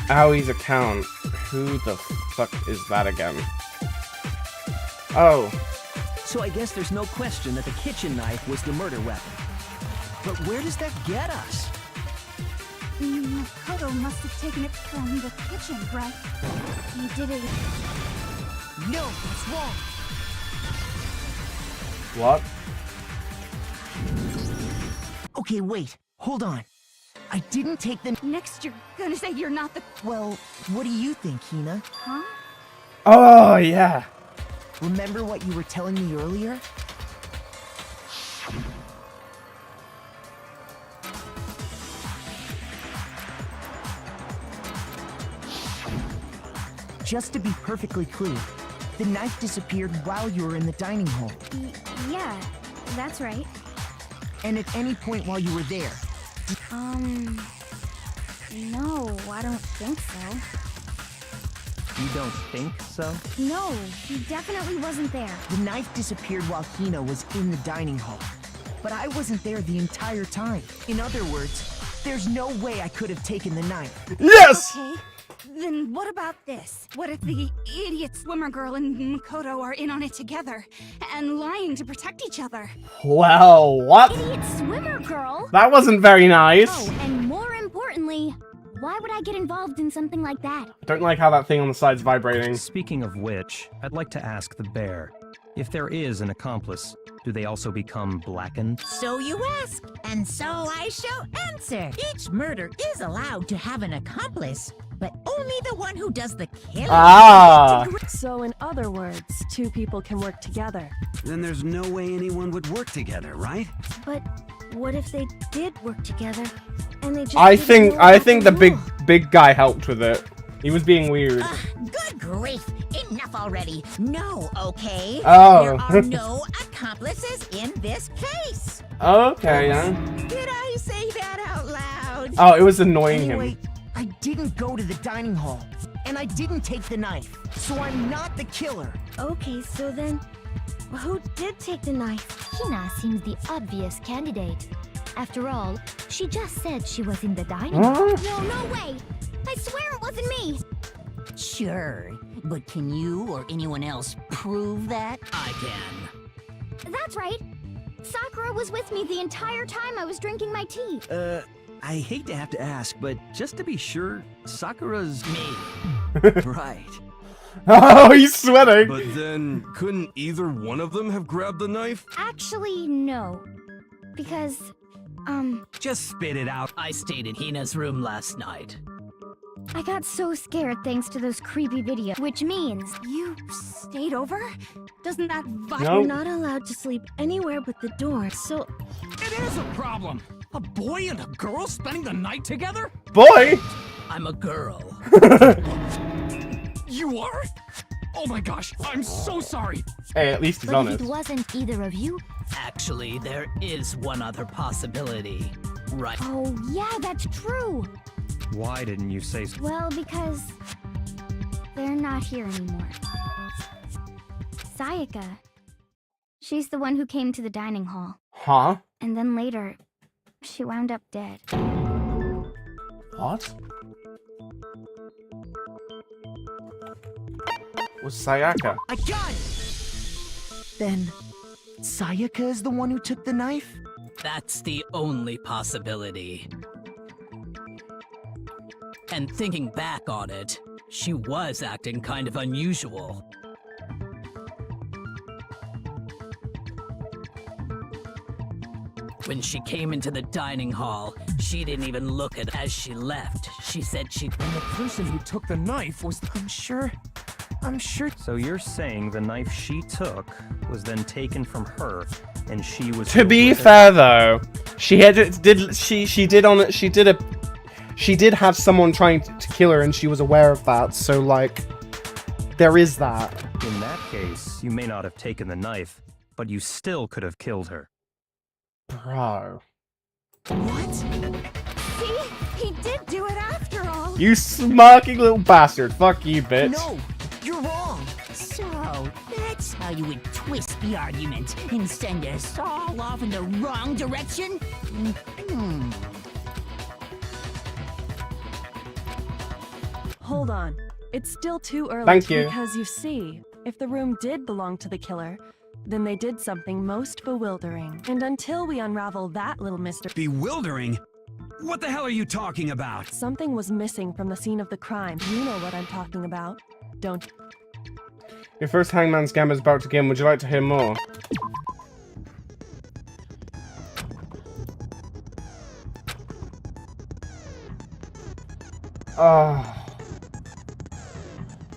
Aoi's account. Who the fuck is that again? Oh. So I guess there's no question that the kitchen knife was the murder weapon. But where does that get us? Makoto must have taken it from the kitchen, right? He did it. No, it's wrong. What? Okay, wait. Hold on. I didn't take the... Next, you're gonna say you're not the... Well, what do you think, Hina? Huh? Oh, yeah. Remember what you were telling me earlier? Just to be perfectly clear, the knife disappeared while you were in the dining hall. Yeah, that's right. And at any point while you were there. No, I don't think so. You don't think so? No, he definitely wasn't there. The knife disappeared while Hina was in the dining hall. But I wasn't there the entire time. In other words, there's no way I could have taken the knife. Yes! Okay, then what about this? What if the idiot swimmer girl and Makoto are in on it together and lying to protect each other? Well, what? Idiot swimmer girl? That wasn't very nice. Oh, and more importantly, why would I get involved in something like that? Don't like how that thing on the side's vibrating. Speaking of which, I'd like to ask the bear, if there is an accomplice, do they also become blackened? So you ask, and so I shall answer. Each murder is allowed to have an accomplice, but only the one who does the killing. Ah! So in other words, two people can work together. Then there's no way anyone would work together, right? But what if they did work together and they just I think the big guy helped with it. He was being weird. Good grief! Enough already. No, okay? Oh. There are no accomplices in this case. Okay, yeah. Did I say that out loud? Oh, it was annoying Anyway, him. I didn't go to the dining hall, and I didn't take the knife, so I'm not the killer. Okay, so then, who did take the knife? Hina seems the obvious candidate. After all, she just said she was in the dining hall. No way! I swear it wasn't me! Sure, but can you or anyone else prove that? I can. That's right. Sakura was with me the entire time I was drinking my tea. I hate to have to ask, but just to be sure, Sakura's... Me. Right. Oh, he's sweating. But then, couldn't either one of them have grabbed the knife? Actually, no. Because, Just spit it out. I stayed in Hina's room last night. I got so scared thanks to those creepy videos. Which means... You stayed over? Doesn't that violate? Nope. You're not allowed to sleep anywhere but the door, so... It is a problem. A boy and a girl spending the night together? Boy! I'm a girl. You are? Oh my gosh, I'm so sorry. Hey, at least he's But if honest. it wasn't either of you... Actually, there is one other possibility. Right. Oh, yeah, that's true. Why didn't you say so? Well, because... they're not here anymore. Sayaka. She's the one who came to the dining hall. Huh? And then later, she wound up dead. What? Was Sayaka? I got it! Then, Sayaka is the one who took the knife? That's the only possibility. And thinking back on it, she was acting kind of unusual. When she came into the dining hall, she didn't even look at as she left. She said she'd... And the person who took the knife was... I'm sure. So you're saying the knife she took was then taken from her, and she was... To be fair though, she did have someone trying to kill her and she was aware of that, so like, there is that. In that case, you may not have taken the knife, but you still could have killed her. Bro. What? See? He did do it after all! You smirking little bastard. Fuck you, bitch. No, you're wrong. So, that's how you would twist the argument and send us all off in the wrong direction? Hold on. It's still too early. Thank you. Because you see, if the room did belong to the killer, then they did something most bewildering. And until we unravel that little mystery... Bewildering? What the hell are you talking about? Something was missing from the scene of the crime. You know what I'm talking about, don't you? Your first Hangman's Gambit is about to begin. Would you like to hear more?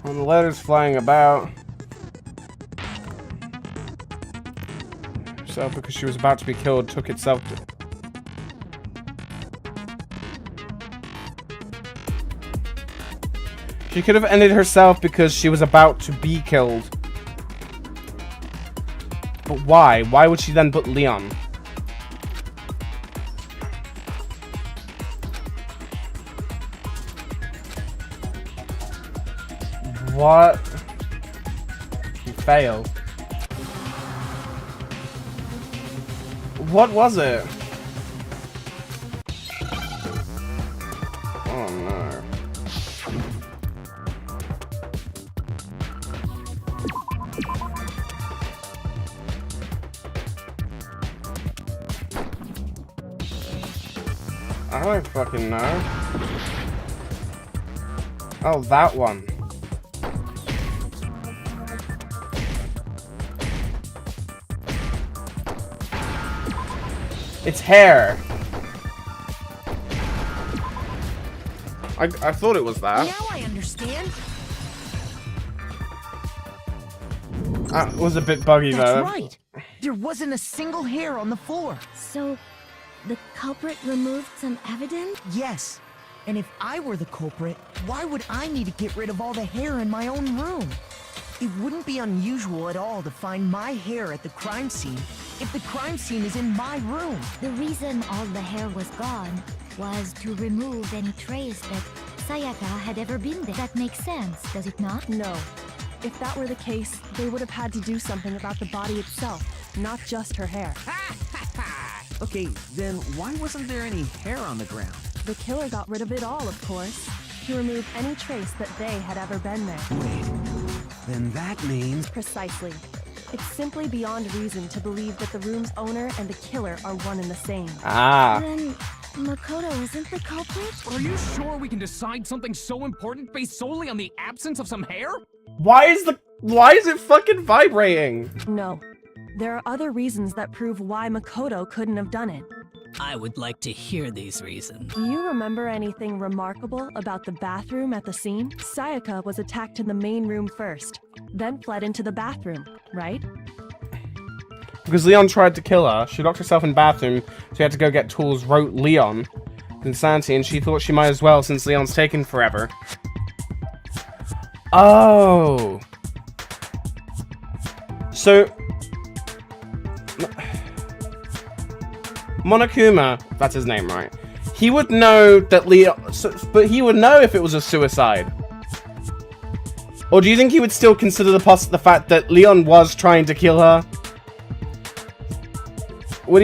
And the letters flying about. Herself because she was about to be killed took itself to... She could have ended herself because she was about to be killed. But why? Why would she then put Leon? What? She failed. What was it? Oh no. I don't fucking know. Oh, that one. It's hair. I thought it was that. Now I understand. That was a bit buggy That's though. right. There wasn't a single hair on the floor. So, the culprit removed some evidence? Yes. And if I were the culprit, why would I need to get rid of all the hair in my own room? It wouldn't be unusual at all to find my hair at the crime scene if the crime scene is in my room. The reason all the hair was gone was to remove any trace that Sayaka had ever been there. That makes sense, does it not? No. If that were the case, they would have had to do something about the body itself, not just her hair. Okay, then why wasn't there any hair on the ground? The killer got rid of it all, of course, to remove any trace that they had ever been there. Wait, then that means... Precisely. It's simply beyond reason to believe that the room's owner and the killer are one and the same. Ah. Then Makoto isn't the culprit? Are you sure we can decide something so important based solely on the absence of some hair? Why is it fucking vibrating? No. There are other reasons that prove why Makoto couldn't have done it. I would like to hear these reasons. Do you remember anything remarkable about the bathroom at the scene? Sayaka was attacked in the main room first, then fled into the bathroom, right? Because Leon tried to kill her. She locked herself in the bathroom, so she had to go get tools, wrote Leon. Insanity, and she thought she might as well since Leon's taken forever. Oh. So... Monokuma, that's his name, right? He would know that Leon... but he would know if it was a suicide. Or do you think he would still consider the fact that Leon was trying to kill her? Would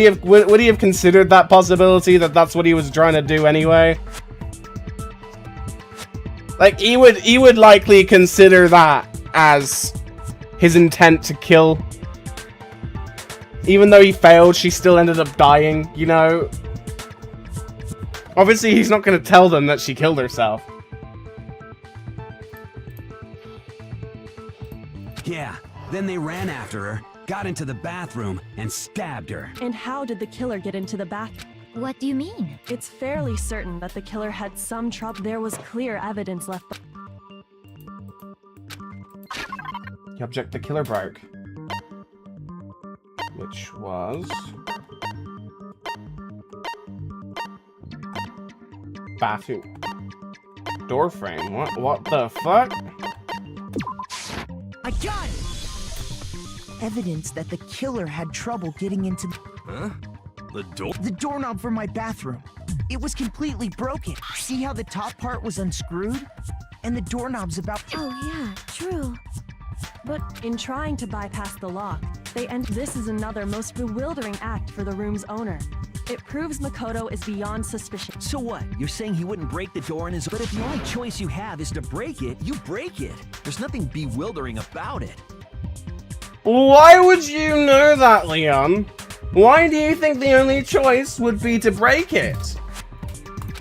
he have considered that possibility, that that's what he was trying to do anyway? Like, he would likely consider that as his intent to kill. Even though he failed, she still ended up dying, you know? Obviously, he's not going to tell them that she killed herself. Yeah, then they ran after her, got into the bathroom, and stabbed her. And how did the killer get into the bathroom? What do you mean? It's fairly certain that the killer had some trouble. There was clear evidence left. The object the killer broke. Which was... bathroom door frame. What the fuck? I got it! Evidence that the killer had trouble getting into Huh? The door? the doorknob for my bathroom. It was completely broken. See how the top part was unscrewed? And the doorknob's about... Oh yeah, true. But in trying to bypass the lock, this is another most bewildering act for the room's owner. It proves Makoto is beyond suspicion. So what? You're saying he wouldn't break the door in his... But if the only choice you have is to break it, you break it. There's nothing bewildering about it. Why would you know that, Leon? Why do you think the only choice would be to break it?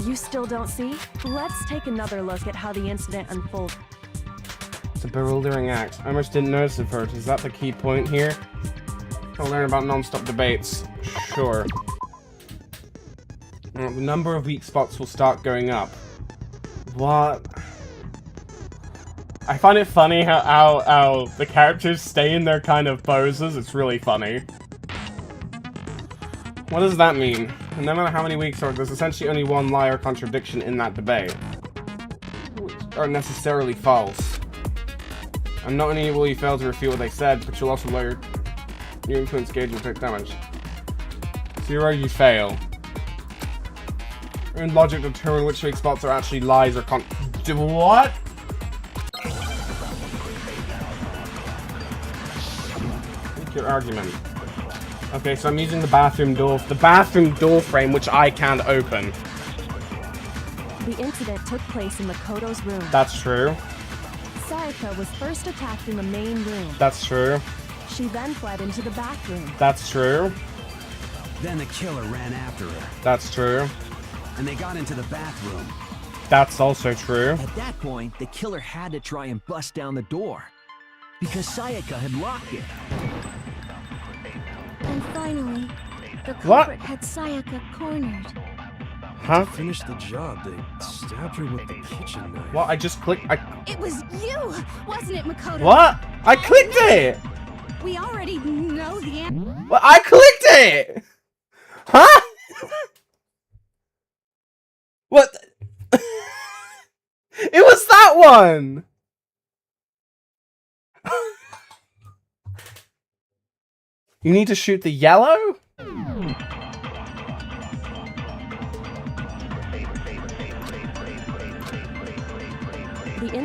You still don't see? Let's take another look at how the incident unfolded. It's a bewildering act. I almost didn't notice it first. Is that the key point here? I'll learn about non-stop debates. Sure. The number of weak spots will start going up. What? I find it funny how the characters stay in their kind of poses. It's really funny. What does that mean? And no matter how many weeks, there's essentially only one lie or contradiction in that debate. Which are necessarily false. And not only will you fail to refute what they said, but you'll also lower your influence gauge will take damage. 0, you fail. Your own logic to determine which weak spots are actually lies or what? Make your argument. Okay, so I'm using the bathroom door frame, which I can't open. The incident took place in Makoto's room. That's true. Sayaka was first attacked in the main room. That's true. She then fled into the bathroom. That's true. Then the killer ran after her. That's true. And they got into the bathroom. That's also true. At that point, the killer had to try and bust down the door. Because Sayaka had locked it. And finally, the culprit had Sayaka cornered. Huh? To finish the job, they stabbed her with the kitchen knife. What? I just clicked. It was you, wasn't it, Makoto? What? I clicked it! We already know the answer. Well, I clicked it! Huh? What? It was that one! You need to shoot the yellow?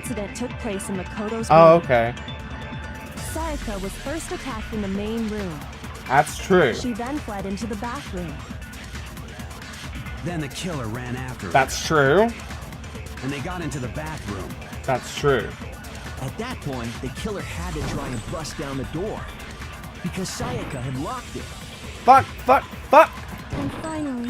incident took place in Makoto's Oh, room. okay. Sayaka was first attacked in the main room. That's true. She then fled into the bathroom. Then the killer ran after her. That's true. And they got into the bathroom. That's true. At that point, the killer had to try and bust down the door. Because Sayaka had locked it. Fuck. And finally,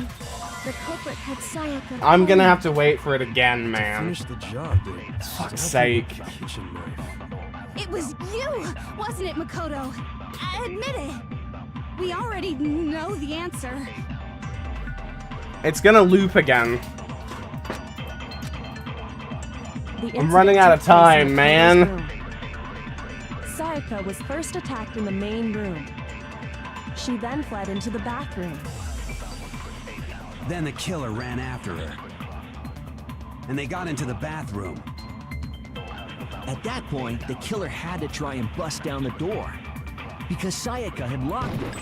the culprit had Sayaka. I'm gonna have to wait for it again, man. Finish the job, dude. Fuck's sake. Kitchen knife. It was you, wasn't it, Makoto? Admit it. We already know the answer. It's gonna loop again. The I'm running out of incident took place in time, Makoto's man. room. Sayaka was first attacked in the main room. She then fled into the bathroom. Then the killer ran after her. And they got into the bathroom. At that point, the killer had to try and bust down the door. Because Sayaka had locked it.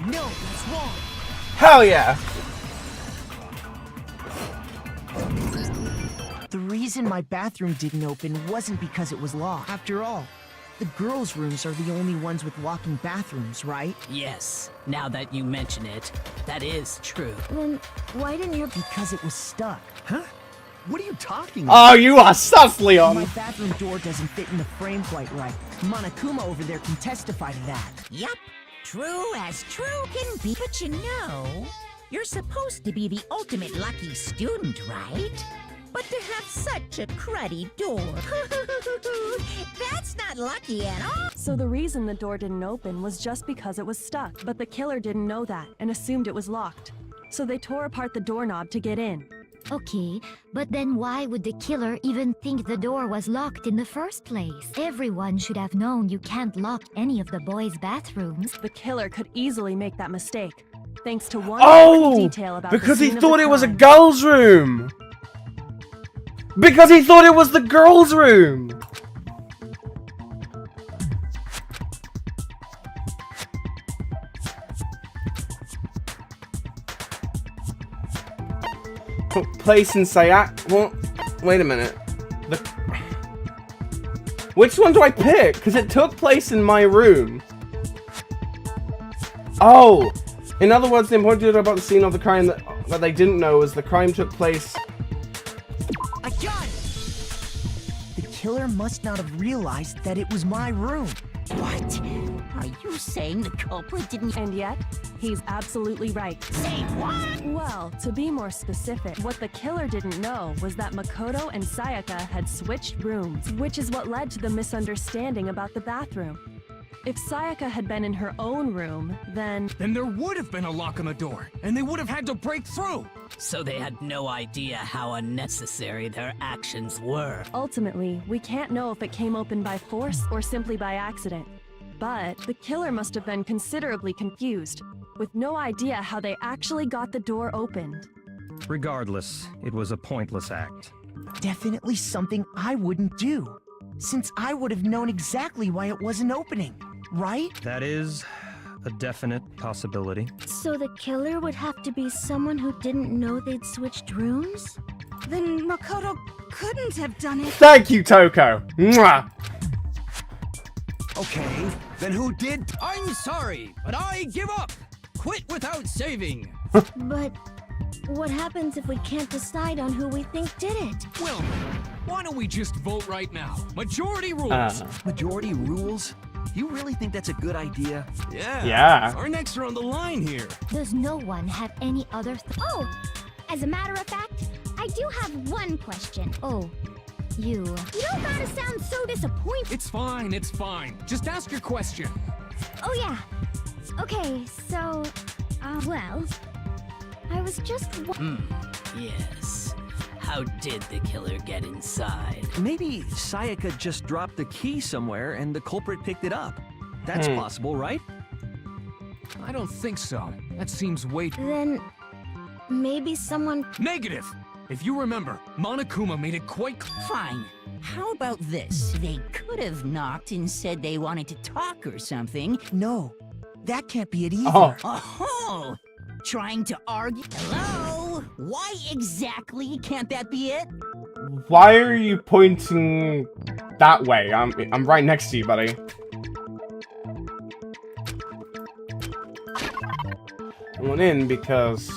No, that's wrong. Hell yeah. The reason my bathroom didn't open wasn't because it was locked. After all, the girls' rooms are the only ones with locking bathrooms, right? Yes, now that you mention it, that is true. Then why didn't your... Because it was stuck. Huh? What are you talking about? Oh, you are sus, Leon. My bathroom door doesn't fit in the frame quite right. Monokuma over there can testify to that. Yup, true as true can be. But you know, you're supposed to be the ultimate lucky student, right? But to have such a cruddy door, that's not lucky at all. So the reason the door didn't open was just because it was stuck. But the killer didn't know that and assumed it was locked. So they tore apart the doorknob to get in. Okay, but then why would the killer even think the door was locked in the first place? Everyone should have known you can't lock any of the boys' bathrooms. The killer could easily make that mistake, thanks to one Oh, detail about because the he scene of thought the it was a crime. girl's room. Because he thought it was the girl's room. Took place in Sayak. Well, wait a minute. Which one do I pick? Because it took place in my room. Oh! In other words, the important detail about the scene of the crime that they didn't know was the crime took place... I got it! The killer must not have realized that it was my room. What? Are you saying the culprit didn't... And yet, he's absolutely right. Say what? Well, to be more specific, what the killer didn't know was that Makoto and Sayaka had switched rooms, which is what led to the misunderstanding about the bathroom. If Sayaka had been in her own room, then there would have been a lock on the door, and they would have had to break through. So they had no idea how unnecessary their actions were. ultimately, we can't know if it came open by force or simply by accident. But the killer must have been considerably confused, with no idea how they actually got the door opened. Regardless, it was a pointless act. Definitely something I wouldn't do, since I would have known exactly why it wasn't opening, right? That is a definite possibility. So the killer would have to be someone who didn't know they'd switched rooms? Then Makoto couldn't have done it. Thank you, Toko. Mwah. Okay, then who did? I'm sorry, but I give up. Quit without saving. But what happens if we can't decide on who we think did it? Well, why don't we just vote right now? Majority rules. Majority rules? You really think that's a good idea? Yeah. Our necks are on the line here. Does no one have any other Oh, as a matter of fact, I do have one question. Oh, you... You don't gotta sound so disappointed. It's fine, it's fine. Just ask your question. Oh yeah. Okay, so, well, I was just Yes. How did the killer get inside? Maybe Sayaka just dropped the key somewhere and the culprit picked it up. That's possible, right? I don't think so. That seems way... Then maybe someone... Negative! If you remember, Monokuma made it quite... Fine. How about this? They could have knocked and said they wanted to talk or something. No, that can't be it either. Oh! Trying to argue? Hello? Why exactly can't that be it? Why are you pointing that way? I'm right next to you, buddy. I went in because...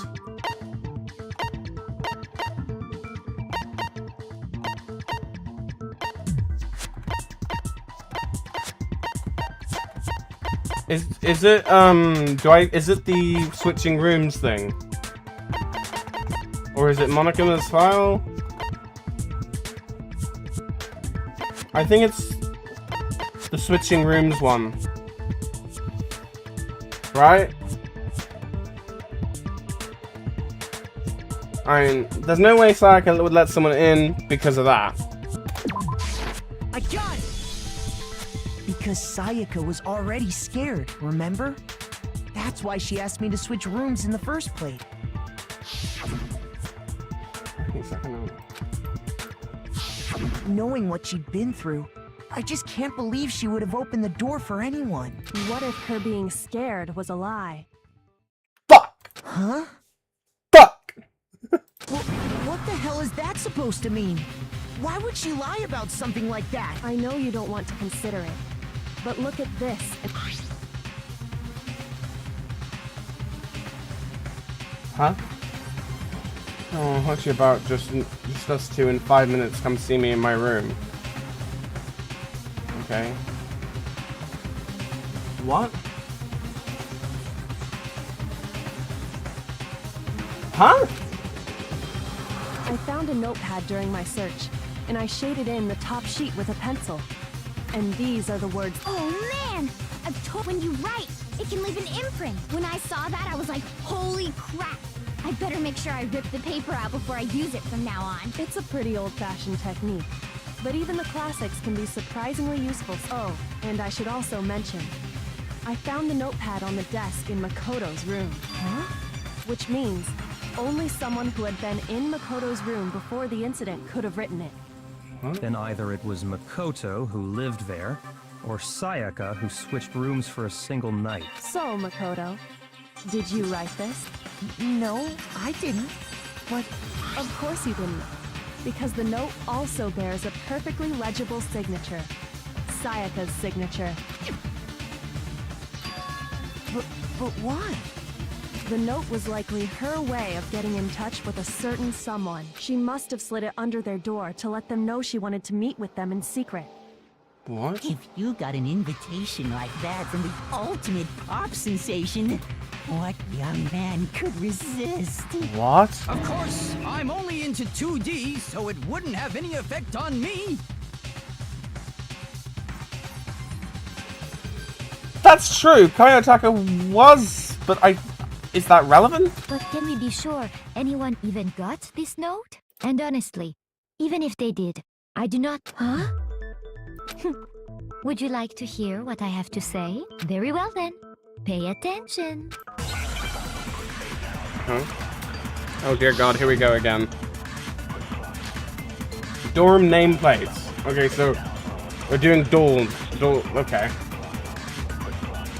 Is it is it the switching rooms thing? Or is it Monika's file? I think it's the switching rooms one. Right? I mean, there's no way Sayaka would let someone in because of that. I got it! Because Sayaka was already scared, remember? That's why she asked me to switch rooms in the first place. Knowing what she'd been through, I just can't believe she would have opened the door for anyone. What if her being scared was a lie? Huh? Fuck! What the hell is that supposed to mean? Why would she lie about something like that? I know you don't want to consider it, but look at this. Huh? Oh, what's you about? Just us two in 5 minutes. Come see me in my room. Okay. What? Huh? I found a notepad during my search, and I shaded in the top sheet with a pencil. And these are the words. Oh man! I've told when you write, it can leave an imprint. When I saw that, I was like, holy crap! I better make sure I rip the paper out before I use it from now on. It's a pretty old-fashioned technique, but even the classics can be surprisingly useful. Oh, and I should also mention, I found the notepad on the desk in Makoto's room. Huh? Which means only someone who had been in Makoto's room before the incident could have written it. Then either it was Makoto who lived there, or Sayaka who switched rooms for a single night. So, Makoto, did you write this? No, I didn't. But of course you didn't, because the note also bears a perfectly legible signature. Sayaka's signature. But why? The note was likely her way of getting in touch with a certain someone. She must have slid it under their door to let them know she wanted to meet with them in secret. What? If you got an invitation like that from the ultimate pop sensation, what young man could resist? What? Of course, I'm only into 2D, so it wouldn't have any effect on me. That's true. Kayotaka was, but is that relevant? But can we be sure anyone even got this note? And honestly, even if they did, I do not... Huh? Would you like to hear what I have to say? Very well then. Pay attention. Huh? Oh dear God, here we go again. Dorm nameplates. Okay, so we're doing dorm. Okay.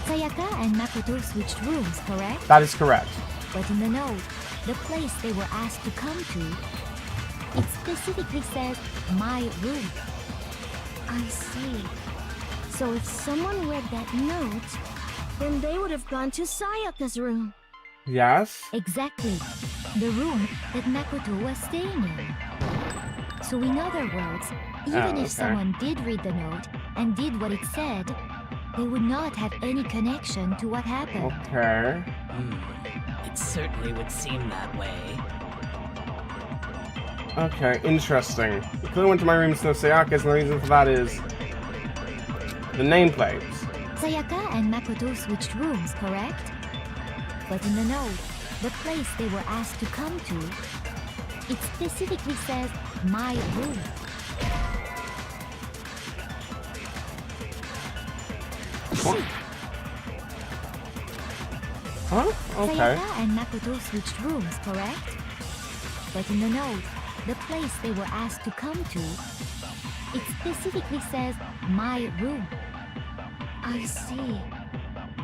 Sayaka and Makoto switched rooms, correct? That is correct. But in the note, the place they were asked to come to, it specifically says, my room. I see. So if someone read that note, then they would have gone to Sayaka's room. Yes? Exactly. The room that Makoto was staying in. So in other words, even if someone did read the note and did what it said, they would not have any connection to what happened. Okay. It certainly would seem that way. Okay, interesting. The clue went to my room, so Sayaka's, and the reason for that is the nameplates. Sayaka and Makoto switched rooms, correct? But in the note, the place they were asked to come to, it specifically says, my room. Huh? Okay. Sayaka and Makoto switched rooms, correct? But in the note, the place they were asked to come to, it specifically says, my room. I see.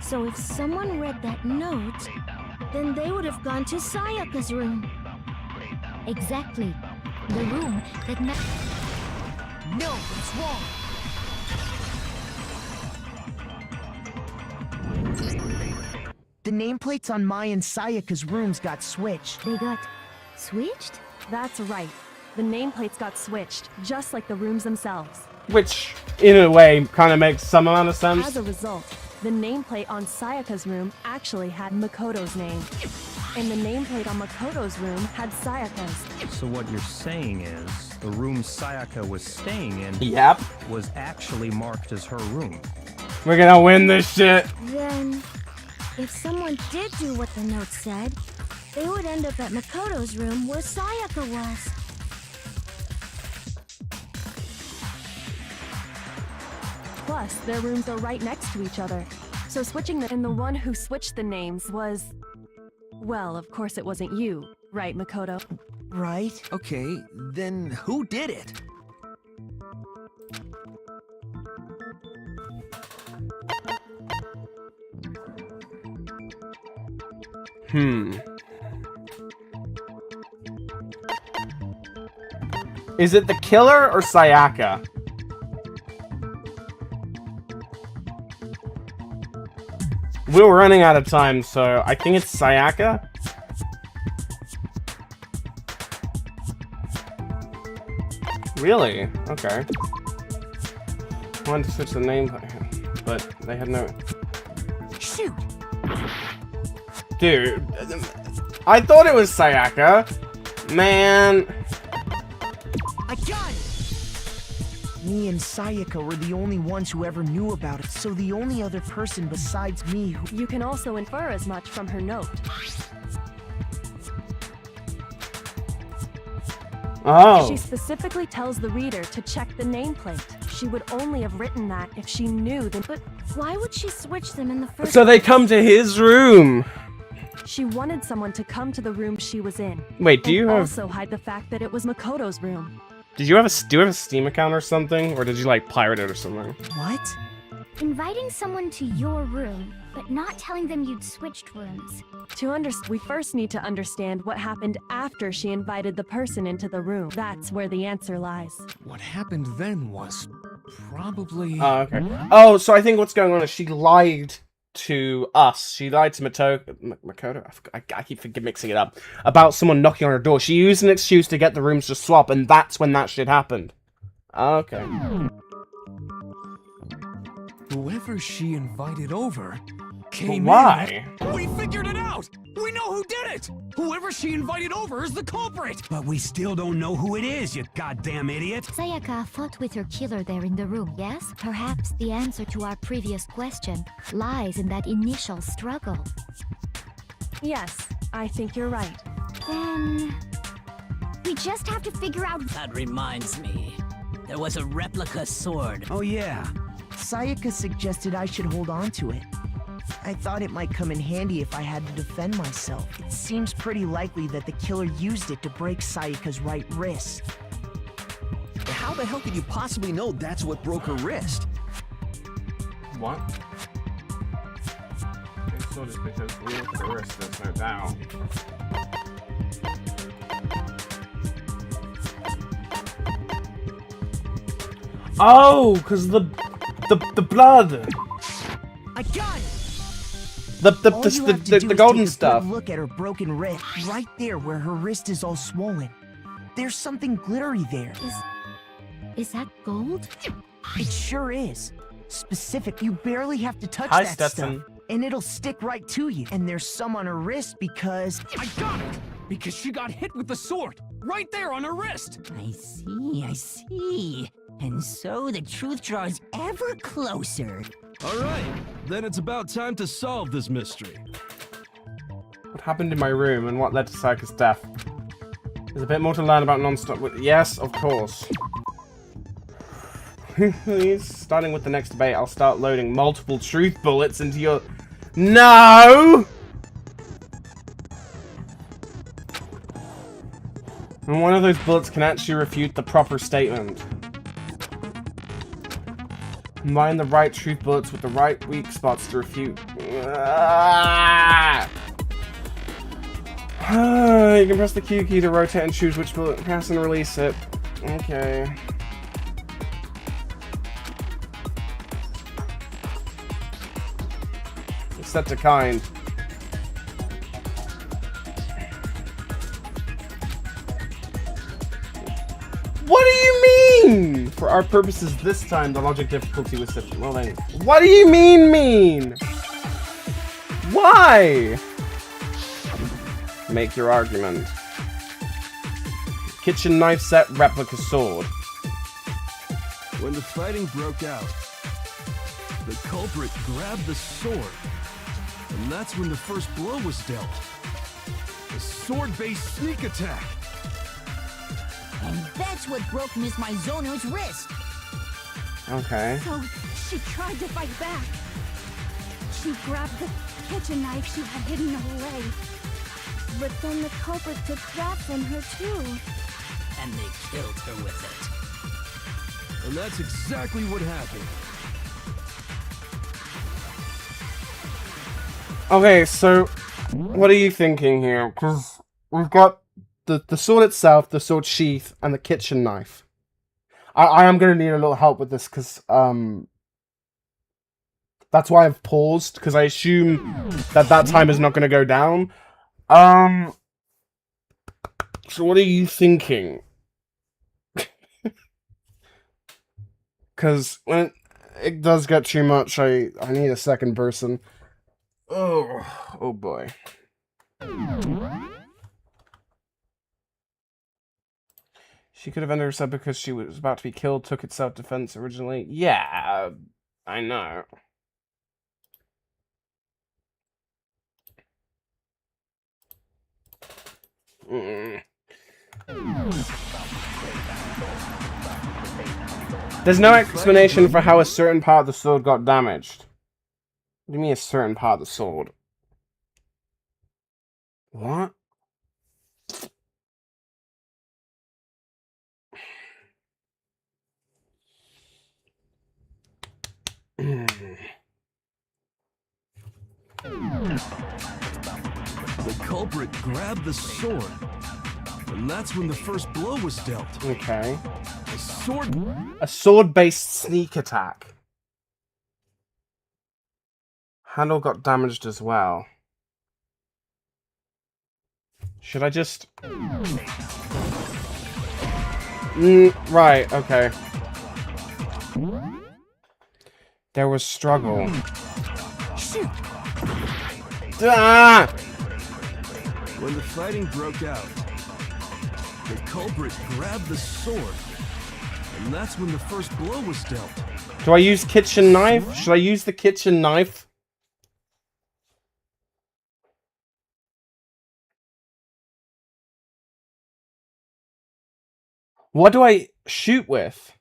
So if someone read that note, then they would have gone to Sayaka's room. Exactly. The room that No, it's wrong. The nameplates on Mai and Sayaka's rooms got switched. They got switched? That's right. The nameplates got switched, just like the rooms themselves. Which, in a way, kind of makes some amount of sense. As a result, the nameplate on Sayaka's room actually had Makoto's name. And the nameplate on Makoto's room had Sayaka's. So what you're saying is, the room Sayaka was staying in Yep. was actually marked as her room. We're gonna win this shit. Then, if someone did do what the note said, they would end up at Makoto's room where Sayaka was. Plus, their rooms are right next to each other. So switching them, and the one who switched the names was... Well, of course it wasn't you, right, Makoto? Right? Okay, then who did it? Is it the killer or Sayaka? We're running out of time, so I think it's Sayaka. Really? Okay. I wanted to switch the name, but they had no... Shoot! Dude, I thought it was Sayaka. Man. I got it! Me and Sayaka were the only ones who ever knew about it, so the only other person besides me who... You can also infer as much from her note. Oh. She specifically tells the reader to check the nameplate. She would only have written that if she knew the... But why would she switch them in the first... So they come to his room. She wanted someone to come to the room she was in. Wait, do you have... also hide the fact that it was Makoto's room. Do you have a Steam account or something? Or did you, like, pirate it or something? What? Inviting someone to your room, but not telling them you'd switched rooms. We first need to understand what happened after she invited the person into the room. That's where the answer lies. What happened then was probably... Oh, okay. Oh, so I think what's going on is she lied to us. She lied to Makoto? I keep mixing it up. About someone knocking on her door. She used an excuse to get the rooms to swap, and that's when that shit happened. Okay. Whoever she invited over came why? in. We figured it out! We know who did it! Whoever she invited over is the culprit! But we still don't know who it is, you goddamn idiot! Sayaka fought with her killer there in the room, yes? Perhaps the answer to our previous question lies in that initial struggle. Yes, I think you're right. Then... we just have to figure out... That reminds me. There was a replica sword. Oh yeah. Sayaka suggested I should hold on to it. I thought it might come in handy if I had to defend myself. It seems pretty likely that the killer used it to break Sayaka's right wrist. How the hell could you possibly know that's what broke her wrist? What? It's sort of because we look at the wrist, there's no doubt. Oh, because the blood. I got it. The golden stuff. Look at her broken wrist, right there where her wrist is all swollen. There's something glittery there. Is that gold? It sure is. Specific. You barely have to touch Hi, that Stetson. stuff, and it'll stick right to you. And there's some on her wrist because... I got it! Because she got hit with the sword! Right there on her wrist! I see. And so the truth draws ever closer. Alright, then it's about time to solve this mystery. What happened in my room and what led to Sayaka's death? There's a bit more to learn about non-stop... Yes, of course. Starting with the next debate, I'll start loading multiple truth bullets into your... No! And one of those bullets can actually refute the proper statement. Combine the right truth bullets with the right weak spots to refute. You can press the Q key to rotate and choose which bullet press and release it. Okay. It's set to kind. What do you mean? For our purposes this time, the logic difficulty was set. Well then, what do you mean? Why? Make your argument. Kitchen knife set replica sword. When the fighting broke out, the culprit grabbed the sword, and that's when the first blow was dealt. A sword-based sneak attack. And that's what broke Miss Mizono's wrist. Okay. So she tried to fight back. She grabbed the kitchen knife she had hidden away. But then the culprit took that from her too. And they killed her with it. And that's exactly what happened. Okay, so what are you thinking here? Because we've got the sword itself, the sword sheath, and the kitchen knife. I am going to need a little help with this because that's why I've paused, because I assume that time is not going to go down. So what are you thinking? Because when it does get too much, I need a second person. Oh boy. She could have ended herself because she was about to be killed, took it self-defense originally. Yeah, I know. There's no explanation for how a certain part of the sword got damaged. What do you mean a certain part of the sword? What? The culprit grabbed the sword, and that's when the first blow was dealt. Okay. A sword-based sneak attack. Handle got damaged as well. Should I just... right, okay. There was struggle. Ah! When the fighting broke out, the culprit grabbed the sword, and that's when the first blow was dealt. Do I use kitchen knife? Should I use the kitchen knife? What do I shoot with?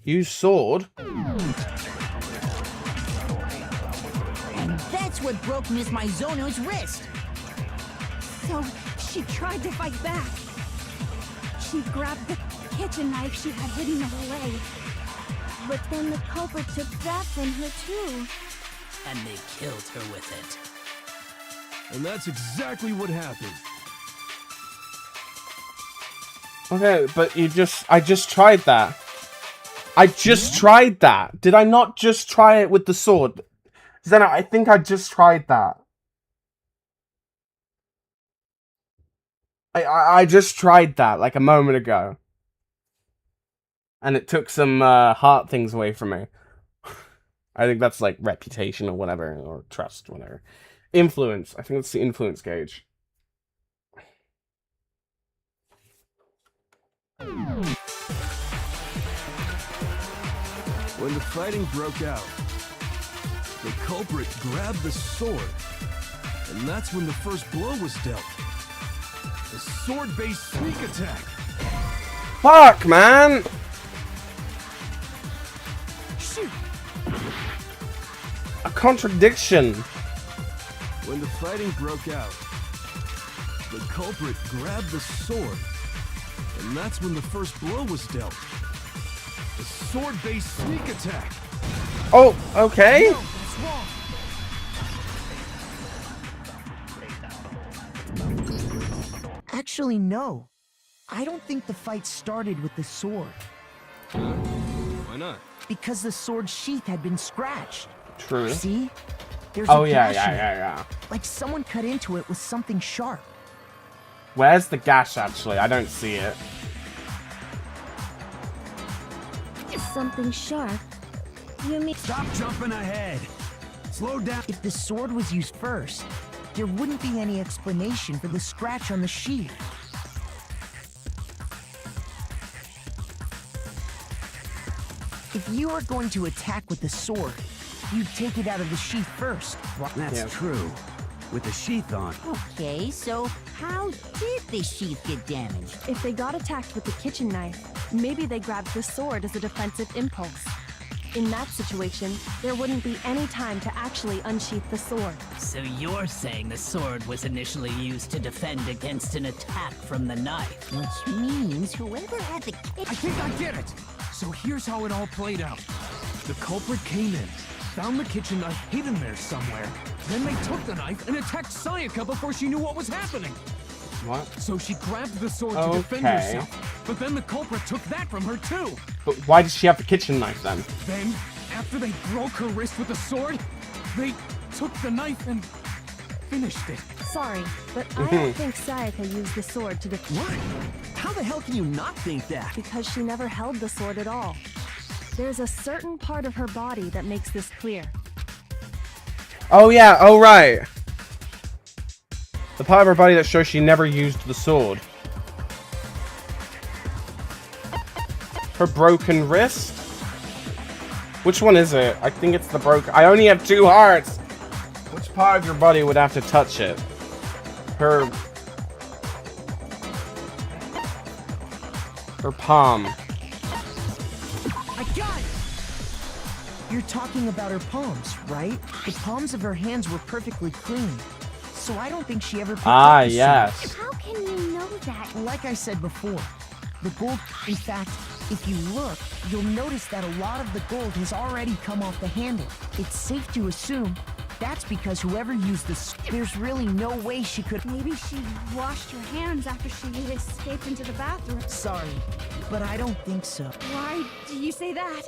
Use sword. And that's what broke Miss Mizono's wrist. So she tried to fight back. She grabbed the kitchen knife she had hidden away. But then the culprit took that from her too. And they killed her with it. And that's exactly what happened. Okay, but I just tried that. I just tried that. Did I not just try it with the sword? Zena, I think I just tried that. I just tried that like a moment ago. And it took some heart things away from me. I think that's like reputation or whatever, or trust, whatever. Influence. I think that's the influence gauge. When the fighting broke out, the culprit grabbed the sword, and that's when the first blow was dealt. A sword-based sneak attack. Fuck, man! Shoot! A contradiction. When the fighting broke out, the culprit grabbed the sword, and that's when the first blow was dealt. A sword-based sneak attack. Oh, okay. No, that's wrong. Actually, no. I don't think the fight started with the sword. Why not? Because the sword's sheath had been scratched. True. See? There's Oh, a yeah, gash in it. yeah. Like someone cut into it with something sharp. Where's the gash, actually? I don't see it. Something sharp? You mean... Stop jumping ahead. Slow down. If the sword was used first, there wouldn't be any explanation for the scratch on the sheath. If you are going to attack with the sword, you'd take it out of the sheath first. That's true. With the sheath on. Okay, so how did the sheath get damaged? If they got attacked with the kitchen knife, maybe they grabbed the sword as a defensive impulse. In that situation, there wouldn't be any time to actually unsheath the sword. So you're saying the sword was initially used to defend against an attack from the knife? Which means whoever had the kitchen... I think I get it! So here's how it all played out. The culprit came in, found the kitchen knife hidden there somewhere, then they took the knife and attacked Sayaka before she knew what was happening. What? So she grabbed the sword to defend herself, but then the culprit took that from her too. But why did she have the kitchen knife then? Then, after they broke her wrist with the sword, they took the knife and finished it. Sorry, but I don't think Sayaka used the sword to defend. What? How the hell can you not think that? Because she never held the sword at all. There's a certain part of her body that makes this clear. Oh yeah, oh right. The part of her body that shows she never used the sword. Her broken wrist? Which one is it? I think it's the broken... I only have 2 hearts! Which part of your body would have to touch it? Her palm. I got it! You're talking about her palms, right? The palms of her hands were perfectly clean. So I don't think she ever picked up the sword. Yes. How can you know that? Like I said before, the gold... In fact, if you look, you'll notice that a lot of the gold has already come off the handle. It's safe to assume that's because whoever used this... There's really no way she could... Maybe she washed her hands after she escaped into the bathroom. Sorry, but I don't think so. Why do you say that?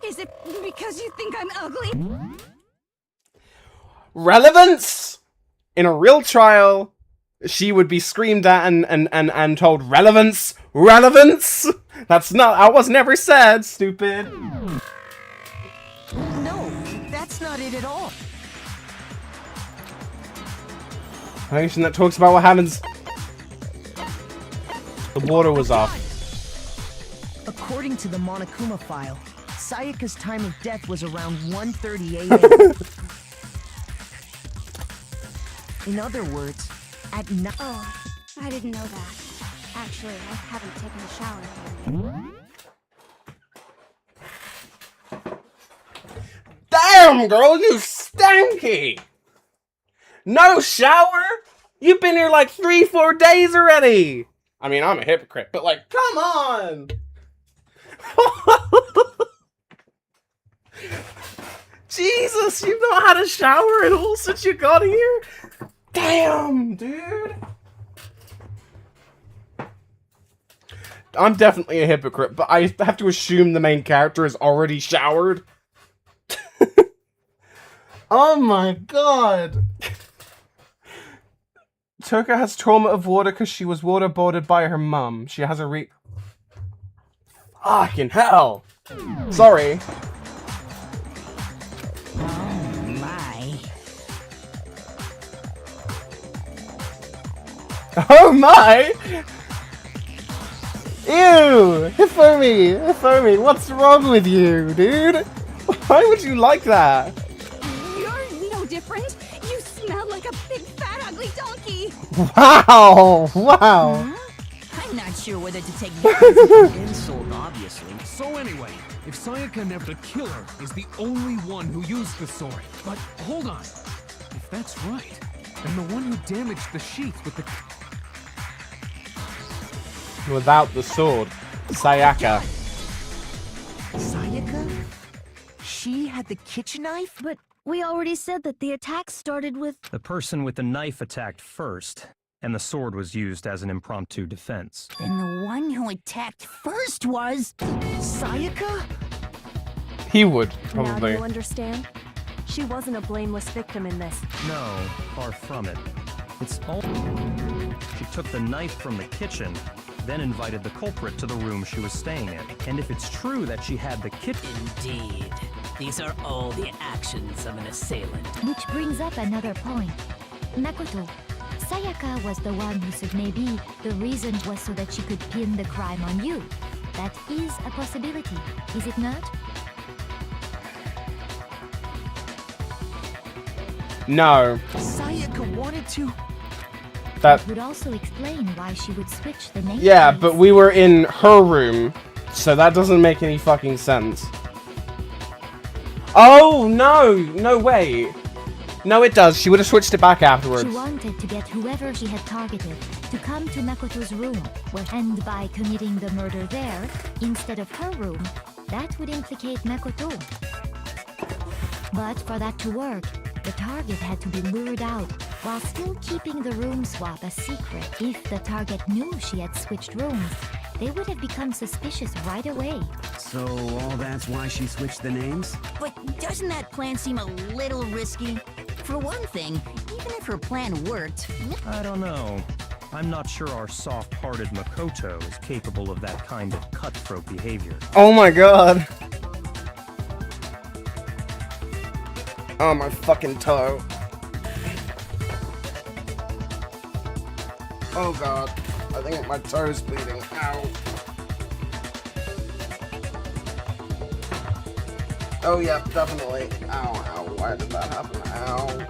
Is it because you think I'm ugly? Relevance? In a real trial, she would be screamed at and told, relevance? Relevance? That was never said, stupid. No, that's not it at all. Animation that talks about what happens. The water was off. According to the Monokuma file, Sayaka's time of death was around 1:30 a.m. In other words, at night. Oh, I didn't know that. Actually, I haven't taken a shower yet. Damn, girl, you stanky! No shower? You've been here like 3-4 days already! I mean, I'm a hypocrite, but like, come on! Jesus, you've not had a shower at all since you got here? Damn, dude! I'm definitely a hypocrite, but I have to assume the main character is already showered. Oh my god! Toka has trauma of water because she was waterboarded by her mum. She has a Fucking hell! Sorry. Oh my. Oh my! Ew! Hifumi, what's wrong with you, dude? Why would you like that? You're no different. You smell like a big fat ugly donkey. Wow! Wow! I'm not sure whether to take that as an insult, obviously. So anyway, if Sayaka never the killer is the only one who used the sword. But hold on. If that's right, then the one who damaged the sheath with the... Without the sword, Sayaka. Sayaka? She had the kitchen knife? But we already said that the attack started with... The person with the knife attacked first, and the sword was used as an impromptu defense. Then the one who attacked first was... Sayaka? He would, Now do probably. you understand? She wasn't a blameless victim in this. No, far from it. It's all... She took the knife from the kitchen, then invited the culprit to the room she was staying in. And if it's true that she had the kitchen... Indeed. These are all the actions of an assailant. Which brings up another point. Makoto, Sayaka was the one who said maybe the reason was so that she could pin the crime on you. That is a possibility, is it not? No. Sayaka wanted to... That would also explain why she would switch the name. Yeah, but we were in her room, so that doesn't make any fucking sense. Oh, no! No, wait. No, it does. She would have switched it back afterwards. She wanted to get whoever she had targeted to come to Makoto's room, and by committing the murder there, instead of her room, that would implicate Makoto. But for that to work, the target had to be lured out, while still keeping the room swap a secret. If the target knew she had switched rooms, they would have become suspicious right away. So all that's why she switched the names? But doesn't that plan seem a little risky? For one thing, even if her plan worked... I don't know. I'm not sure our soft-hearted Makoto is capable of that kind of cutthroat behavior. Oh my god. Oh, my fucking toe. Oh god. I think my toe's bleeding. Ow. Oh, yeah, definitely. Ow, ow. Why did that happen? Ow.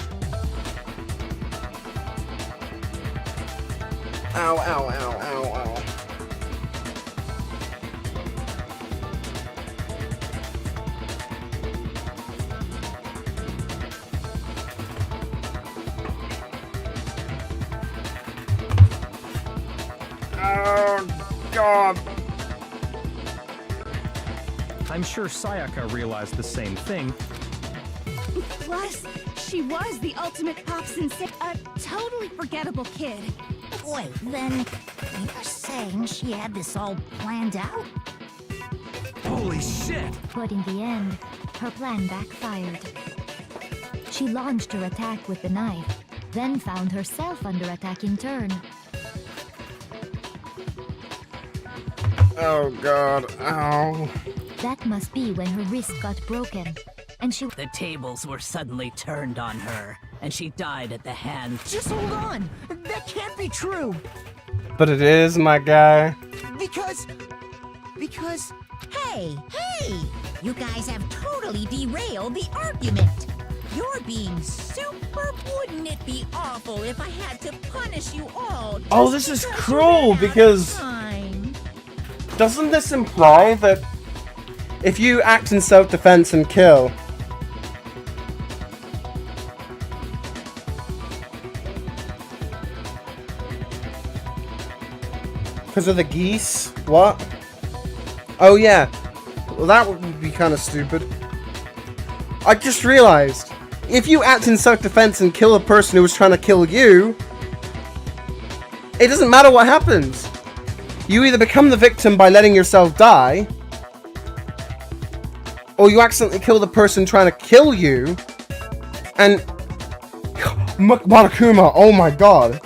Ow, ow, ow, ow, ow. Oh, God. I'm sure Sayaka realized the same thing. Plus, she was the ultimate pop sensation. A totally forgettable kid. Wait, then you're saying she had this all planned out? Holy shit! But in the end, her plan backfired. She launched her attack with the knife, then found herself under attack in turn. Oh god, ow. That must be when her wrist got broken, and she... The tables were suddenly turned on her, and she died at the hands... Just hold on! That can't be true! But it is, my guy. Because... Hey! You guys have totally derailed the argument! You're being super... Wouldn't it be awful if I had to punish you all? Oh, this is cruel, because... Doesn't this imply that if you act in self-defense and kill... Because of the geese? What? Oh yeah. Well, that would be kind of stupid. I just realized. If you act in self-defense and kill a person who was trying to kill you, it doesn't matter what happens. You either become the victim by letting yourself die, or you accidentally kill the person trying to kill you, and... Monokuma, oh my god.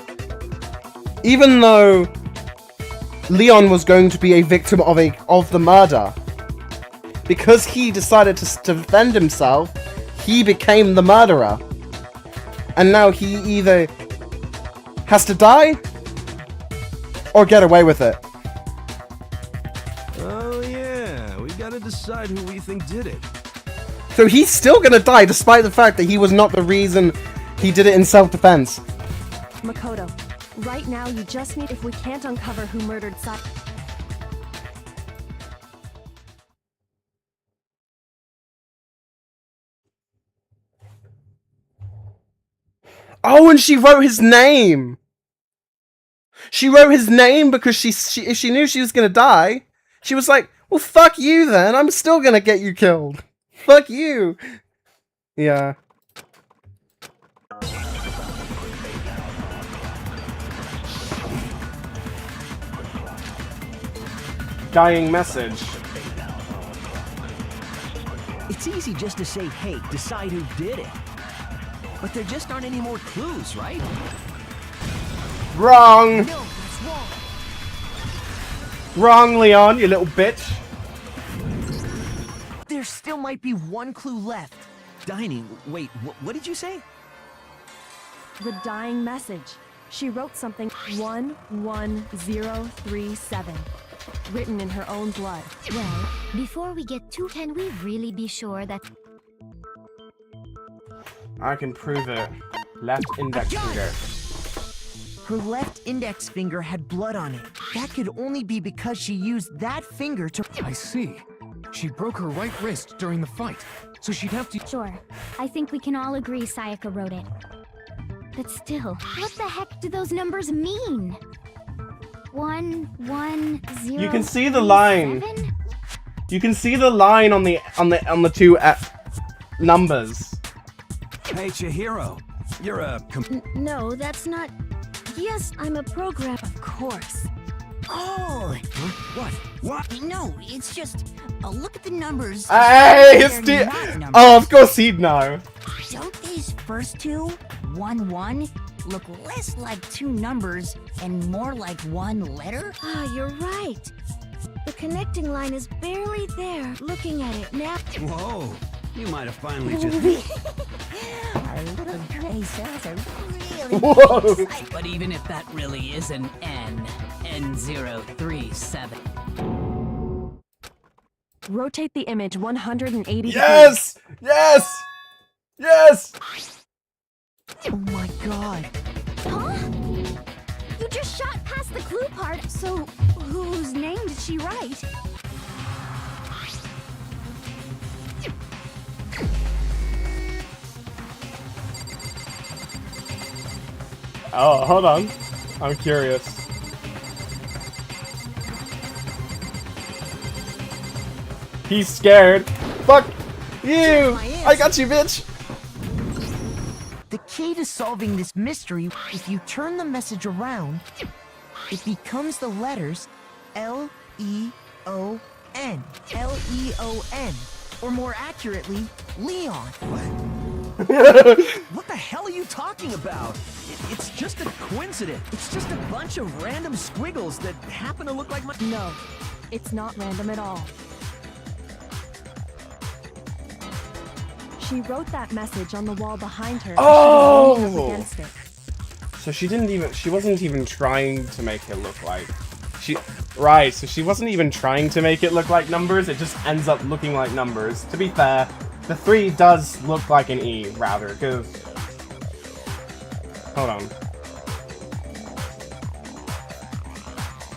Even though Leon was going to be a victim of the murder, because he decided to defend himself, he became the murderer. And now he either has to die, or get away with it. Oh yeah, we gotta decide who we think did it. So he's still gonna die despite the fact that he was not the reason he did it in self-defense. Makoto, right now you just need... If we can't uncover who murdered Oh, and she wrote his name! She wrote his name because she knew she was gonna die. She was like, well, fuck you then, I'm still gonna get you killed. Fuck you. Yeah. dying message? It's easy just to say, hey, decide who did it. But there just aren't any more clues, right? Wrong! No, that's wrong. Wrong, Leon, you little bitch. There still might be one clue left. Dining. Wait, what did you say? The dying message. She wrote something 11037, written in her own blood. Well, before we get too, can we really be sure that... I can prove it. Left index finger. Her left index finger had blood on it. That could only be because she used that finger to... I see. She broke her right wrist during the fight, so she'd have to... Sure. I think we can all agree Sayaka wrote it. But still, what the heck do those numbers mean? 110. You can see the line. You can see the line on the two numbers. Hey, Chihiro, you're a... No, that's not... Yes, I'm a program. Of course. Oh! What? What? No, it's just... look at the numbers. Hey, it's They're the... not numbers. Oh, of course he'd know. Don't these first two, 1-1, look less like two numbers and more like one letter? Ah, you're right. The connecting line is barely there. Looking at it now. Whoa, you might have finally just... Our little gray cells are really Whoa. excited. But even if that really is an N037. Rotate the image 180 Yes! Yes! Yes! Oh my god. Huh? You just shot past the clue part, so whose name did she write? Oh, hold on. I'm curious. He's scared. Fuck you! I got you, bitch! The key to solving this mystery, if you turn the message around, it becomes the letters L-E-O-N. L-E-O-N. Or more accurately, Leon. What the hell are you talking about? It's just a coincidence. It's just a bunch of random squiggles that happen to look like my... No, it's not random at all. She wrote that message on the wall behind her. Oh! She was leaning up against it. So she wasn't even trying to make it look like... Right, so she wasn't even trying to make it look like numbers, it just ends up looking like numbers. To be fair, the 3 does look like an E, rather, because... Hold on.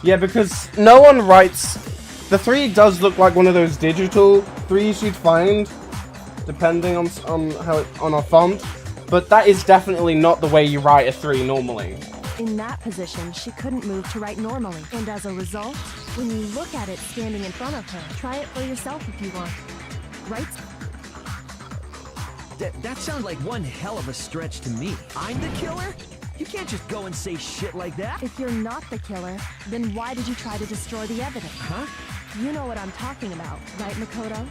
Yeah, because no one writes... The 3 does look like one of those digital 3s you'd find, depending on a font, but that is definitely not the way you write a 3 normally. In that position, she couldn't move to write normally, and as a result, when you look at it standing in front of her, try it for yourself if you want. Right? That sounds like one hell of a stretch to me. I'm the killer? You can't just go and say shit like that. If you're not the killer, then why did you try to destroy the evidence? Huh? You know what I'm talking about, right, Makoto?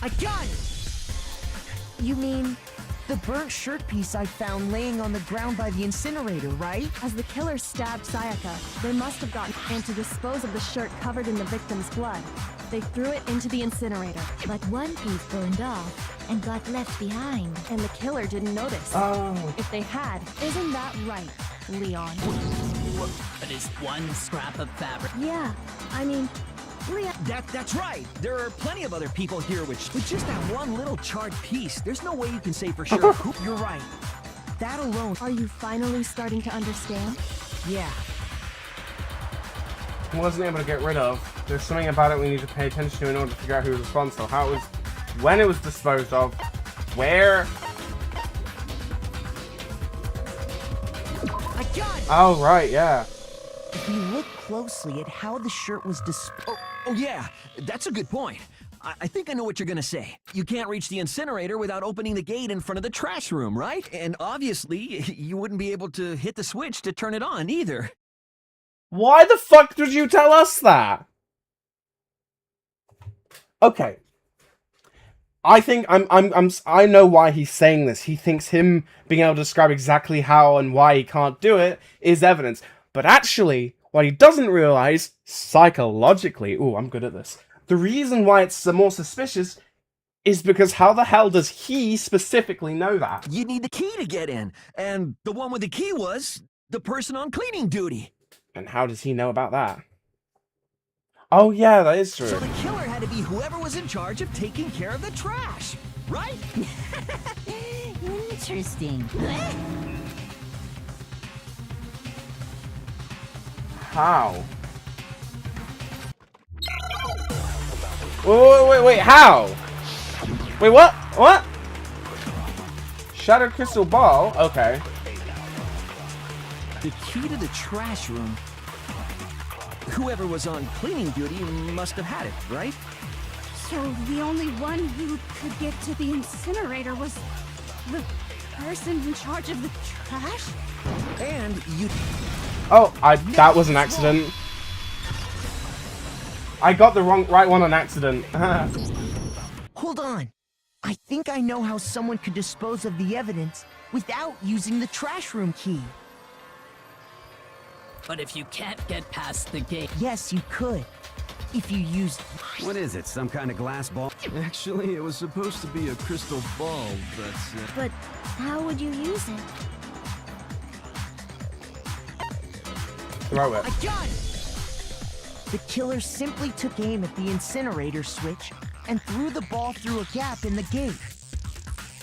I got it! You mean the burnt shirt piece I found laying on the ground by the incinerator, right? As the killer stabbed Sayaka, they must have gotten and to dispose of the shirt covered in the victim's blood. They threw it into the incinerator. But one piece burned off and got left behind. And the killer didn't notice. Oh. If they had, isn't that right, Leon? But is one scrap of fabric? Yeah, I mean, Leon... That's right. There are plenty of other people here with just that one little charred piece. There's no way you can say for sure who... You're right. That alone... Are you finally starting to understand? Yeah. Wasn't able to get rid of. There's something about it we need to pay attention to in order to figure out who's responsible, how it was, when it was disposed of, where. I got it! Oh, right, yeah. If you look closely at how the shirt was Oh yeah, that's a good point. I think I know what you're gonna say. You can't reach the incinerator without opening the gate in front of the trash room, right? And obviously, you wouldn't be able to hit the switch to turn it on either. Why the fuck did you tell us that? Okay. I think I know why he's saying this. He thinks him being able to describe exactly how and why he can't do it is evidence. But actually, what he doesn't realize, psychologically, ooh, I'm good at this. The reason why it's more suspicious is because how the hell does he specifically know that? You need the key to get in, and the one with the key was the person on cleaning duty. And how does he know about that? Oh yeah, that is true. So the killer had to be whoever was in charge of taking care of the trash, right? Interesting. How? Wait, how? Wait, what? What? Shattered crystal ball? Okay. The key to the trash room. Whoever was on cleaning duty must have had it, right? So the only one who could get to the incinerator was the person in charge of the trash? And you... Oh, that was an accident. I got the right one on accident. Hold on. I think I know how someone could dispose of the evidence without using the trash room key. But if you can't get past the gate... Yes, you could. If you used... What is it, some kind of glass ball? Actually, it was supposed to be a crystal ball, that's it. But how would you use it? Throw it. I got it! The killer simply took aim at the incinerator switch and threw the ball through a gap in the gate.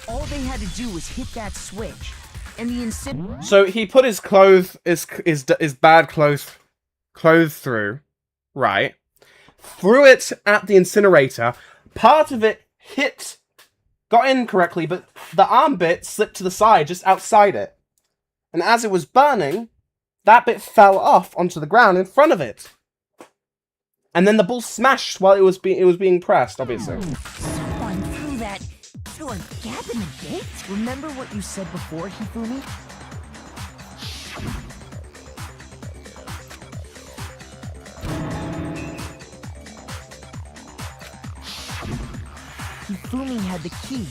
All they had to do was hit that switch, and the incinerator... So he put his bad clothes through, right? Threw it at the incinerator. Part of it got in correctly, but the arm bit slipped to the side, just outside it. And as it was burning, that bit fell off onto the ground in front of it. And then the ball smashed while it was being pressed, obviously. Someone threw a gap in the gate? Remember what you said before, Hifumi? Hifumi had the key,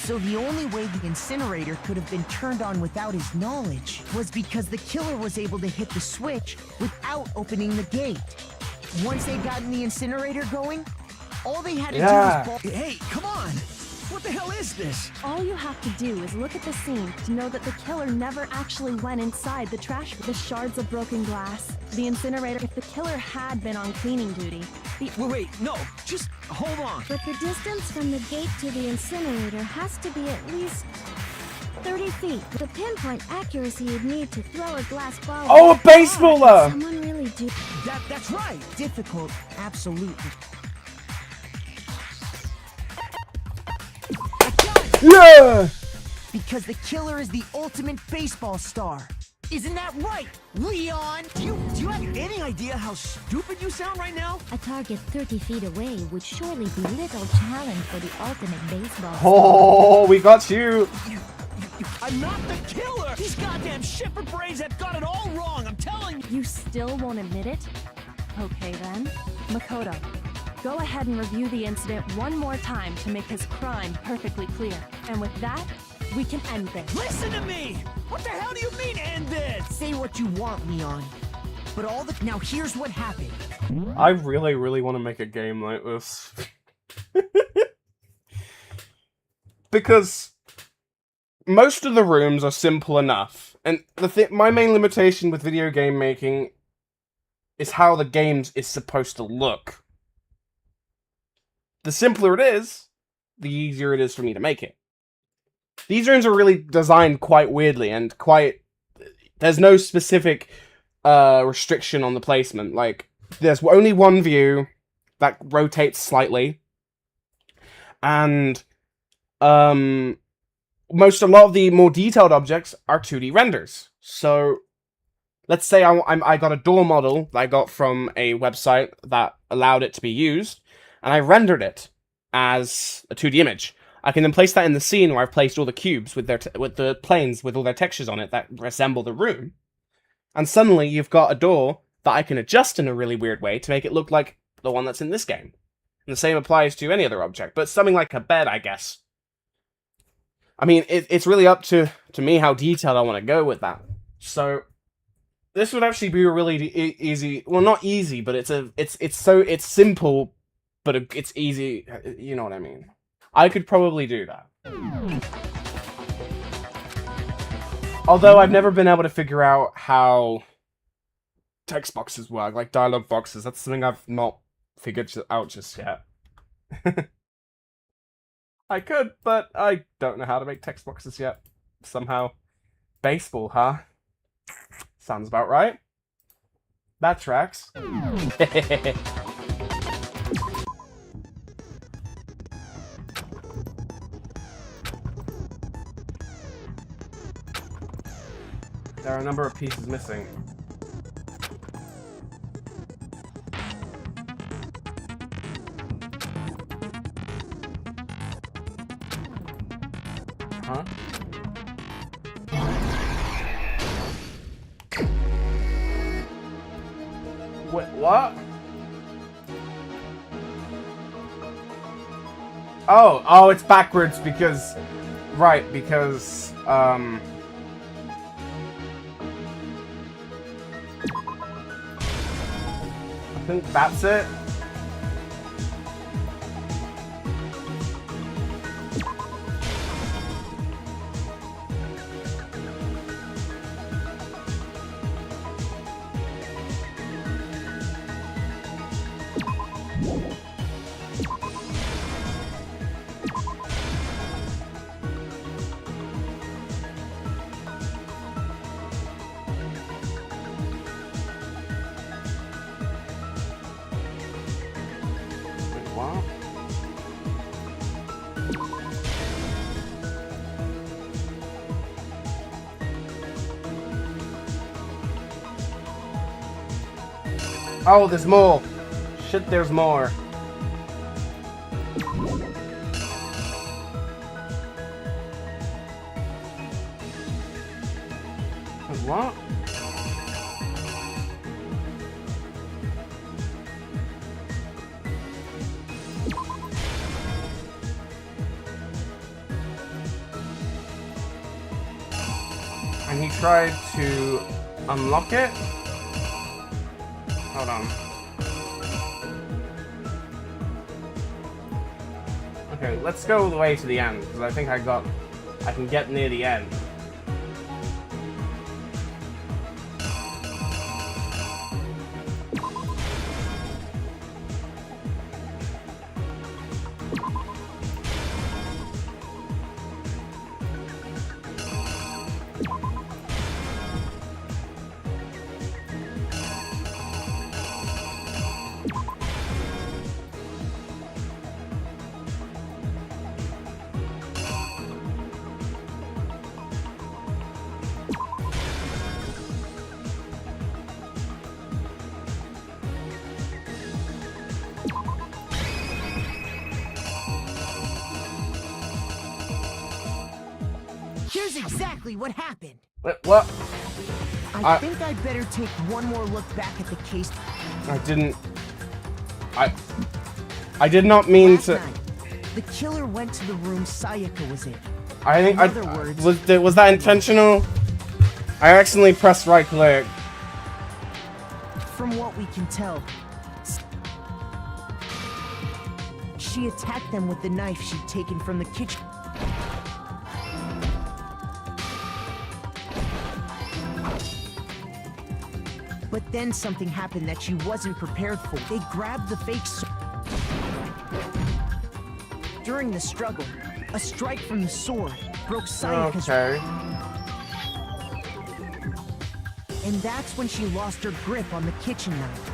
so the only way the incinerator could have been turned on without his knowledge was because the killer was able to hit the switch without opening the gate. Once they got the incinerator going, all they had to do was... Hey, come on! What the hell is this? All you have to do is look at the scene to know that the killer never actually went inside the trash. The shards of broken glass, the incinerator. If the killer had been on cleaning duty, Wait, no, just hold on. But the distance from the gate to the incinerator has to be at least 30 feet. The pinpoint accuracy you'd need to throw a glass ball... Oh, a baseballer! Someone really do... That's right! Difficult, absolutely. Yeah! Because the killer is the ultimate baseball star. Isn't that right, Leon? Do you have any idea how stupid you sound right now? A target 30 feet away would surely be little challenge for the ultimate baseball star. Oh, we got you! I'm not the killer! These goddamn shipper brains have got it all wrong, I'm telling you! you still won't admit it? Okay then. Makoto, go ahead and review the incident one more time to make his crime perfectly clear. And with that, we can end this. Listen to me! What the hell do you mean, end this? Say what you want, Leon. But now here's what happened. I really, really want to make a game like this. Because most of the rooms are simple enough. And my main limitation with video game making is how the game is supposed to look. The simpler it is, the easier it is for me to make it. These rooms are really designed quite weirdly and there's no specific restriction on the placement. Like, there's only one view that rotates slightly. And a lot of the more detailed objects are 2D renders. So let's say I got a door model that I got from a website that allowed it to be used, and I rendered it as a 2D image. I can then place that in the scene where I've placed all the cubes with the planes with all their textures on it that resemble the room, and suddenly you've got a door that I can adjust in a really weird way to make it look like the one that's in this game. And the same applies to any other object, but something like a bed, I guess. I mean, it's really up to me how detailed I want to go with that. So this would actually be a really easy, well, not easy, but it's simple, but it's easy. You know what I mean? I could probably do that. Although I've never been able to figure out how text boxes work, like dialogue boxes. That's something I've not figured out just yet. I could, but I don't know how to make text boxes yet. Somehow. Baseball, huh? Sounds about right. That tracks. There are a number of pieces missing. Huh? Wait, what? Oh, it's backwards because... Right, because, I think that's it. What? Oh, there's more. Shit, there's more. What? And he tried to unlock it? Hold on. Okay, let's go all the way to the end, because I think I can get near the end. Here's exactly what happened. What? I think I'd better take one more look back at the case. I did not mean Last to. night, the killer went to the room Sayaka was in. I think In other words, was that intentional? I accidentally pressed right click. from what we can tell, she attacked them with the knife she'd taken from the kitchen. But then something happened that she wasn't prepared for. They grabbed the fake sword. During the struggle, a strike from the sword broke Sayaka's... Okay. And that's when she lost her grip on the kitchen knife.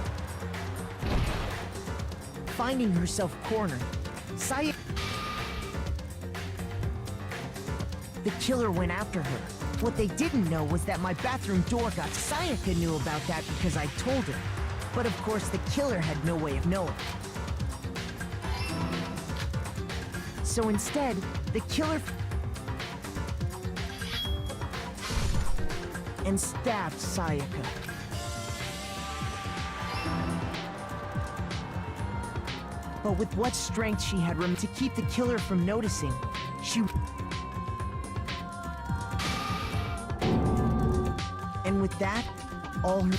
Finding herself cornered, Sayaka... The killer went after her, What they didn't know was that my bathroom door got... Sayaka knew about that because I told her. But of course, the killer had no way of knowing. So instead, the killer... and stabbed Sayaka. But with what strength she had to keep the killer from noticing, she... And with that, all her...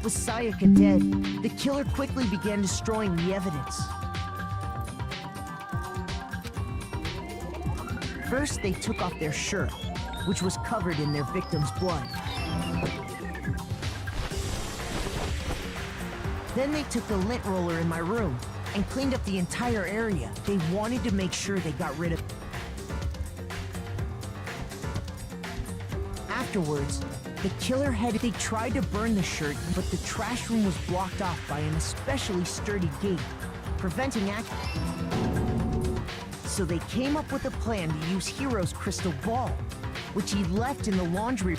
With Sayaka dead, the killer quickly began destroying the evidence. First, they took off their shirt, which was covered in their victim's blood. Then they took the lint roller in my room and cleaned up the entire area. They wanted to make sure they got rid of... Afterwards, the killer they tried to burn the shirt, but the trash room was blocked off by an especially sturdy gate, preventing access. So they came up with a plan to use Hiro's crystal ball, which he left in the laundry.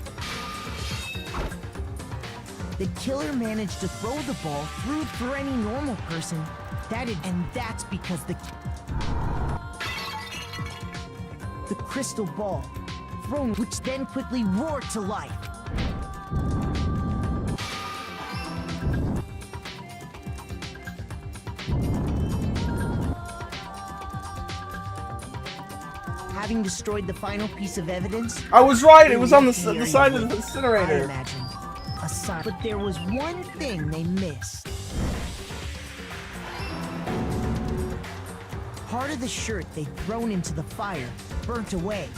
The killer managed to throw the ball through for any normal person. And that's because the crystal ball thrown, which then quickly roared to life. Having destroyed the final piece of evidence, I was right. It was on the side of the incinerator. I imagined. But there was one thing they missed. Part of the shirt they'd thrown into the fire burnt away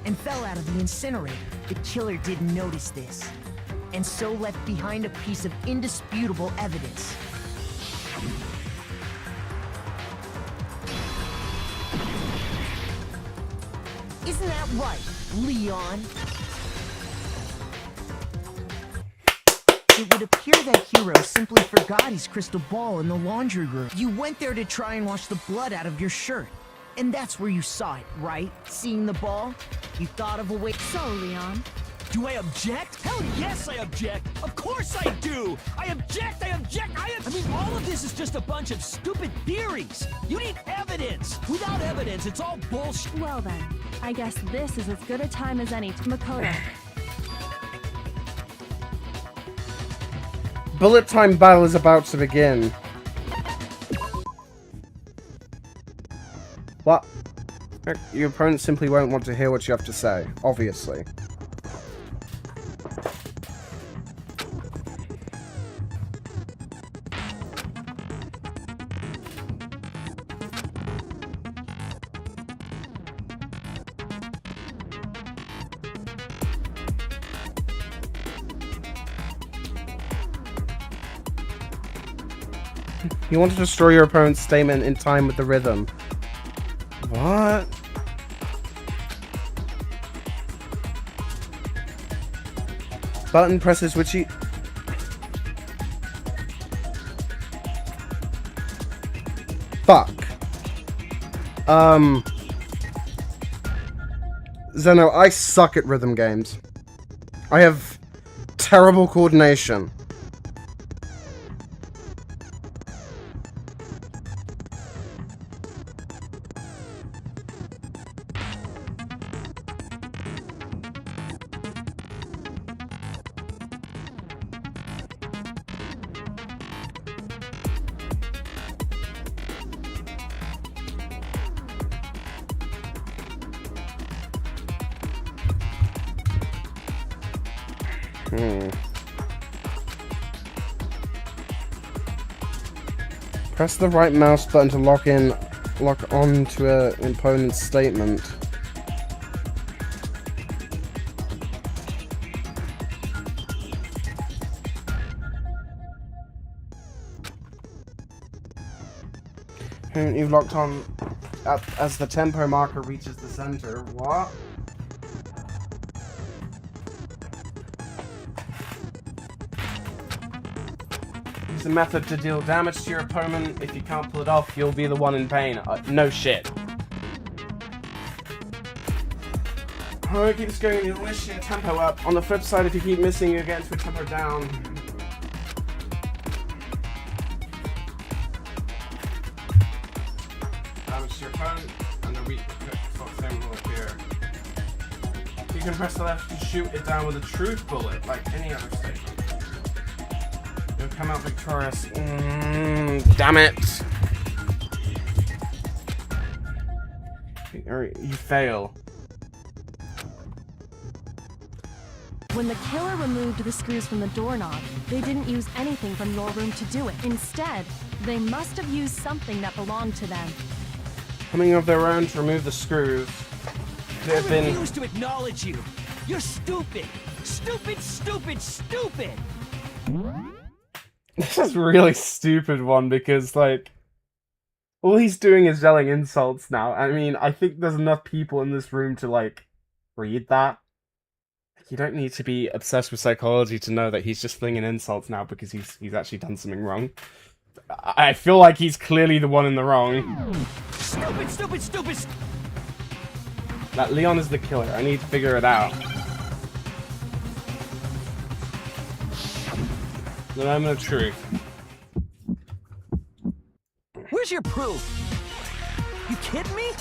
and fell out of the incinerator. The killer didn't notice this, and so left behind a piece of indisputable evidence. Isn't that right, Leon? It would appear that Hiro simply forgot his crystal ball in the laundry room. You went there to try and wash the blood out of your shirt. And that's where you saw it, right? Seeing the ball? You thought of a way... So, Leon, do I object? Hell yes, I object! Of course I do! I object! I mean, all of this is just a bunch of stupid theories! You need evidence! Without evidence, it's all bullshit! Well then, I guess this is as good a time as any. Makoto. Bullet time battle is about to begin. What? Your opponent simply won't want to hear what you have to say, obviously. You want to destroy your opponent's statement in time with the rhythm. What? Button presses which you... Fuck. Zeno, I suck at rhythm games. I have terrible coordination. Press the right mouse button to lock on to an opponent's statement. You've locked on as the tempo marker reaches the center. What? Use a method to deal damage to your opponent. If you can't pull it off, you'll be the one in pain. No shit. Oh, it keeps going, you'll wish your tempo up. On the flip side, if you keep missing, you get into a tempo down. Damage to your opponent, and the weak same will appear. You can press the left and shoot it down with a truth bullet, like any other statement. You'll come out victorious. Damn it! You fail. When the killer removed the screws from the doorknob, they didn't use anything from your room to do it. Instead, they must have used something that belonged to them. Coming of their own to remove the screws. I refuse to acknowledge you. You're stupid. Stupid, stupid, stupid. This is a really stupid one because, like, all he's doing is yelling insults now. I mean, I think there's enough people in this room to, like, read that. You don't need to be obsessed with psychology to know that he's just flinging insults now because he's actually done something wrong. I feel like he's clearly the one in the wrong. Stupid, stupid, stupid. That Leon is the killer. I need to figure it out. The moment of truth. Where's your proof? You kidding me?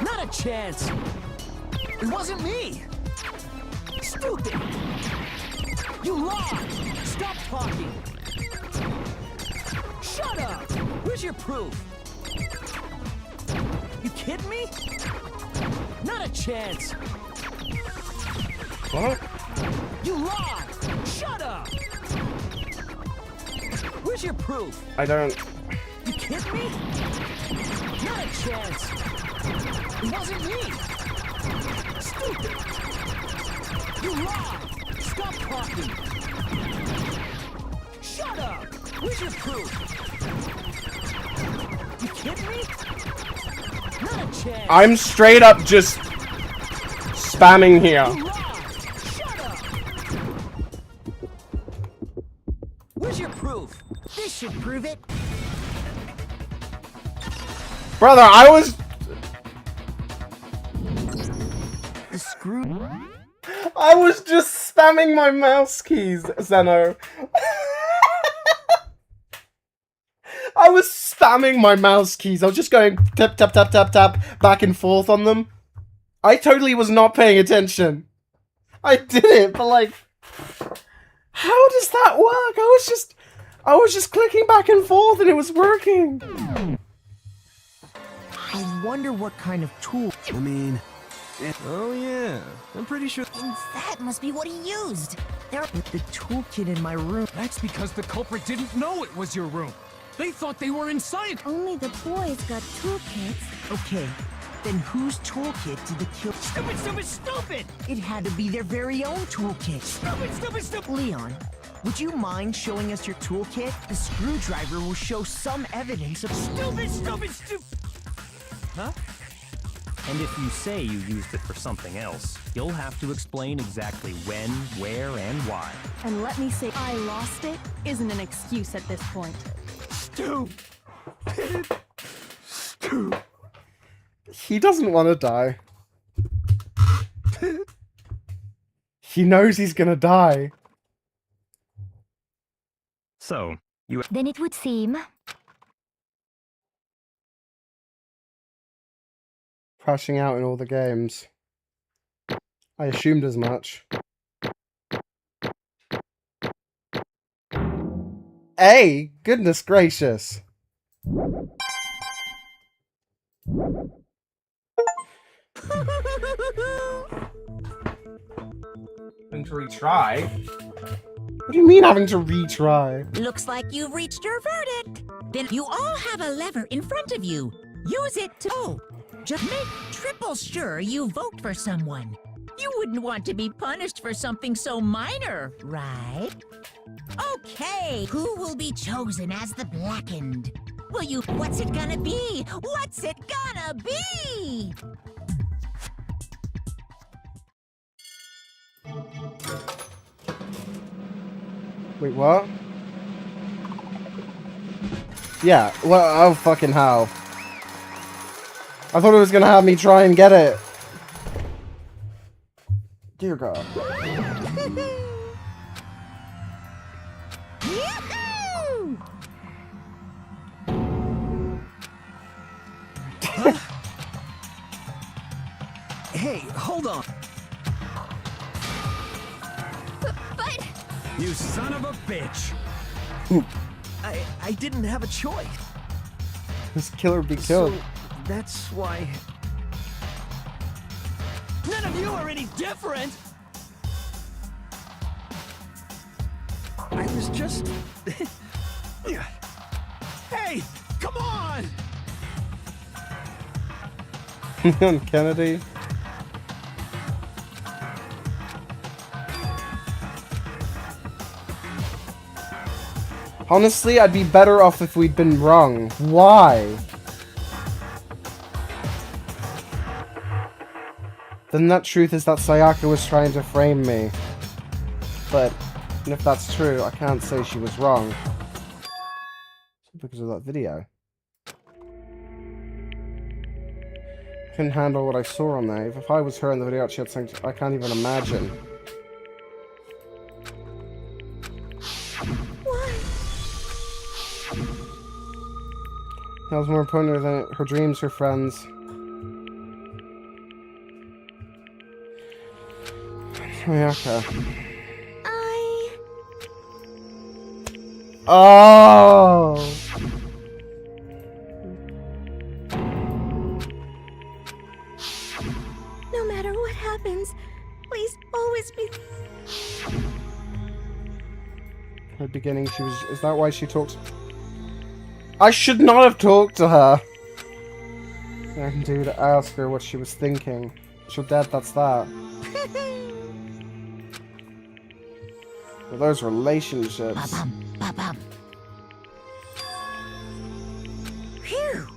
Not a chance. It wasn't me. Stupid. You lied. Stop talking. Shut up. Where's your proof? You kidding me? Not a chance. What? You lied. Shut up. Where's your proof? I don't... You kidding me? Not a chance. It wasn't me. Stupid. You lied. Stop talking. Shut up. Where's your proof? You kidding me? Not a chance. I'm straight up just spamming here. You lied. Shut up. Where's your proof? This should prove it. Brother, I was... The screw... I was just spamming my mouse keys, Zeno. I was spamming my mouse keys. I was just going tap, tap, tap, tap, tap, back and forth on them. I totally was not paying attention. I did it, but like... How does that work? I was just clicking back and forth and it was working. I wonder what kind of tool... I mean... Oh yeah, I'm pretty sure... That must be what he used. With the toolkit in my room. That's because the culprit didn't know it was your room. They thought they were inside. Only the boys got toolkits. Okay, then whose toolkit did the kill... Stupid, stupid, stupid! It had to be their very own toolkit. Stupid, stupid, stupid! Leon, would you mind showing us your toolkit? The screwdriver will show some evidence of... Stupid, stupid, stupid! Huh? And if you say you used it for something else, you'll have to explain exactly when, where, and why. And let me say, I lost it isn't an excuse at this point. Stupid. He doesn't want to die. He knows he's gonna die. So, you... Then it would seem... Crashing out in all the games. I assumed as much. Hey, goodness gracious. Having to retry? What do you mean having to retry? Looks like you've reached your verdict. Then you all have a lever in front of you. Use it to... Oh, just make triple sure you vote for someone. You wouldn't want to be punished for something so minor, right? Okay, who will be chosen as the blackened? Will you... What's it gonna be? What's it gonna be? Wait, what? Yeah, well, oh fucking hell. I thought it was gonna have me try and get it. Goober. Yahoo! Hey, hold on. But You son of a bitch! I didn't have a choice. This killer be killed. So that's why. None of you are any different! I was just. Hey, come on! Leon Kennedy. Honestly, I'd be better off if we'd been wrong. Why? The nut truth is that Sayaka was trying to frame me. But, and if that's true, I can't say she was wrong. Because of that video. I couldn't handle what I saw on there. If I was her in the video, she had something I can't even imagine. That was more important than her dreams, her friends. Sayaka. Oh! No matter what happens, please always be... At the beginning, she was... Is that why she talked... I should not have talked to her! I can do to ask her what she was thinking. She's dead, that's that. Well, those relationships... Phew!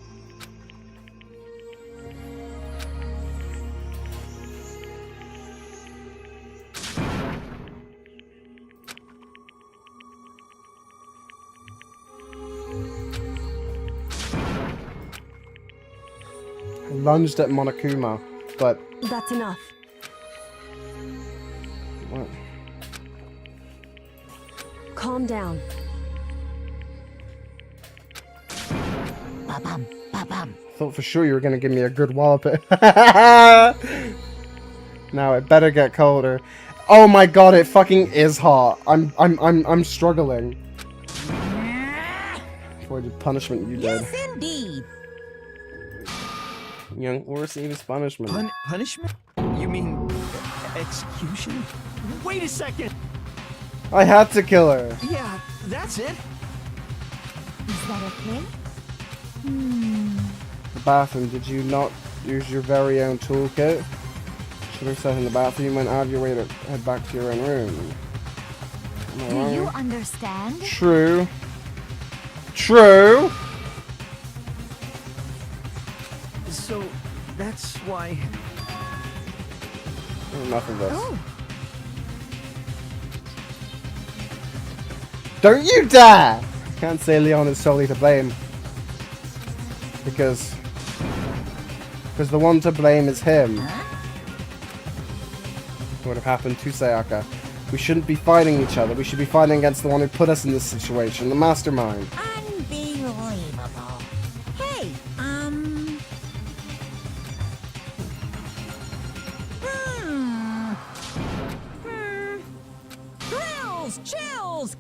I lunged at Monokuma, but... That's enough. What? Calm down. Thought for sure you were gonna give me a good wallop. Now it better get colder. Oh my god, it fucking is hot. I'm struggling. Avoided punishment you did. Yes, indeed. Young or receives punishment. Punishment? You mean execution? Wait a second! I had to kill her. Yeah, that's it. Is that okay? The bathroom. Did you not use your very own toolkit? Should have said in the bathroom. You went out of your way to head back to your own room. Am I Do wrong? you understand? True. True. So that's why. Enough of this. Oh, Don't you dare! Can't say Leon is solely to blame. Because the one to blame is him. What would have happened to Sayaka? We shouldn't be fighting each other. We should be fighting against the one who put us in this situation, the mastermind. Unbelievable. Hey, Thrills, chills.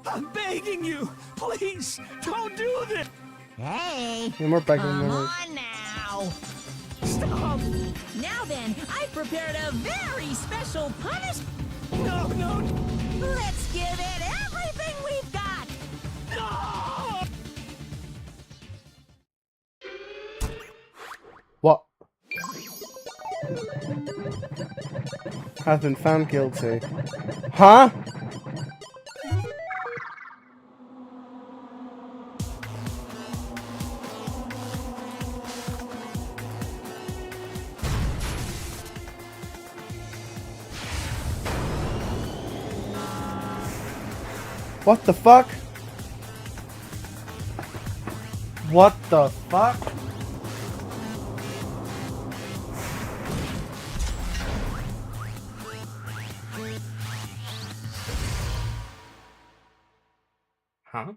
I'm begging you, please don't do this. Hey, No more begging. come no more- on now. Stop! Now then, I've prepared a very special punishment. No! Let's give it everything we've got. No! What? Has been found guilty. Huh? What the fuck? What the fuck? Huh?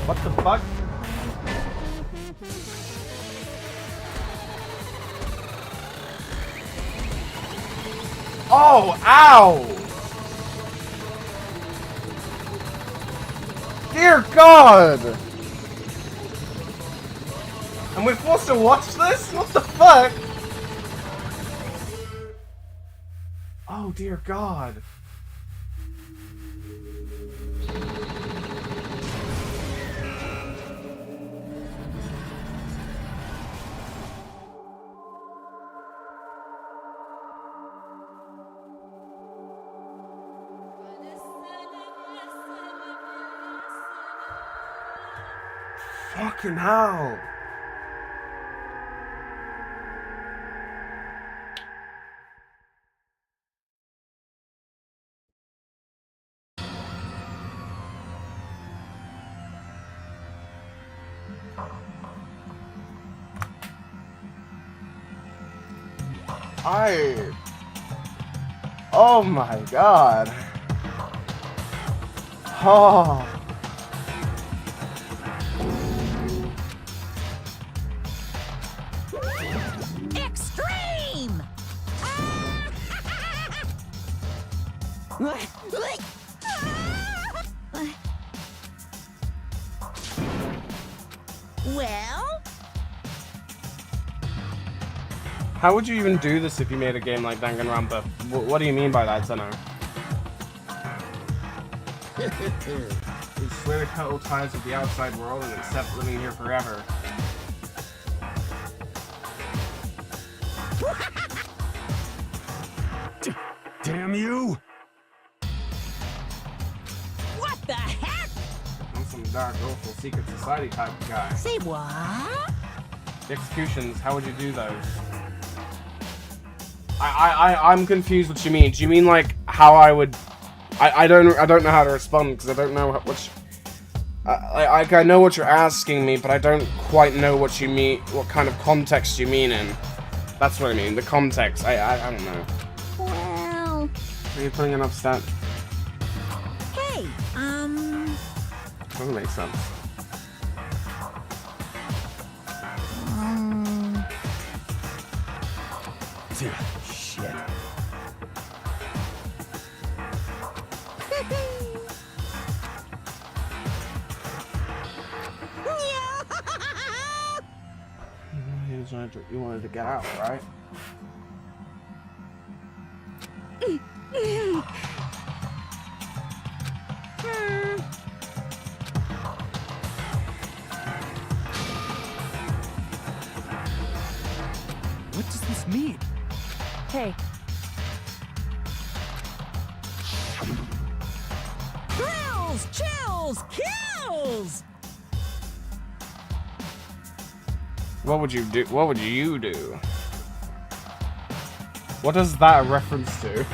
What the fuck? Oh, ow! Dear God! And we're forced to watch this? What the fuck? Oh, dear God. Fucking hell. Oh my God. Oh. Extreme! Well? How would you even do this if you made a game like Danganronpa? What do you mean by that, Senna? We swear to cut all ties with the outside world and accept living here forever. Damn you! What the heck? I'm some dark, awful secret society type of guy. Say what? The executions, how would you do those? I'm confused what you mean. Do you mean like how I would... I don't know how to respond because I don't know what I know what you're asking me, but I don't quite know what you mean, what kind of context you mean in. That's what I mean, the context. I don't know. Well... Are you putting enough stat? Hey, Doesn't make sense. Shit. You wanted to get out, right? What does this mean? Hey, thrills, chills, kills! What would you do? What would you do? What is that a reference to?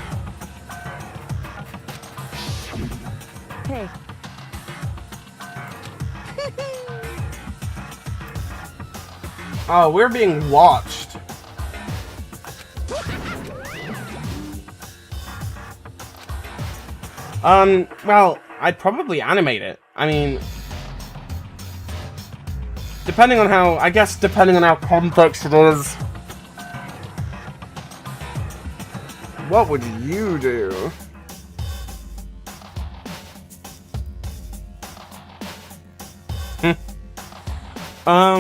hey. Oh, we're being watched. Well, I'd probably animate it. I mean, depending on how, I guess depending on how complex it is. What would you do? I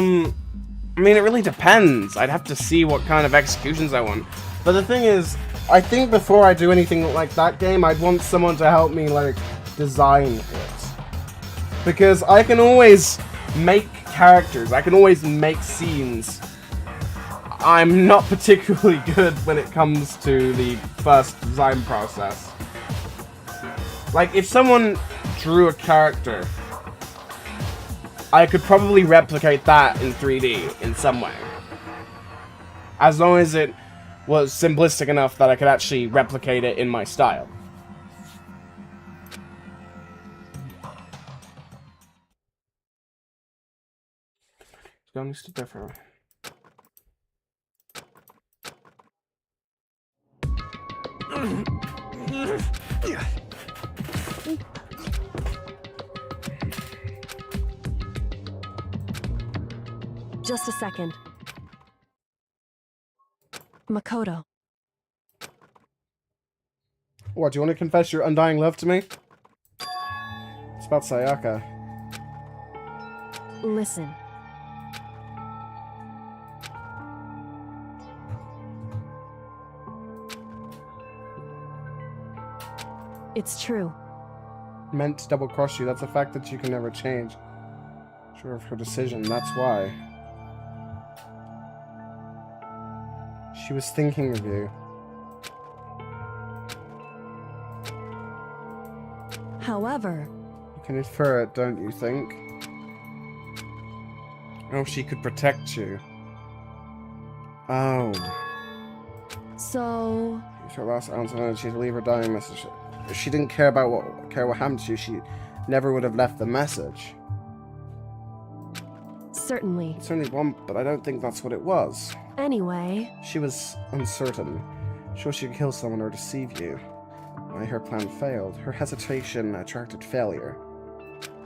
mean, it really depends. I'd have to see what kind of executions I want. But the thing is, I think before I do anything like that game, I'd want someone to help me, like, design it. Because I can always make characters. I can always make scenes. I'm not particularly good when it comes to the first design process. Like, if someone drew a character, I could probably replicate that in 3D in some way. As long as it was simplistic enough that I could actually replicate it in my style. It's going to differ. Just a second. Makoto. What, do you want to confess your undying love to me? It's about Sayaka. Listen. It's true. Meant to double cross you. That's a fact that you can never change. Sure of her decision. That's why. She was thinking of you. However... You can infer it, don't you think? Oh, she could protect you. Oh. So... Use her last ounce of energy to leave her dying message. If she didn't care what happened to you, she never would have left the message. Certainly. It's only one, but I don't think that's what it was. Anyway... She was uncertain. Sure she could kill someone or deceive you. Why her plan failed. Her hesitation attracted failure.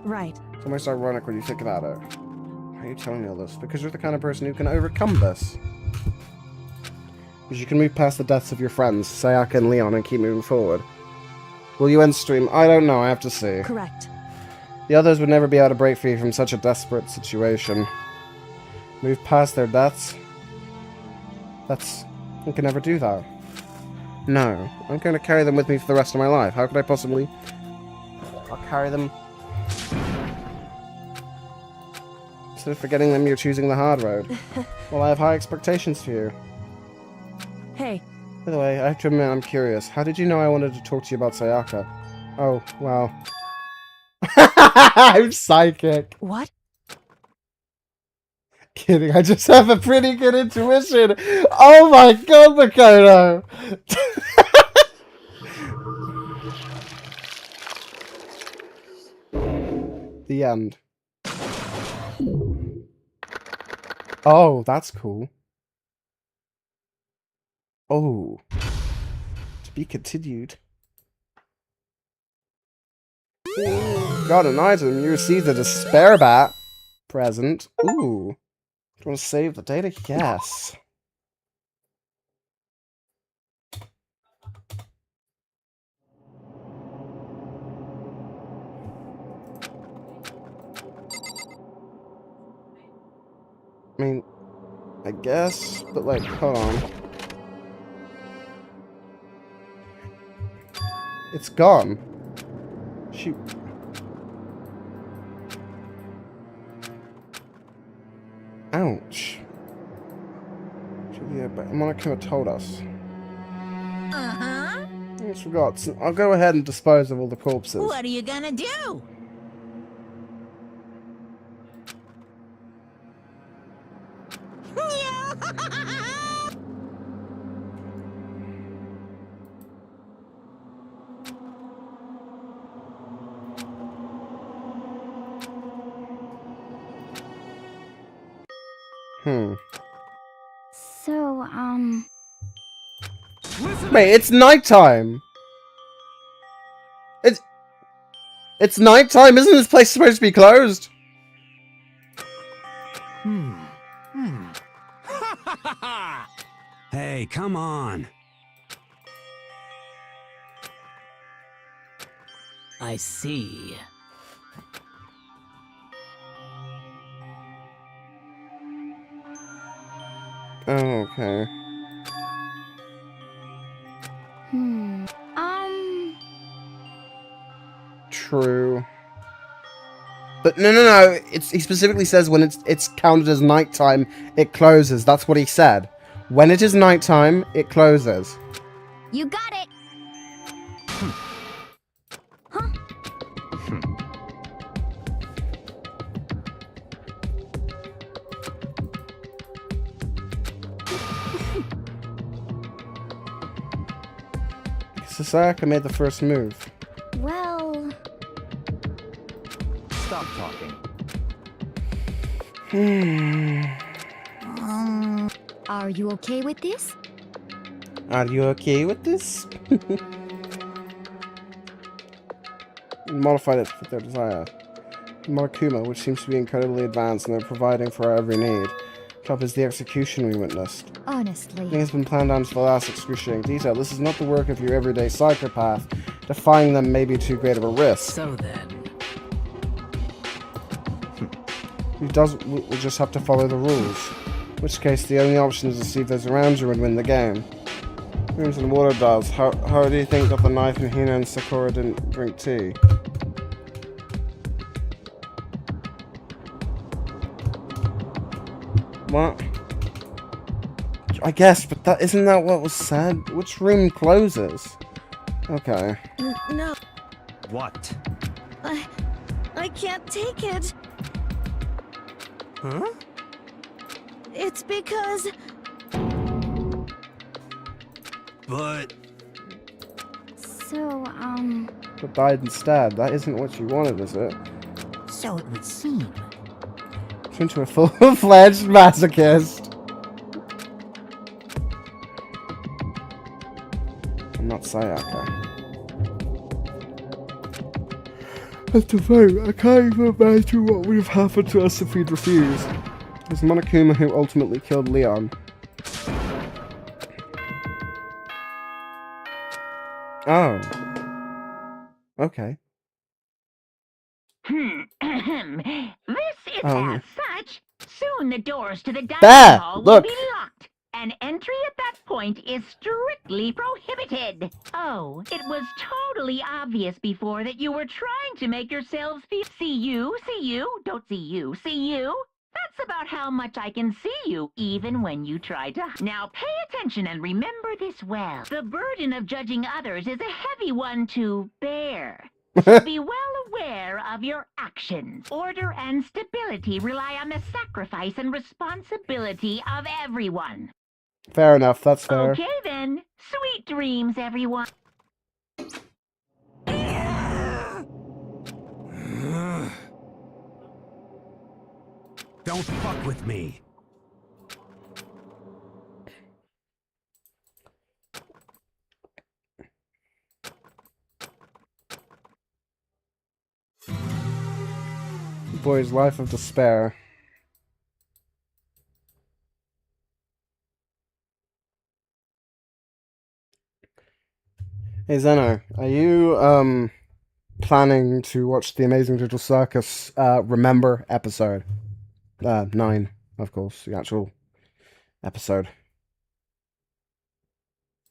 Right. It's almost ironic when you think about it. Why are you telling me all this? Because you're the kind of person who can overcome this. Because you can move past the deaths of your friends, Sayaka and Leon, and keep moving forward. Will you end stream? I don't know, I have to see. Correct. The others would never be able to break free from such a desperate situation. Move past their deaths? I can never do that. No, I'm going to carry them with me for the rest of my life. How could I possibly... I'll carry them... Instead of forgetting them, you're choosing the hard road. Well, I have high expectations for you. Hey. By the way, I have to admit, I'm curious. How did you know I wanted to talk to you about Sayaka? Oh, wow. I'm psychic. What? Kidding, I just have a pretty good intuition. Oh my god, Makoto! The end. Oh, that's cool. Oh. To be continued. Got an item. You received a despair bat present. Ooh. Do you want to save the data? Yes. I mean, I guess, but like, hold on. It's gone. Shoot. Ouch. Yeah, but Monica told us. Uh-huh. I just forgot. So I'll go ahead and dispose of all the corpses. What are you gonna do? So, Wait, it's nighttime! It's nighttime! Isn't this place supposed to be closed? Hey, come on. I see. Oh, okay. True. But no. He specifically says when it's counted as nighttime, it closes. That's what he said. When it is nighttime, it closes. you got it. Sayaka made the first move. Well... Stop talking. Are you okay with this? Are you okay with this? Modified it to fit their desire. Monokuma, which seems to be incredibly advanced and they're providing for our every need. Top is the execution we witnessed. Honestly. Everything has been planned down to the last excruciating detail. This is not the work of your everyday psychopath. Defying them may be too great of a risk. So then... We'll just have to follow the rules. In which case, the only option is to see those around you and win the game. Rooms and water dolls. How do you think that the knife and Hina and Sakura didn't drink tea? What? I guess, but isn't that what was said? Which room closes? Okay. No. What? I can't take it. Huh? It's because... But... So, But died instead. That isn't what you wanted, is it? So it would seem. Turn into a full-fledged masochist. I'm not Sayaka. I have to vote. I can't even imagine what would have happened to us if we'd refused. It was Monokuma who ultimately killed Leon. Oh. Okay. This is Oh. as such. Soon the doors to the dining There! hall will Look! be locked, and entry at that point is strictly prohibited. Oh, it was totally obvious before that you were trying to make yourselves feel. See you, don't see you, see you. That's about how much I can see you, even when you try to. Now pay attention and remember this well. The burden of judging others is a heavy one to bear. So be well aware of your actions. Order and stability rely on the sacrifice and responsibility of everyone. Fair enough, that's fair. Okay then. Sweet dreams, everyone. Don't fuck with me. Boy's life of despair. Hey Zeno, are you planning to watch the Amazing Digital Circus Remember episode? 9, of course, the actual episode.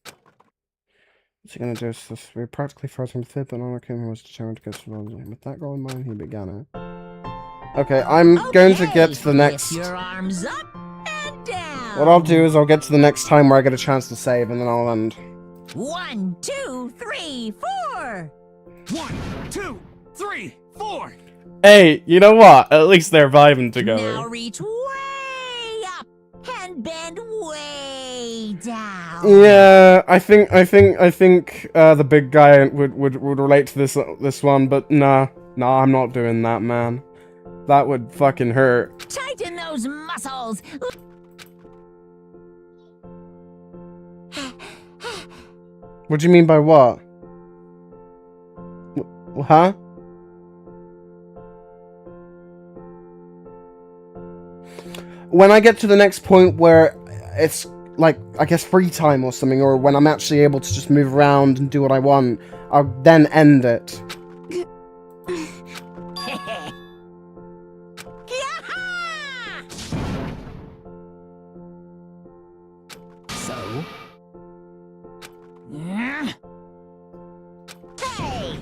What's he gonna do? We practically froze him fit, but Monokuma was determined to get surrounded. With that goal in mind, he began it. Okay, I'm going to get to the next... Lift your arms up and down. What I'll do is I'll get to the next time where I get a chance to save, and then I'll end. 1, 2, 3, 4. 1, 2, 3, 4. Hey, you know what? At least they're vibing together. Now reach way up and bend way down. Yeah, I think the big guy would relate to this one, but nah, I'm not doing that, man. That would fucking hurt. Tighten those muscles. What do you mean by what? Huh? When I get to the next point where it's like, I guess free time or something, or when I'm actually able to just move around and do what I want, I'll then end it. So? Hey!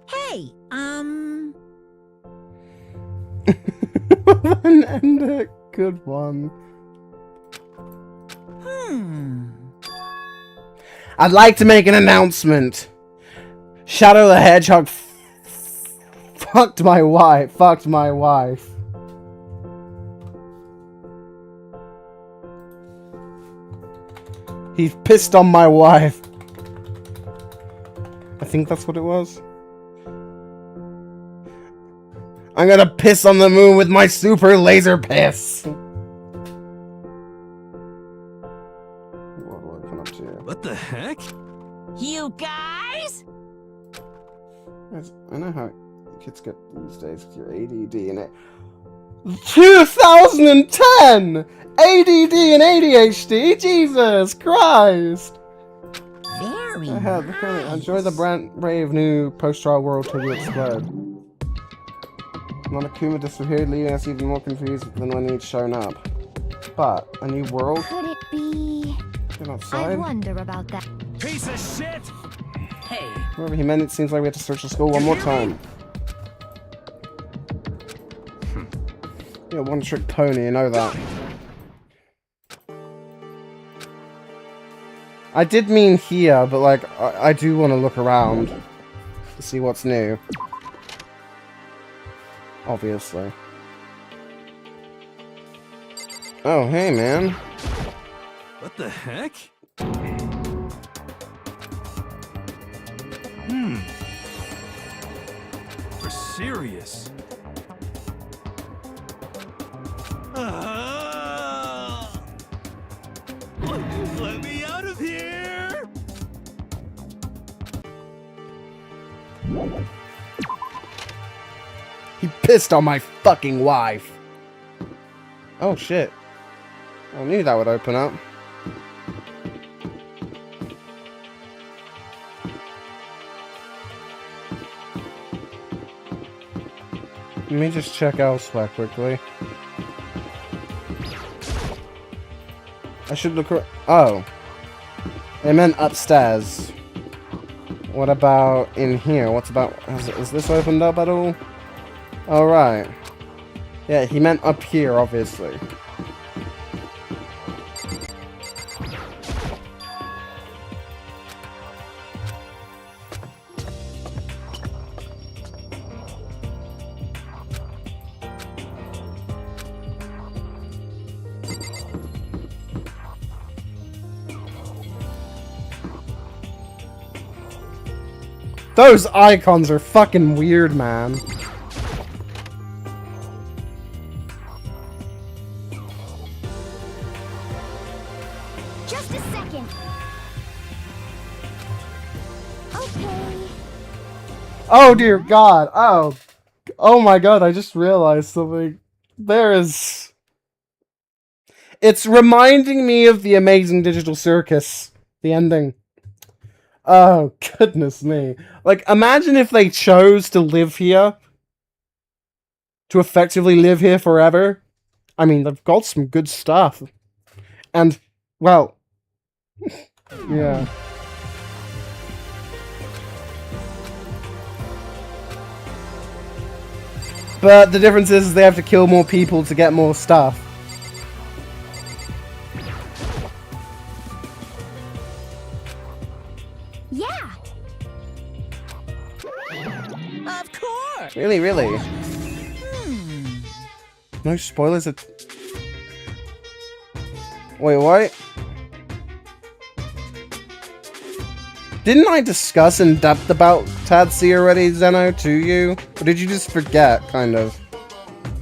Hey, Then end it. Good one. I'd like to make an announcement. Shadow the Hedgehog fucked my wife. Fucked my wife. He's pissed on my wife. I think that's what it was. I'm gonna piss on the moon with my super laser piss! What do I open up to? What the heck? You guys? I know how kids get these days with your ADD and it. 2010! ADD and ADHD? Jesus Christ! Very nice. Enjoy the brave new post-trial world till you explode. Monokuma disappeared, leaving us even more confused than when he'd shown up. But, a new world? Could it be... Get outside? I wonder about that. Piece of shit! Hey, Whatever he meant, it seems like we have to search the school one more time. Yeah, one-trick pony, you know that. I did mean here, but like, I do want to look around to see what's new. Obviously. Oh, hey, man. What the heck? We're serious. Let me out of here! He pissed on my fucking wife. Oh shit. I knew that would open up. Let me just check elsewhere quickly. I should look around. Oh. They meant upstairs. What about in here? What's about... Is this opened up at all? Alright. Yeah, he meant up here, obviously. Those icons are fucking weird, man. Just a second. Okay. Oh dear God. Oh. Oh my God, I just realized something. There is... It's reminding me of the Amazing Digital Circus. The ending. Oh, goodness me. Like, imagine if they chose to live here. To effectively live here forever. I mean, they've got some good stuff. And, well... yeah. But the difference is they have to kill more people to get more stuff. Yeah. Of course. Really, really. No spoilers at... Wait, what? Didn't I discuss in depth about Tatsi already, Zeno, to you? Or did you just forget, kind of?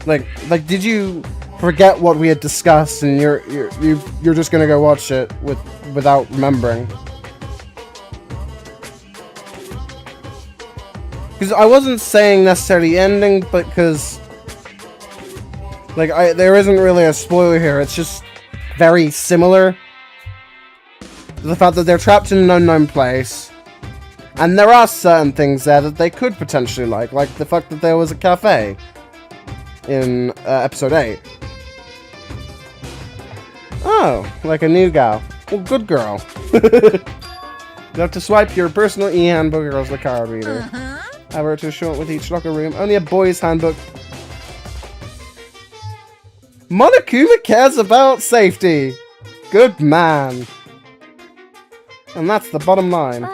Like, did you forget what we had discussed and you're just gonna go watch it without remembering? Because I wasn't saying necessarily ending, but because... Like, there isn't really a spoiler here, it's just very similar to the fact that they're trapped in an unknown place, and there are certain things there that they could potentially like the fact that there was a cafe in episode 8. Oh, like a new gal. Well, good girl. You have to swipe your personal e-handbook across the card reader. However, to show it with each locker room, only a boy's handbook. Monokuma cares about safety. Good man. And that's the bottom line.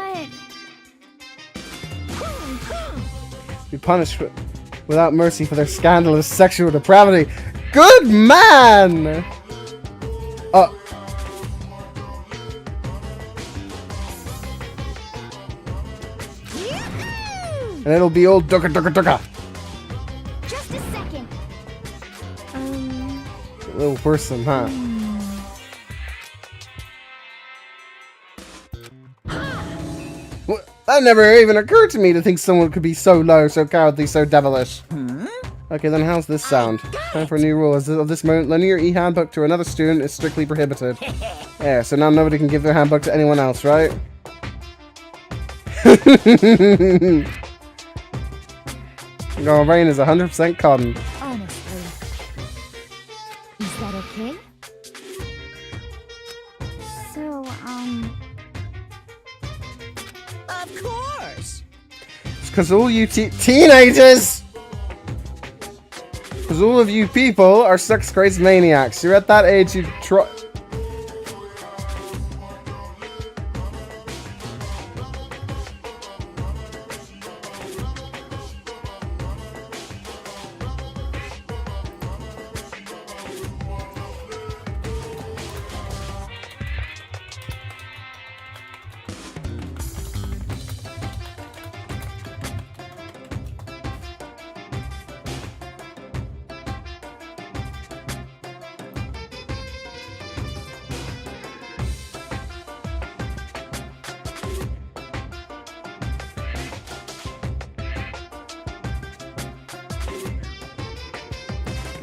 Be punished without mercy for their scandalous sexual depravity. Good man! And it'll be all dugga dugga dugga. Just a second. A little worse than that. What? That never even occurred to me to think someone could be so low, so cowardly, so devilish. Okay, then how's this sound? Time for a new rule. As of this moment, lending your e-handbook to another student is strictly prohibited. Yeah, so now nobody can give their handbook to anyone else, right? Your brain is 100% cotton. Honestly. Is that okay? So, Of course. It's because all you teenagers! Because all of you people are sex-crazed maniacs. You're at that age you try...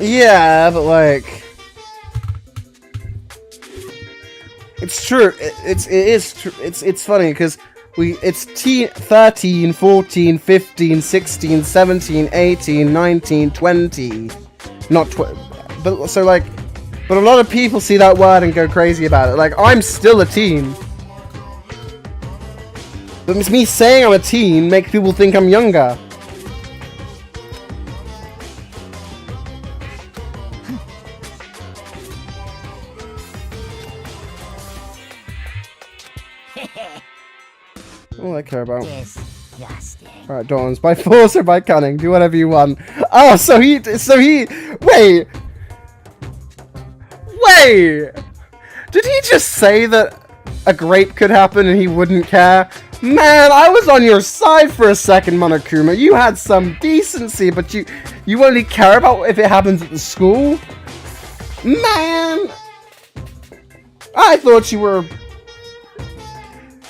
Yeah, but like... It's true. It is true. It's funny because it's 13, 14, 15, 16, 17, 18, 19, 20. Not but so like, but a lot of people see that word and go crazy about it. Like, I'm still a teen. But it's me saying I'm a teen makes people think I'm younger. All I care about. Disgusting. Alright, Dawns. By force or by cunning, do whatever you want. Oh, so he, wait! Did he just say that a grape could happen and he wouldn't care? Man, I was on your side for a second, Monokuma. You had some decency, but you only care about if it happens at the school? Man! I thought you were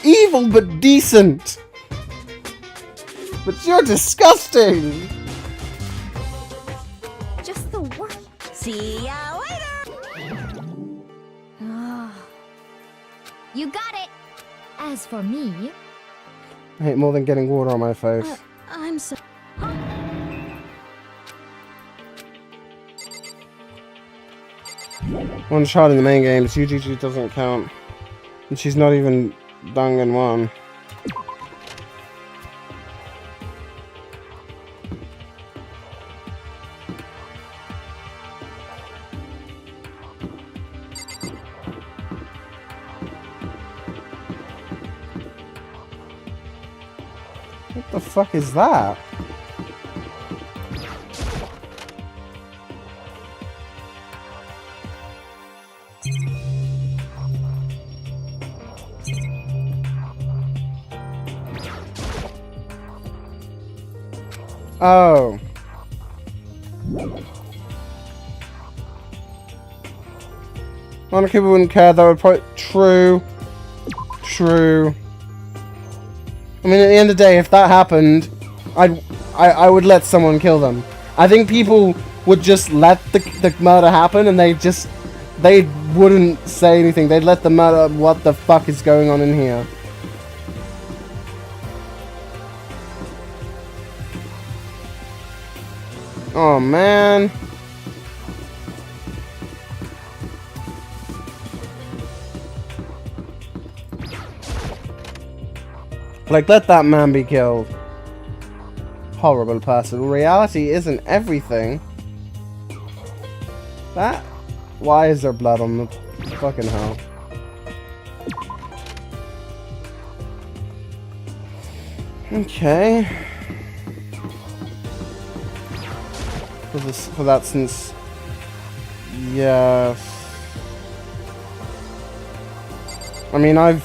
evil but decent. But you're disgusting. just the worst. See ya later. You got it. As for me, I hate more than getting water on my face. I'm so... One shot in the main games, UGG doesn't count. And she's not even danganronpa. What the fuck is that? Oh. A lot of people wouldn't care, that would probably... True. True. I mean, at the end of the day, if that happened, I would let someone kill them. I think people would just let the murder happen and they wouldn't say anything. They'd let the murder, what the fuck is going on in here? Oh, man. Like, let that man be killed. Horrible person. Reality isn't everything. That? Why is there blood on the fucking hell? Okay. For that since... Yes. I mean, I've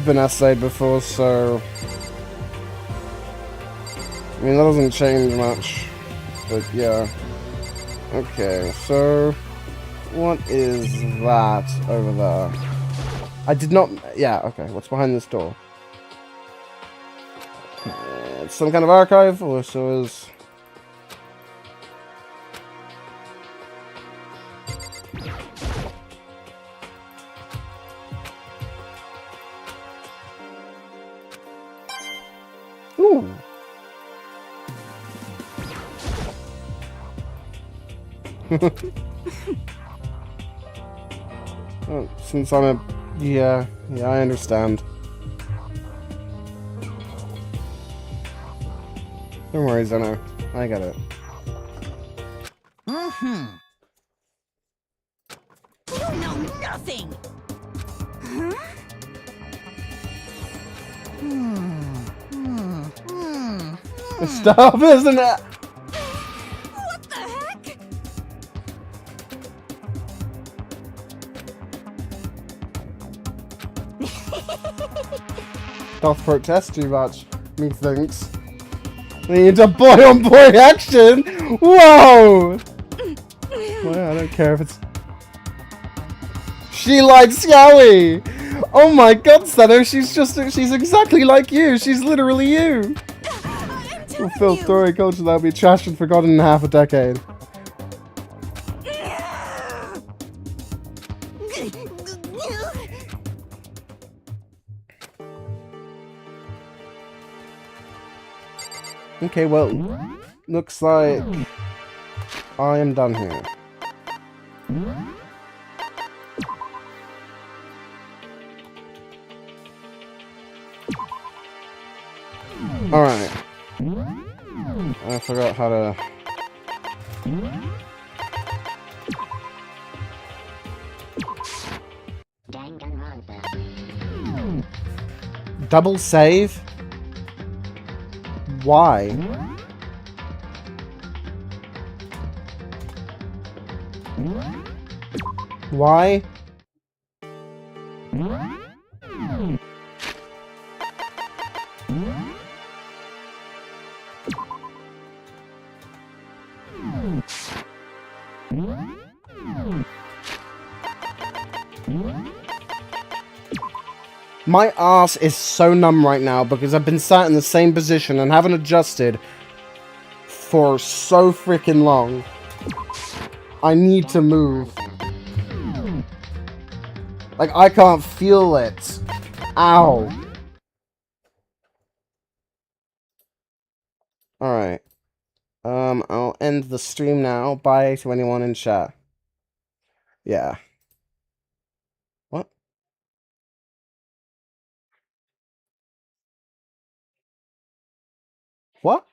been essayed before, so... I mean, that doesn't change much. But yeah. Okay, so what is that over there? I did not... Yeah, okay. What's behind this door? It's some kind of archive, or so is... Ooh. Oh, since I'm a... Yeah, I understand. Don't worry, Zeno. I got it. Mm-hmm. You know nothing! Huh? Stop, isn't it? What the heck? Doth protest too much, methinks. We need a boy-on-boy action! Whoa! Well, I don't care if it's... She likes Yowie! Oh my god, Zeno, she's exactly like you! She's literally you! Fulfill story culture that'll be trashed and forgotten in half a decade. Okay, well, looks like I am done here. Alright. I forgot how to... Double save? Why? Why? My ass is so numb right now because I've been sat in the same position and haven't adjusted for so freaking long. I need to move. Like, I can't feel it. Ow. Alright. I'll end the stream now. Bye to anyone in chat. Yeah. What? What?